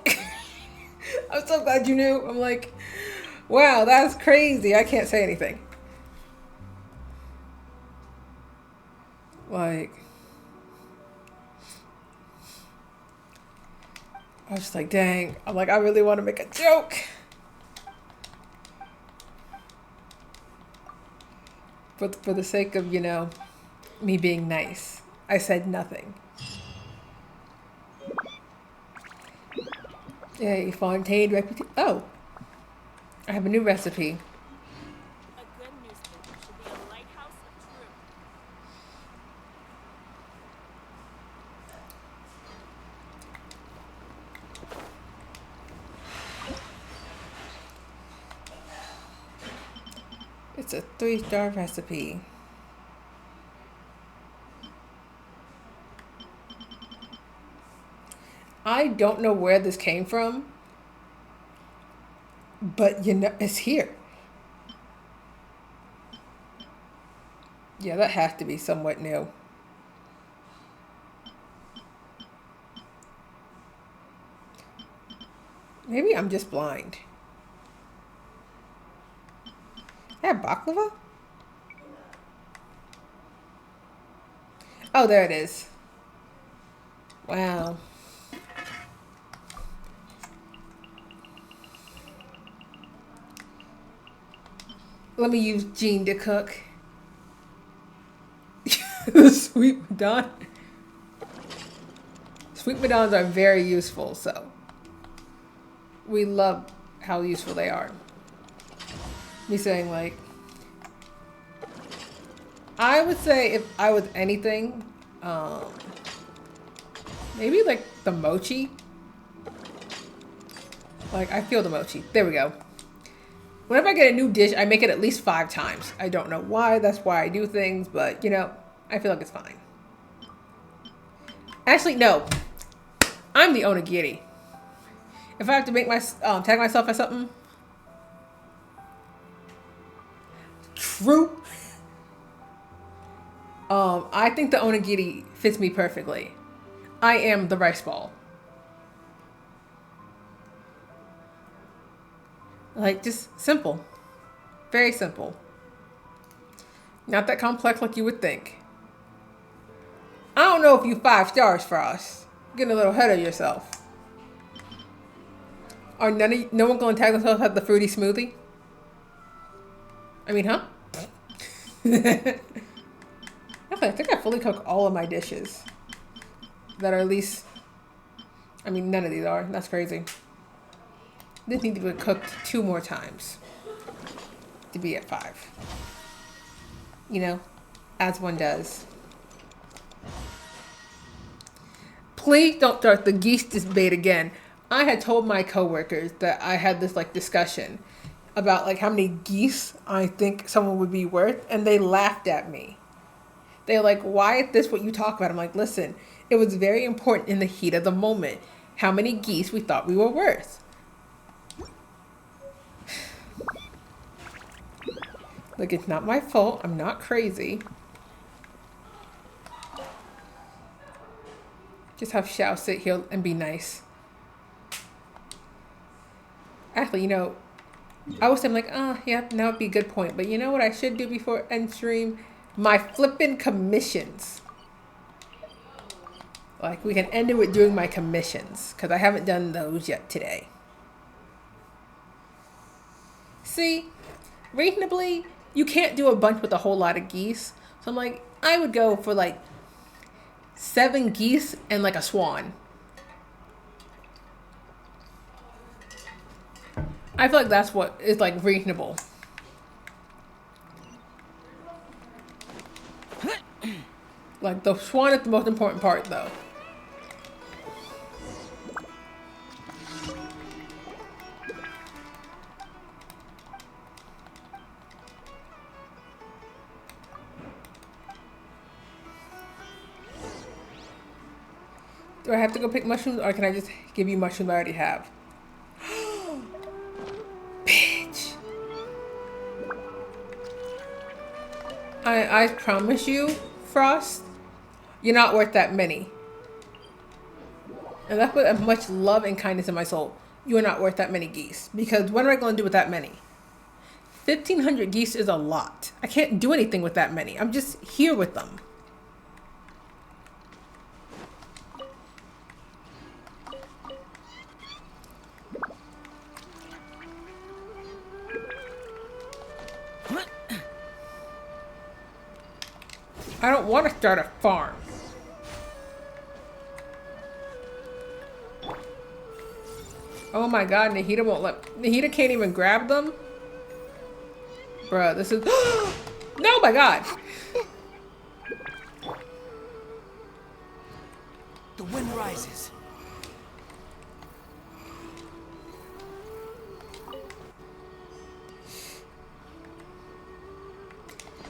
I'm so glad you knew. I'm like, wow, that's crazy. I can't say anything. Like, I was just like, dang. I'm like, I really want to make a joke. But for the sake of, you know, me being nice, I said nothing. Yay, Fontaine reputation. Oh, I have a new recipe. A good newspaper should be a lighthouse of truth. It's a 3-star recipe. I don't know where this came from, but you know, it's here. Yeah, that has to be somewhat new. Maybe I'm just blind. Is that baklava? Oh, there it is. Wow. Let me use Jean to cook. Sweet Madon. Sweet Madons are very useful, so we love how useful they are. Me saying, like, I would say if I was anything, maybe like the mochi. Like, I feel the mochi. There we go. Whenever I get a new dish, I make it at least 5 times. I don't know why. That's why I do things, but, you know, I feel like it's fine. Actually, no. I'm the onigiri. If I have to make my tag myself as something, true. I think the onigiri fits me perfectly. I am the rice ball. Like, just simple. Very simple. Not that complex like you would think. I don't know if you 5 stars for us. Getting a little ahead of yourself. Are no one gonna tag themselves at the fruity smoothie? I mean, huh? Actually, I think I fully cooked all of my dishes. That are at least... I mean, none of these are. That's crazy. This needs to be cooked 2 more times to be at 5. You know, as one does. Please don't start the geese debate again. I had told my coworkers that I had this like discussion about like how many geese I think someone would be worth, and they laughed at me. They're like, "Why is this what you talk about?" I'm like, "Listen, it was very important in the heat of the moment how many geese we thought we were worth." Like, it's not my fault. I'm not crazy. Just have Xiao sit here and be nice. Actually, you know, I was saying like, yeah, that would be a good point. But you know what I should do before end stream? My flippin' commissions. Like, we can end it with doing my commissions, because I haven't done those yet today. See, reasonably, you can't do a bunch with a whole lot of geese. So I'm like, I would go for like 7 geese and like a swan. I feel like that's what is like reasonable. Like, the swan is the most important part though. Do I have to go pick mushrooms, or can I just give you mushrooms I already have? Bitch. I promise you, Frost, you're not worth that many. And that's with much love and kindness in my soul. You are not worth that many geese. Because what am I going to do with that many? 1,500 geese is a lot. I can't do anything with that many. I'm just here with them. I don't want to start a farm. Oh my god, Nahida won't let... Nahida can't even grab them? Bruh, this is... No, my god! The wind rises.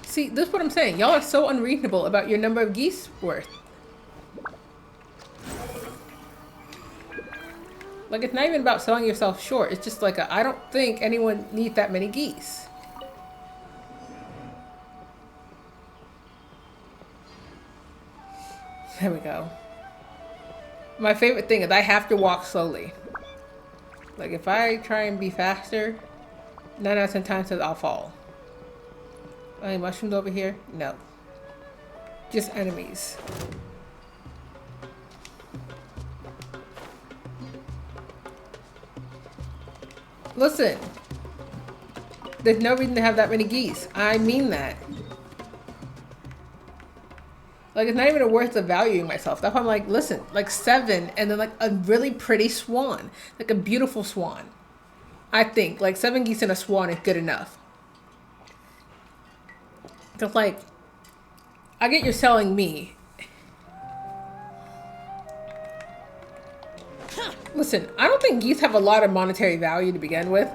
See, this is what I'm saying. Y'all are so unreasonable about your number of geese worth. Like, it's not even about selling yourself short. It's just like I don't think anyone needs that many geese. There we go. My favorite thing is I have to walk slowly. Like, if I try and be faster, 9 out of 10 times I'll fall. Any mushrooms over here? No. Just enemies. Listen. There's no reason to have that many geese. I mean that. Like, it's not even worth the valuing myself. That's why I'm like, listen, like 7 and then like a really pretty swan. Like a beautiful swan. I think like 7 geese and a swan is good enough. Cause like, I get you're selling me. Listen, I don't think geese have a lot of monetary value to begin with.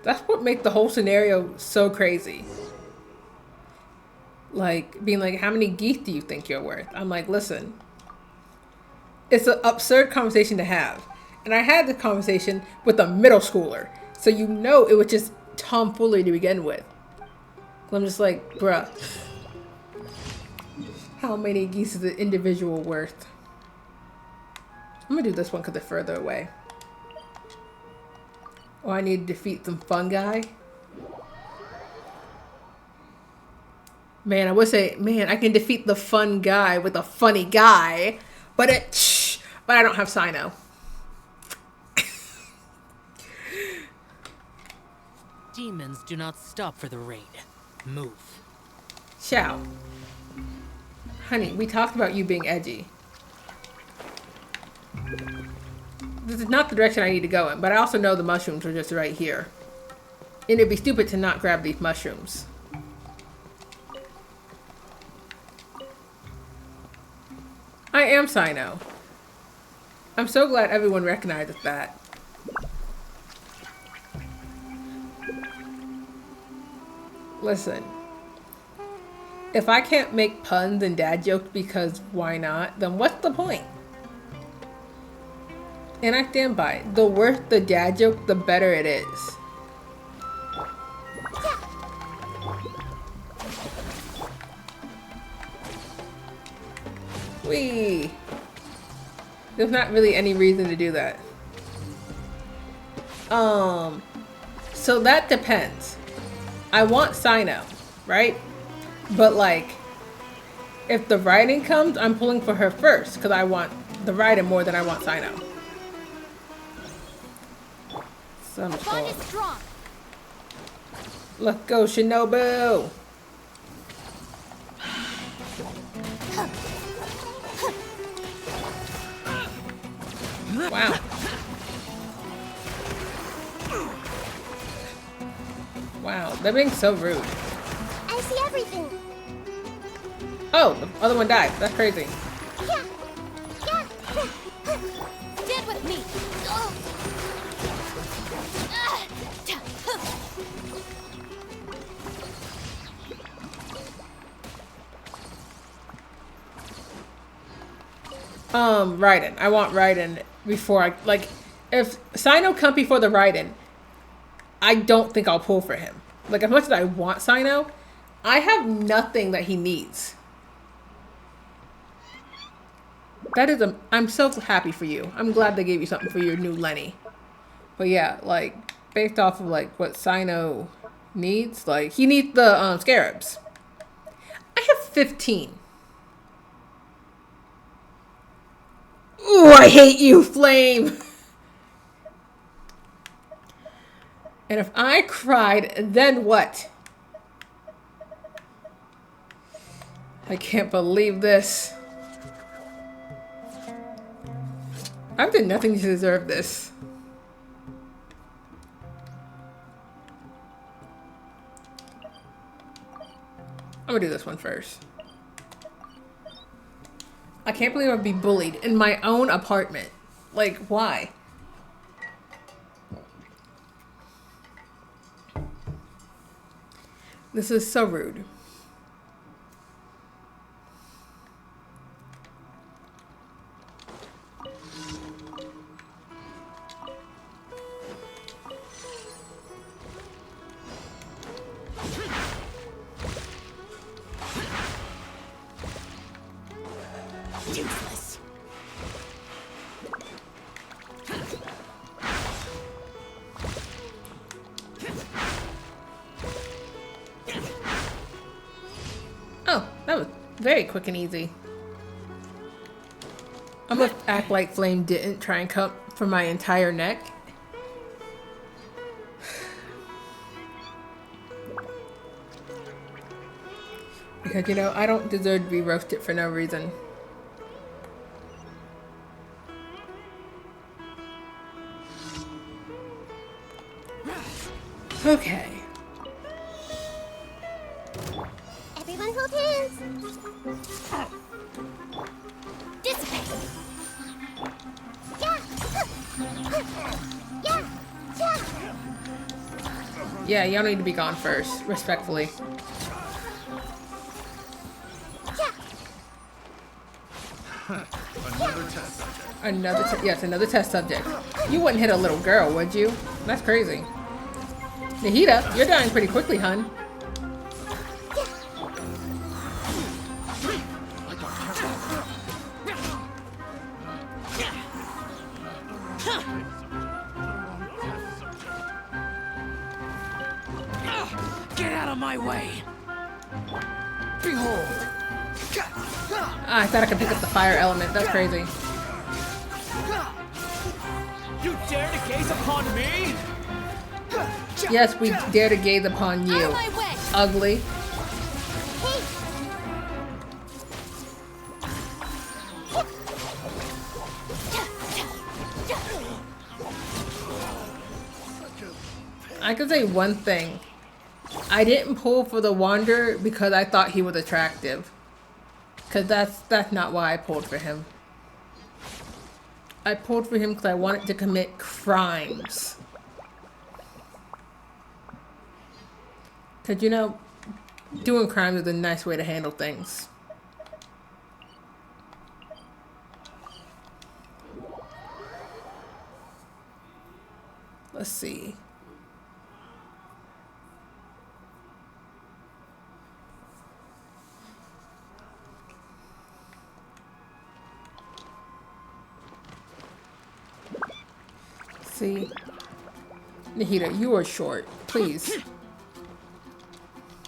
That's what makes the whole scenario so crazy. Like, being like, how many geese do you think you're worth? I'm like, listen. It's an absurd conversation to have. And I had this conversation with a middle schooler. So you know it was just tomfoolery to begin with. I'm just like, bruh. How many geese is an individual worth? I'm gonna do this one because they're further away. Oh, I need to defeat some fungi. Man, I would say, man, I can defeat the fun guy with a funny guy. But I don't have Sino. demons do not stop for the rain. Move. Xiao. Honey, we talked about you being edgy. This is not the direction I need to go in, but I also know the mushrooms are just right here. And it'd be stupid to not grab these mushrooms. I am Sino. I'm so glad everyone recognizes that. Listen. If I can't make puns and dad jokes because why not, then what's the point? And I stand by it. The worse the dad joke, the better it is. Whee! There's not really any reason to do that. So that depends. I want Sino, right? But like, if the Raiden comes, I'm pulling for her first because I want the Raiden more than I want Sino. Some Bond is strong. Let's go, Shinobu! Wow. Wow, they're being so rude. I see everything. Oh, the other one died. That's crazy. Yeah. Yeah. Stand with me. Raiden. I want Raiden before I, like, if Sino come before the Raiden, I don't think I'll pull for him. Like, as much as I want Sino, I have nothing that he needs. That is I'm so happy for you. I'm glad they gave you something for your new Lenny. But yeah, like, based off of, like, what Sino needs, like, he needs the, scarabs. I have 15. Ooh, I hate you, Flame! And if I cried, then what? I can't believe this. I've done nothing to deserve this. I'm gonna do this one first. I can't believe I'd be bullied in my own apartment. Like, why? This is so rude. Useless. Oh, that was very quick and easy. I'm gonna act like Flame didn't try and cut for my entire neck. Because, you know, I don't deserve to be roasted for no reason. Okay. Everyone hold hands. Dissipate. Yeah. Yeah. Yeah. Yeah, y'all need to be gone first, respectfully. Yes, another test subject. You wouldn't hit a little girl, would you? That's crazy. Nahida, you're dying pretty quickly, hun. Get out of my way! Behold! I thought I could pick up the fire element. That's crazy. You dare to gaze upon me? Yes, we dare to gaze upon you. Out of my way. Ugly. I can say one thing. I didn't pull for the Wanderer because I thought he was attractive. Because that's not why I pulled for him. I pulled for him because I wanted to commit crimes. Because, you know, doing crimes is a nice way to handle things. Let's see. See, Nahida, you are short. Please.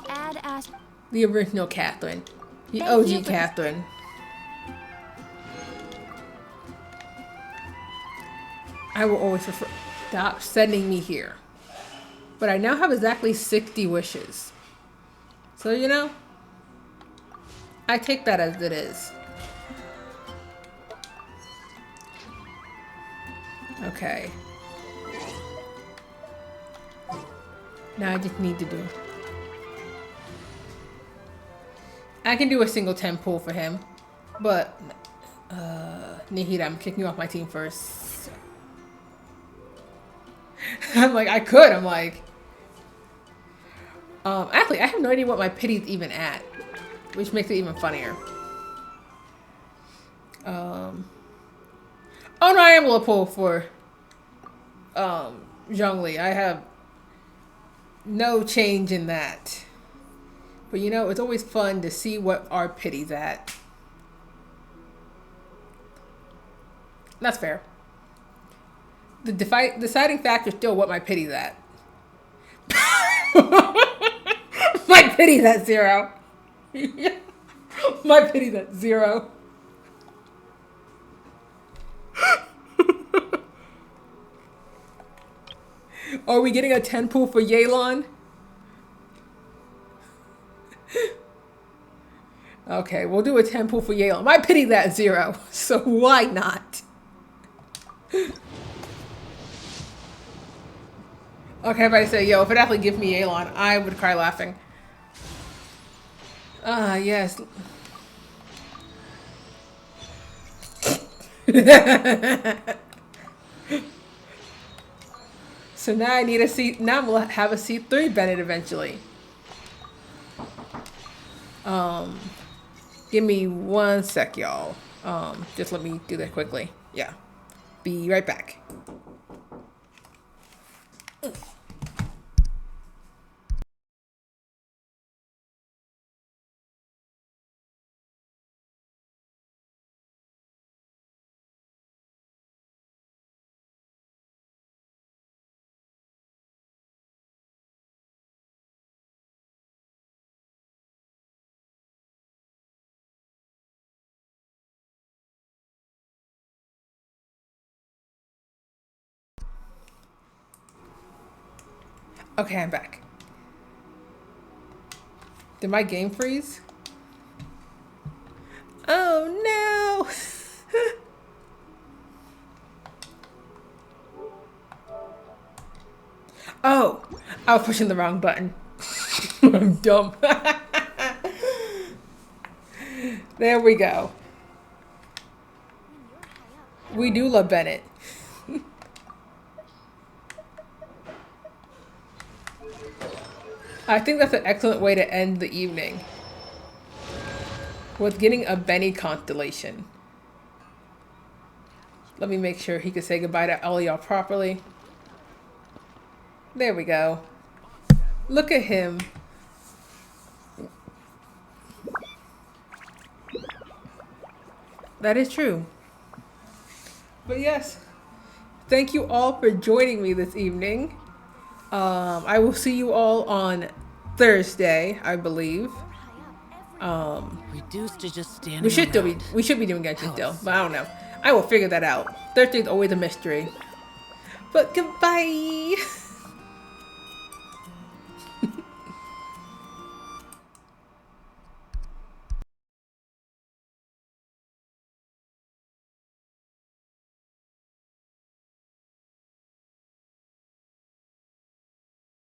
Add Ash. The original Catherine. The OG Catherine. I will always prefer. Stop sending me here. But I now have exactly 60 wishes. So, you know, I take that as it is. Okay. Now I just need to do. I can do a single 10 pull for him, but Nahida, I'm kicking you off my team first. I'm like, I could. I'm like, actually, I have no idea what my pity's even at, which makes it even funnier. Oh no, I am gonna pull for Zhongli. I have no change in that. But you know, it's always fun to see what our pity's at. That's fair. The deciding factor is still what my pity's at. My pity's at 0. My pity's at 0. Are we getting a 10 pull for Yelan? Okay, we'll do a 10 pull for Yelan. My pity's at 0, so why not? Okay, if I say, yo, if it actually gives me Yelan, I would cry laughing. Ah, yes. So now I need a C. Now we'll have a C3 Bennett eventually. Give me 1 sec, y'all. Just let me do that quickly. Yeah. Be right back. Okay, I'm back. Did my game freeze? Oh no! Oh, I was pushing the wrong button. I'm dumb. There we go. We do love Bennett. I think that's an excellent way to end the evening. With getting a Benny constellation. Let me make sure he can say goodbye to all y'all properly. There we go. Look at him. That is true. But yes, thank you all for joining me this evening. I will see you all on Thursday, I believe. Reduced to just standing we should be doing Genshin still, but I don't know. I will figure that out. Thursday's always a mystery. But goodbye.